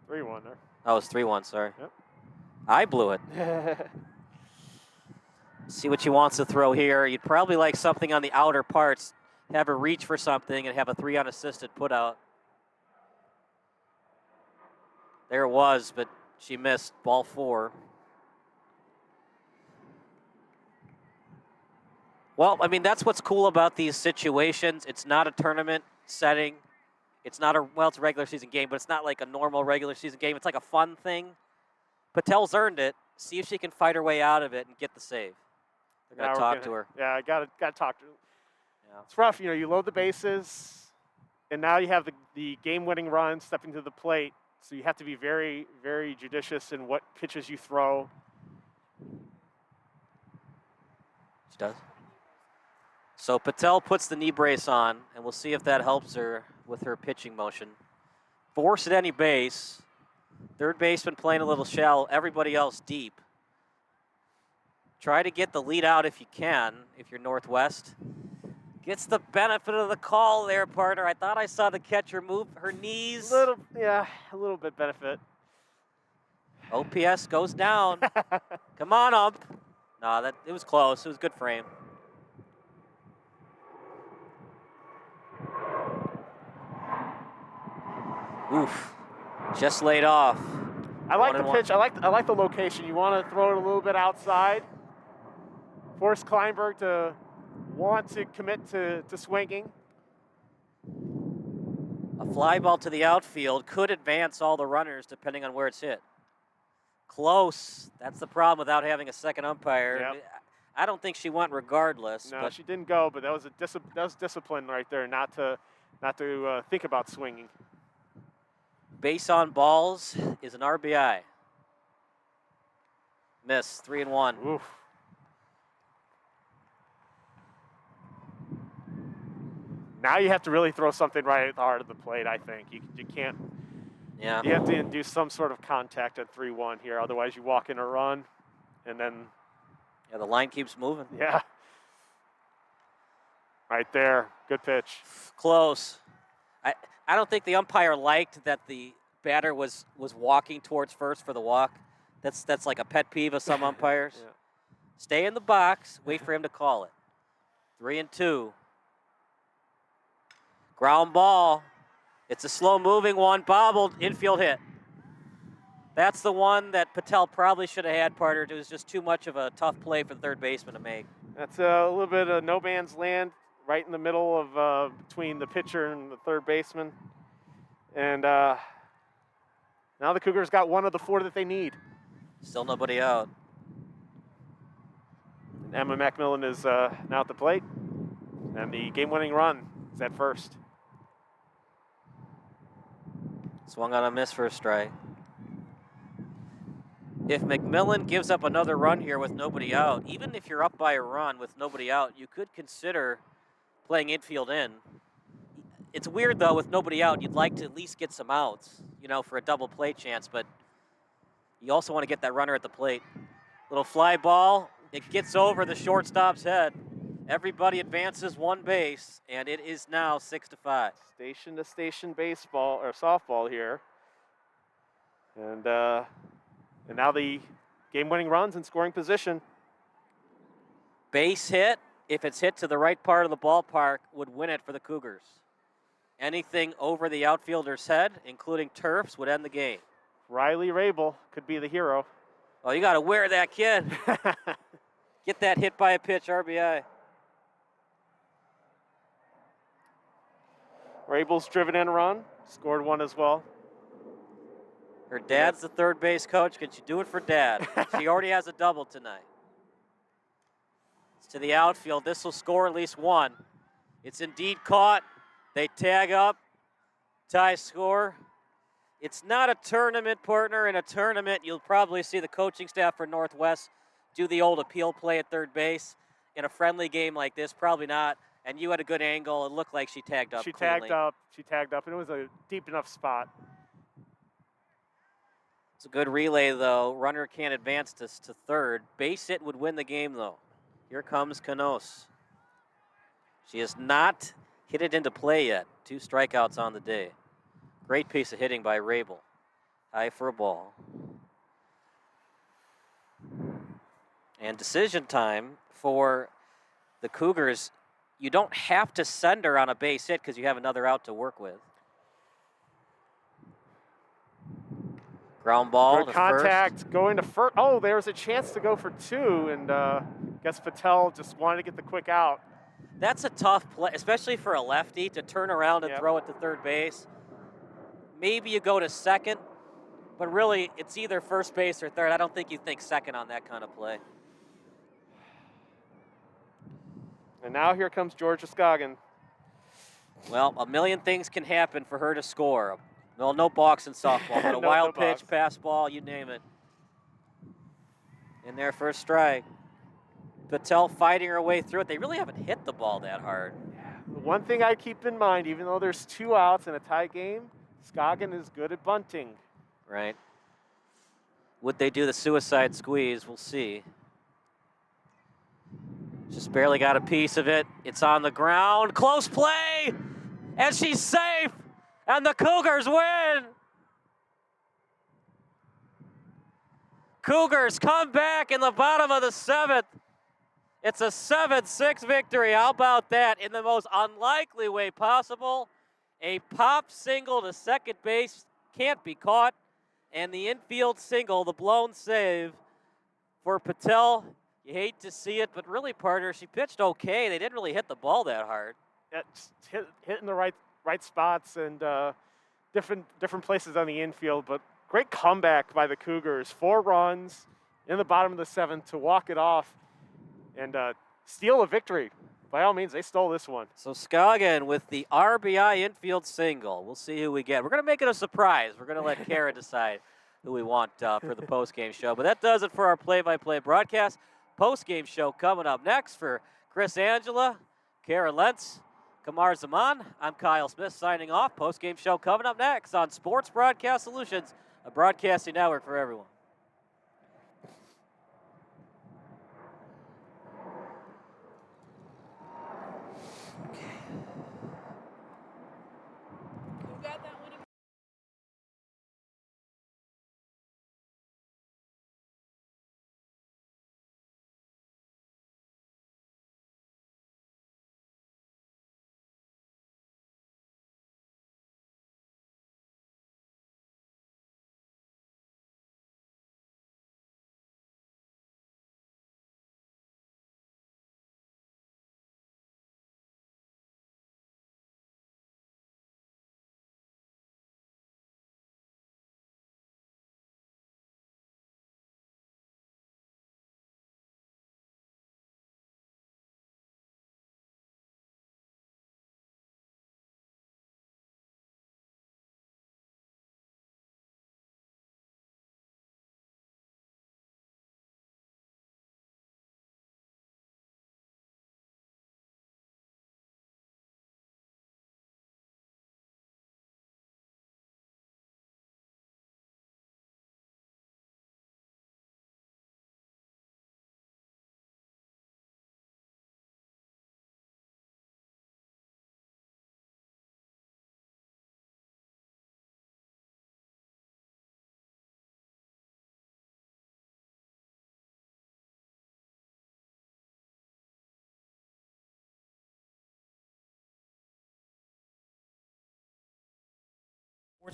S13: 3-1 there.
S14: Oh, it's 3-1, sorry.
S13: Yep.
S14: I blew it. See what she wants to throw here. You'd probably like something on the outer parts, have her reach for something and have a 3 unassisted put out. There it was, but she missed. Ball 4. Well, I mean, that's what's cool about these situations. It's not a tournament setting. It's not a, well, it's a regular season game, but it's not like a normal regular season game. It's like a fun thing. Patel's earned it. See if she can fight her way out of it and get the save. They're going to talk to her.
S13: Yeah, I got to talk to her.
S14: Yeah.
S13: It's rough. You know, you load the bases, and now you have the game-winning run stepping to the plate. So you have to be very, very judicious in what pitches you throw.
S14: She does. So Patel puts the knee brace on, and we'll see if that helps her with her pitching motion. Force at any base. Third baseman playing a little shallow, everybody else deep. Try to get the lead out if you can, if you're Northwest. Gets the benefit of the call there, partner. I thought I saw the catcher move her knees.
S13: A little bit benefit.
S14: OPS goes down. Come on up. No, it was close. It was a good frame. Oof. Just laid off.
S13: I like the pitch. I like the location. You want to throw it a little bit outside. Force Kleinberg to want to commit to swinging.
S14: A fly ball to the outfield could advance all the runners depending on where it's hit. Close. That's the problem without having a second umpire.
S13: Yep.
S14: I don't think she went regardless.
S13: No,
S14: but
S13: she didn't go, but that was discipline right there, not to think about swinging.
S14: Base on balls is an RBI. Miss, 3-1.
S13: Oof. Now you have to really throw something right at the heart of the plate, I think. You can't.
S14: Yeah.
S13: You have to induce some sort of contact at 3-1 here. Otherwise, you walk in a run, and then.
S14: Yeah, the line keeps moving.
S13: Yeah. Right there. Good pitch.
S14: Close. I don't think the umpire liked that the batter was walking towards first for the walk. That's like a pet peeve of some umpires.
S13: Yeah.
S14: Stay in the box. Wait for him to call it. 3-2. Ground ball. It's a slow-moving one. Bobbled. Infield hit. That's the one that Patel probably should have had, partner. It was just too much of a tough play for the third baseman to make.
S13: That's a little bit of no man's land right in the middle of between the pitcher and the third baseman. And now the Cougars got one of the 4 that they need.
S14: Still nobody out.
S13: Emma Macmillan is now at the plate. And the game-winning run is at first.
S14: Swung on a miss for a strike. If McMillan gives up another run here with nobody out, even if you're up by a run with nobody out, you could consider playing infield in. It's weird, though, with nobody out. You'd like to at least get some outs, for a double play chance, but you also want to get that runner at the plate. Little fly ball. It gets over the shortstop's head. Everybody advances one base, and it is now 6-5.
S13: Station-to-station baseball or softball here. And now the game-winning runs in scoring position.
S14: Base hit, if it's hit to the right part of the ballpark, would win it for the Cougars. Anything over the outfielder's head, including turfs, would end the game.
S13: Riley Rabel could be the hero.
S14: Oh, you got to wear that kid. Get that hit by a pitch, RBI.
S13: Rabel's driven in a run, scored one as well.
S14: Her dad's the third base coach. Can she do it for Dad? She already has a double tonight. It's to the outfield. This will score at least one. It's indeed caught. They tag up. Tie score. It's not a tournament, partner. In a tournament, you'll probably see the coaching staff for Northwest do the old appeal play at third base. In a friendly game like this, probably not. And you had a good angle. It looked like she tagged up
S13: She
S14: cleanly.
S13: tagged up, and it was a deep enough spot.
S14: It's a good relay, though. Runner can't advance to third. Base hit would win the game, though. Here comes Canos. She has not hit it into play yet. 2 strikeouts on the day. Great piece of hitting by Rabel. High for a ball. And decision time for the Cougars. You don't have to send her on a base hit because you have another out to work with. Ground ball
S13: Good
S14: to
S13: contact,
S14: first.
S13: going to first. Oh, there was a chance to go for 2, and guess Patel just wanted to get the quick out.
S14: That's a tough play, especially for a lefty, to turn around and
S13: Yep.
S14: throw it to third base. Maybe you go to second, but really it's either first base or third. I don't think you think second on that kind of play.
S13: And now here comes Georgia Scoggin.
S14: Well, a million things can happen for her to score. Well, no balks in softball, but a wild pitch,
S13: balks.
S14: pass ball, you name it. In there for a strike. Patel fighting her way through it. They really haven't hit the ball that hard.
S13: The one thing I keep in mind, even though there's 2 outs in a tie game, Scoggin is good at bunting.
S14: Right. Would they do the suicide squeeze? We'll see. Just barely got a piece of it. It's on the ground. Close play! And she's safe! And the Cougars win! Cougars come back in the bottom of the 7th. It's a 7-6 victory. How about that? In the most unlikely way possible. A pop single to second base can't be caught. And the infield single, the blown save for Patel. You hate to see it, but really, partner, she pitched okay. They didn't really hit the ball that hard.
S13: It's hitting the right spots and different places on the infield, but great comeback by the Cougars. 4 runs in the bottom of the 7th to walk it off and steal a victory. By all means, they stole this one.
S14: So Scoggin with the RBI infield single. We'll see who we get. We're going to make it a surprise. We're going to let Kara decide who we want for the postgame show. But that does it for our play-by-play broadcast. Postgame show coming up next for Chris Angela, Kara Lentz, Kamar Zaman. I'm Kyle Smith signing off. Postgame show coming up next on Sports Broadcast Solutions, a broadcasting network for everyone.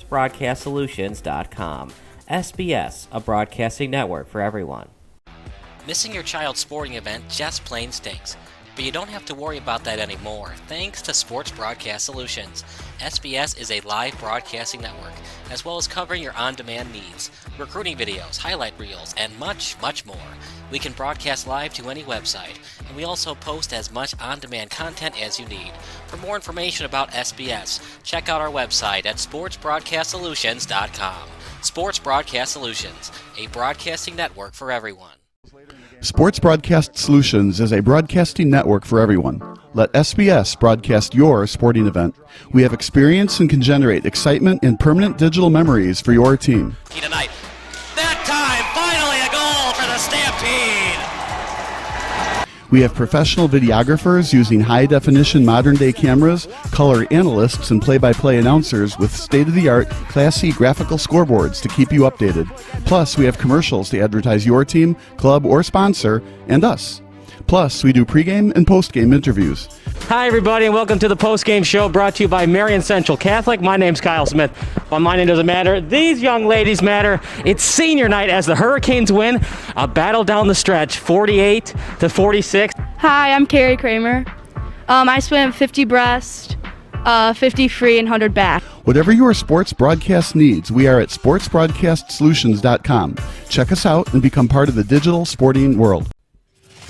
S3: SportsBroadcastSolutions.com. SBS, a broadcasting network for everyone.
S5: Missing your child's sporting event just plain stinks. But you don't have to worry about that anymore, thanks to Sports Broadcast Solutions. SBS is a live broadcasting network, as well as covering your on-demand needs, recruiting videos, highlight reels, and much, much more. We can broadcast live to any website, and we also post as much on-demand content as you need. For more information about SBS, check out our website at sportsbroadcastsolutions.com. Sports Broadcast Solutions, a broadcasting network for everyone.
S6: Sports Broadcast Solutions is a broadcasting network for everyone. Let SBS broadcast your sporting event. We have experience and can generate excitement and permanent digital memories for your team.
S5: Tonight. That time, finally a goal for the Stampede.
S6: We have professional videographers using high-definition modern-day cameras, color analysts, and play-by-play announcers with state-of-the-art, classy graphical scoreboards to keep you updated. Plus, we have commercials to advertise your team, club, or sponsor, and us. Plus, we do pregame and postgame interviews.
S4: Hi, everybody, and welcome to the postgame show brought to you by Marion Central Catholic. My name's Kyle Smith, but my name doesn't matter. These young ladies matter. It's senior night as the Hurricanes win a battle down the stretch, 48-46.
S7: Hi, I'm Carrie Kramer. I swim 50 breast, 50 free, and 100 back.
S6: Whatever your sports broadcast needs, we are at sportsbroadcastsolutions.com. Check us out and become part of the digital sporting world.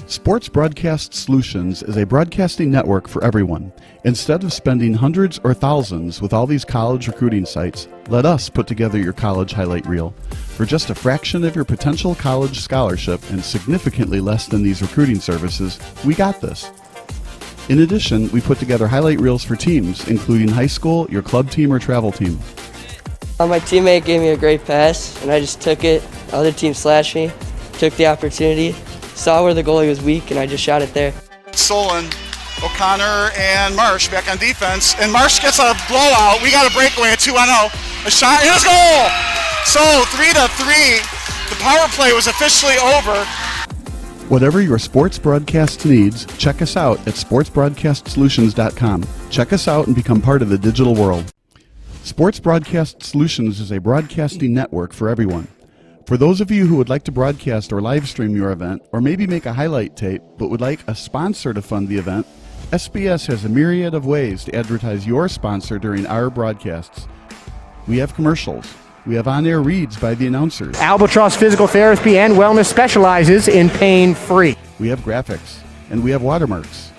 S6: Sports Broadcast Solutions is a broadcasting network for everyone. Instead of spending hundreds or thousands with all these college recruiting sites, let us put together your college highlight reel. For just a fraction of your potential college scholarship and significantly less than these recruiting services, we got this. In addition, we put together highlight reels for teams, including high school, your club team, or travel team.
S8: My teammate gave me a great pass, and I just took it. The other team slashed me, took the opportunity, saw where the goalie was weak, and I just shot it there.
S9: Solon, O'Connor, and Marsh back on defense. And Marsh gets a blowout. We got a breakaway at 2-0. A shot, and a goal! So 3-3. The power play was officially over.
S6: Whatever your sports broadcast needs, check us out at sportsbroadcastsolutions.com. Check us out and become part of the digital world. Sports Broadcast Solutions is a broadcasting network for everyone. For those of you who would like to broadcast or live stream your event, or maybe make a highlight tape, but would like a sponsor to fund the event, SBS has a myriad of ways to advertise your sponsor during our broadcasts. We have commercials. We have on-air reads by the announcers.
S15: Albatross Physical Therapy and Wellness specializes in pain-free.
S6: We have graphics. And we have watermarks.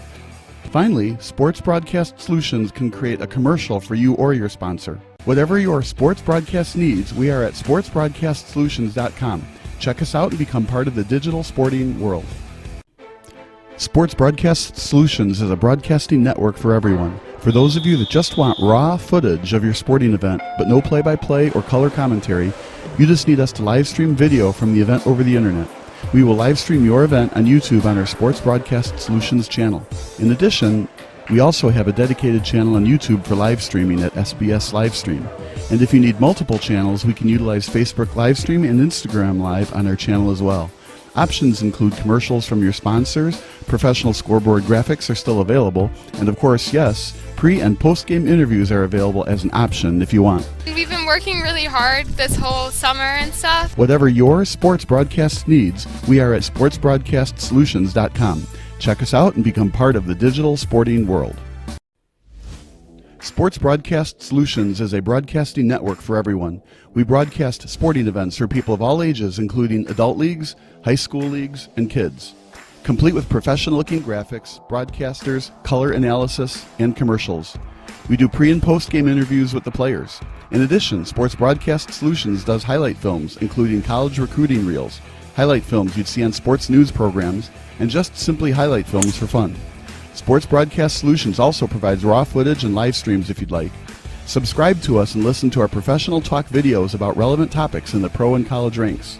S6: Finally, Sports Broadcast Solutions can create a commercial for you or your sponsor. Whatever your sports broadcast needs, we are at sportsbroadcastsolutions.com. Check us out and become part of the digital sporting world. Sports Broadcast Solutions is a broadcasting network for everyone. For those of you that just want raw footage of your sporting event, but no play-by-play or color commentary, you just need us to live stream video from the event over the internet. We will live stream your event on YouTube on our Sports Broadcast Solutions channel. In addition, we also have a dedicated channel on YouTube for live streaming at SBS Livestream. And if you need multiple channels, we can utilize Facebook Livestream and Instagram Live on our channel as well. Options include commercials from your sponsors, professional scoreboard graphics are still available, and of course, yes, pre- and post-game interviews are available as an option if you want.
S10: We've been working really hard this whole summer and stuff.
S6: Whatever your sports broadcast needs, we are at sportsbroadcastsolutions.com. Check us out and become part of the digital sporting world. Sports Broadcast Solutions is a broadcasting network for everyone. We broadcast sporting events for people of all ages, including adult leagues, high school leagues, and kids. Complete with professional-looking graphics, broadcasters, color analysis, and commercials. We do pre- and post-game interviews with the players. In addition, Sports Broadcast Solutions does highlight films, including college recruiting reels, highlight films you'd see on sports news programs, and just simply highlight films for fun. Sports Broadcast Solutions also provides raw footage and live streams if you'd like. Subscribe to us and listen to our professional talk videos about relevant topics in the pro and college ranks.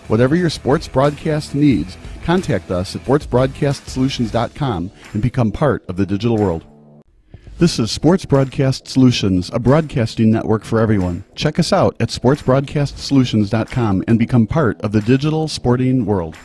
S6: Whatever your sports broadcast needs, contact us at sportsbroadcastsolutions.com and become part of the digital world. This is Sports Broadcast Solutions, a broadcasting network for everyone. Check us out at sportsbroadcastsolutions.com and become part of the digital sporting world.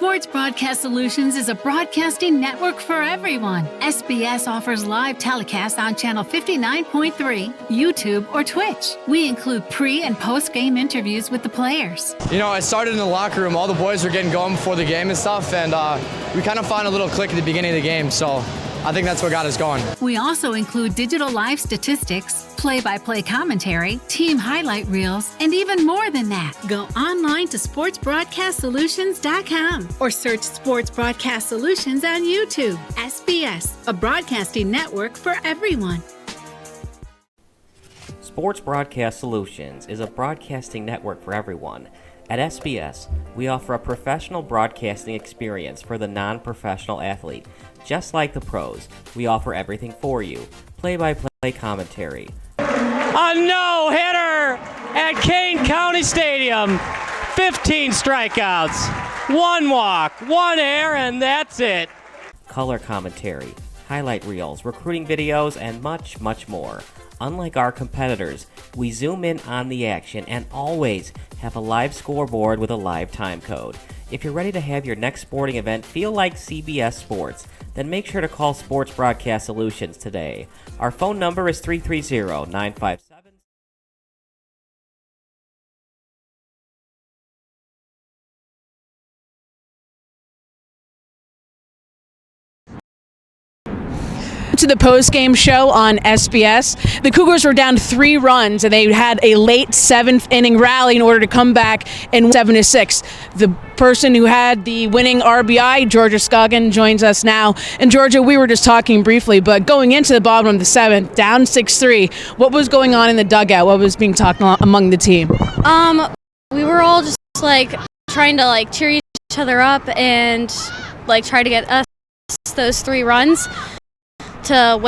S1: Sports Broadcast Solutions is a broadcasting network for everyone. SBS offers live telecasts on Channel 59.3, YouTube, or Twitch. We include pre- and post-game interviews with the players.
S2: You know, I started in the locker room. All the boys were getting going before the game and stuff, and we kind of found a little click at the beginning of the game, so I think that's what got us going.
S1: We also include digital live statistics, play-by-play commentary, team highlight reels, and even more than that. Go online to sportsbroadcastsolutions.com or search Sports Broadcast Solutions on YouTube. SBS, a broadcasting network for everyone.
S3: Sports Broadcast Solutions is a broadcasting network for everyone. At SBS, we offer a professional broadcasting experience for the non-professional athlete. Just like the pros, we offer everything for you. Play-by-play commentary.
S4: A no-hitter at Kane County Stadium. 15 strikeouts, 1 walk, 1 error, and that's it.
S3: Color commentary, highlight reels, recruiting videos, and much, much more. Unlike our competitors, we zoom in on the action and always have a live scoreboard with a live time code. If you're ready to have your next sporting event feel like CBS Sports, then make sure to call Sports Broadcast Solutions today. Our phone number is 330-957.
S16: To the post-game show on SBS. The Cougars were down 3 runs, and they had a late 7th-inning rally in order to come back and win 7-6. The person who had the winning RBI, Georgia Scoggin, joins us now. And Georgia, we were just talking briefly, but going into the bottom of the 7th, down 6-3, what was going on in the dugout? What was being talked among the team?
S7: We were all just trying to cheer each other up and try to get us those 3 runs to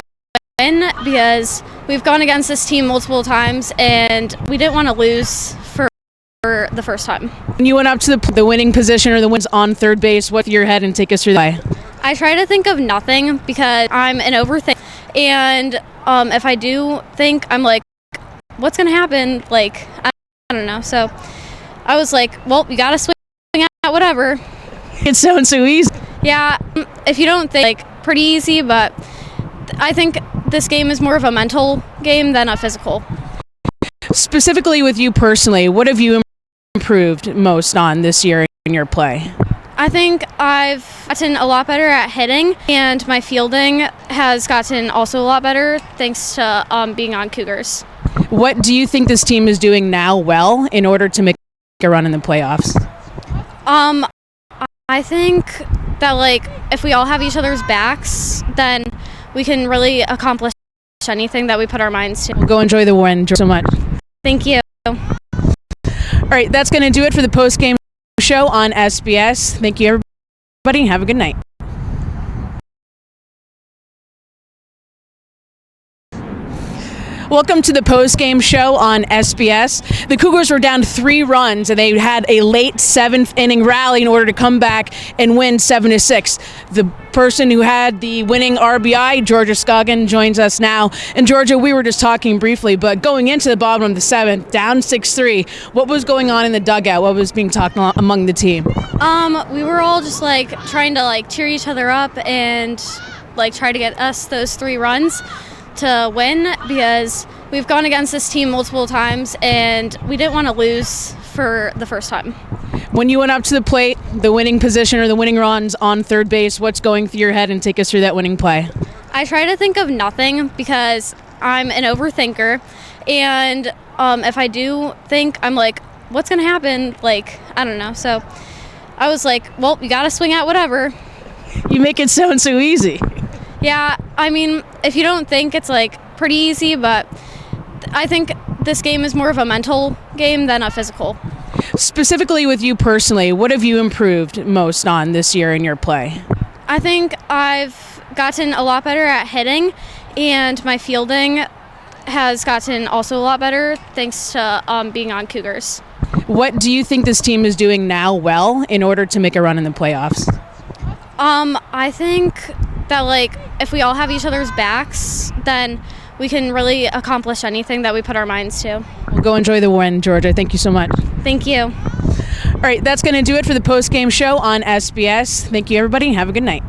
S7: win, because we've gone against this team multiple times and we didn't want to lose for the first time.
S16: When you went up to the winning position or the wins on third base, what your head and take us through that?
S7: I try to think of nothing because I'm an overthinker, and if I do think, I'm like, what's gonna happen? I don't know. So I was like, well, you gotta swing at whatever.
S16: It sounds so easy.
S7: Yeah, if you don't think, pretty easy, but I think this game is more of a mental game than a physical.
S16: Specifically with you personally, what have you improved most on this year in your play?
S7: I think I've gotten a lot better at hitting, and my fielding has gotten also a lot better thanks to being on Cougars.
S16: What do you think this team is doing now well in order to make a run in the playoffs?
S7: I think that if we all have each other's backs, then we can really accomplish anything that we put our minds to.
S16: We'll go enjoy the win. So much.
S7: Thank you.
S16: All right, that's going to do it for the post-game show on SBS. Thank you, everybody. Have a good night. Welcome to the post-game show on SBS. The Cougars were down 3 runs, and they had a late 7th-inning rally in order to come back and win 7-6. The person who had the winning RBI, Georgia Scoggin, joins us now. And Georgia, we were just talking briefly, but going into the bottom of the 7th, down 6-3, what was going on in the dugout? What was being talked among the team?
S7: We were all just trying to cheer each other up and try to get us those 3 runs to win, because we've gone against this team multiple times and we didn't want to lose for the first time.
S16: When you went up to the plate, the winning position or the winning runs on third base, what's going through your head, and take us through that winning play?
S7: I try to think of nothing because I'm an overthinker, and if I do think, I'm like, what's gonna happen? I don't know. So I was like, well, you gotta swing at whatever.
S16: You make it sound so easy.
S7: Yeah, I mean, if you don't think, it's pretty easy, but I think this game is more of a mental game than a physical.
S16: Specifically with you personally, what have you improved most on this year in your play?
S7: I think I've gotten a lot better at hitting, and my fielding has gotten also a lot better thanks to being on Cougars.
S16: What do you think this team is doing now well in order to make a run in the playoffs?
S7: I think that if we all have each other's backs, then we can really accomplish anything that we put our minds to.
S16: We'll go enjoy the win, Georgia. Thank you so much.
S7: Thank you.
S16: All All right, that's going to do it for the post-game show on SBS. Thank you, everybody, and have a good night.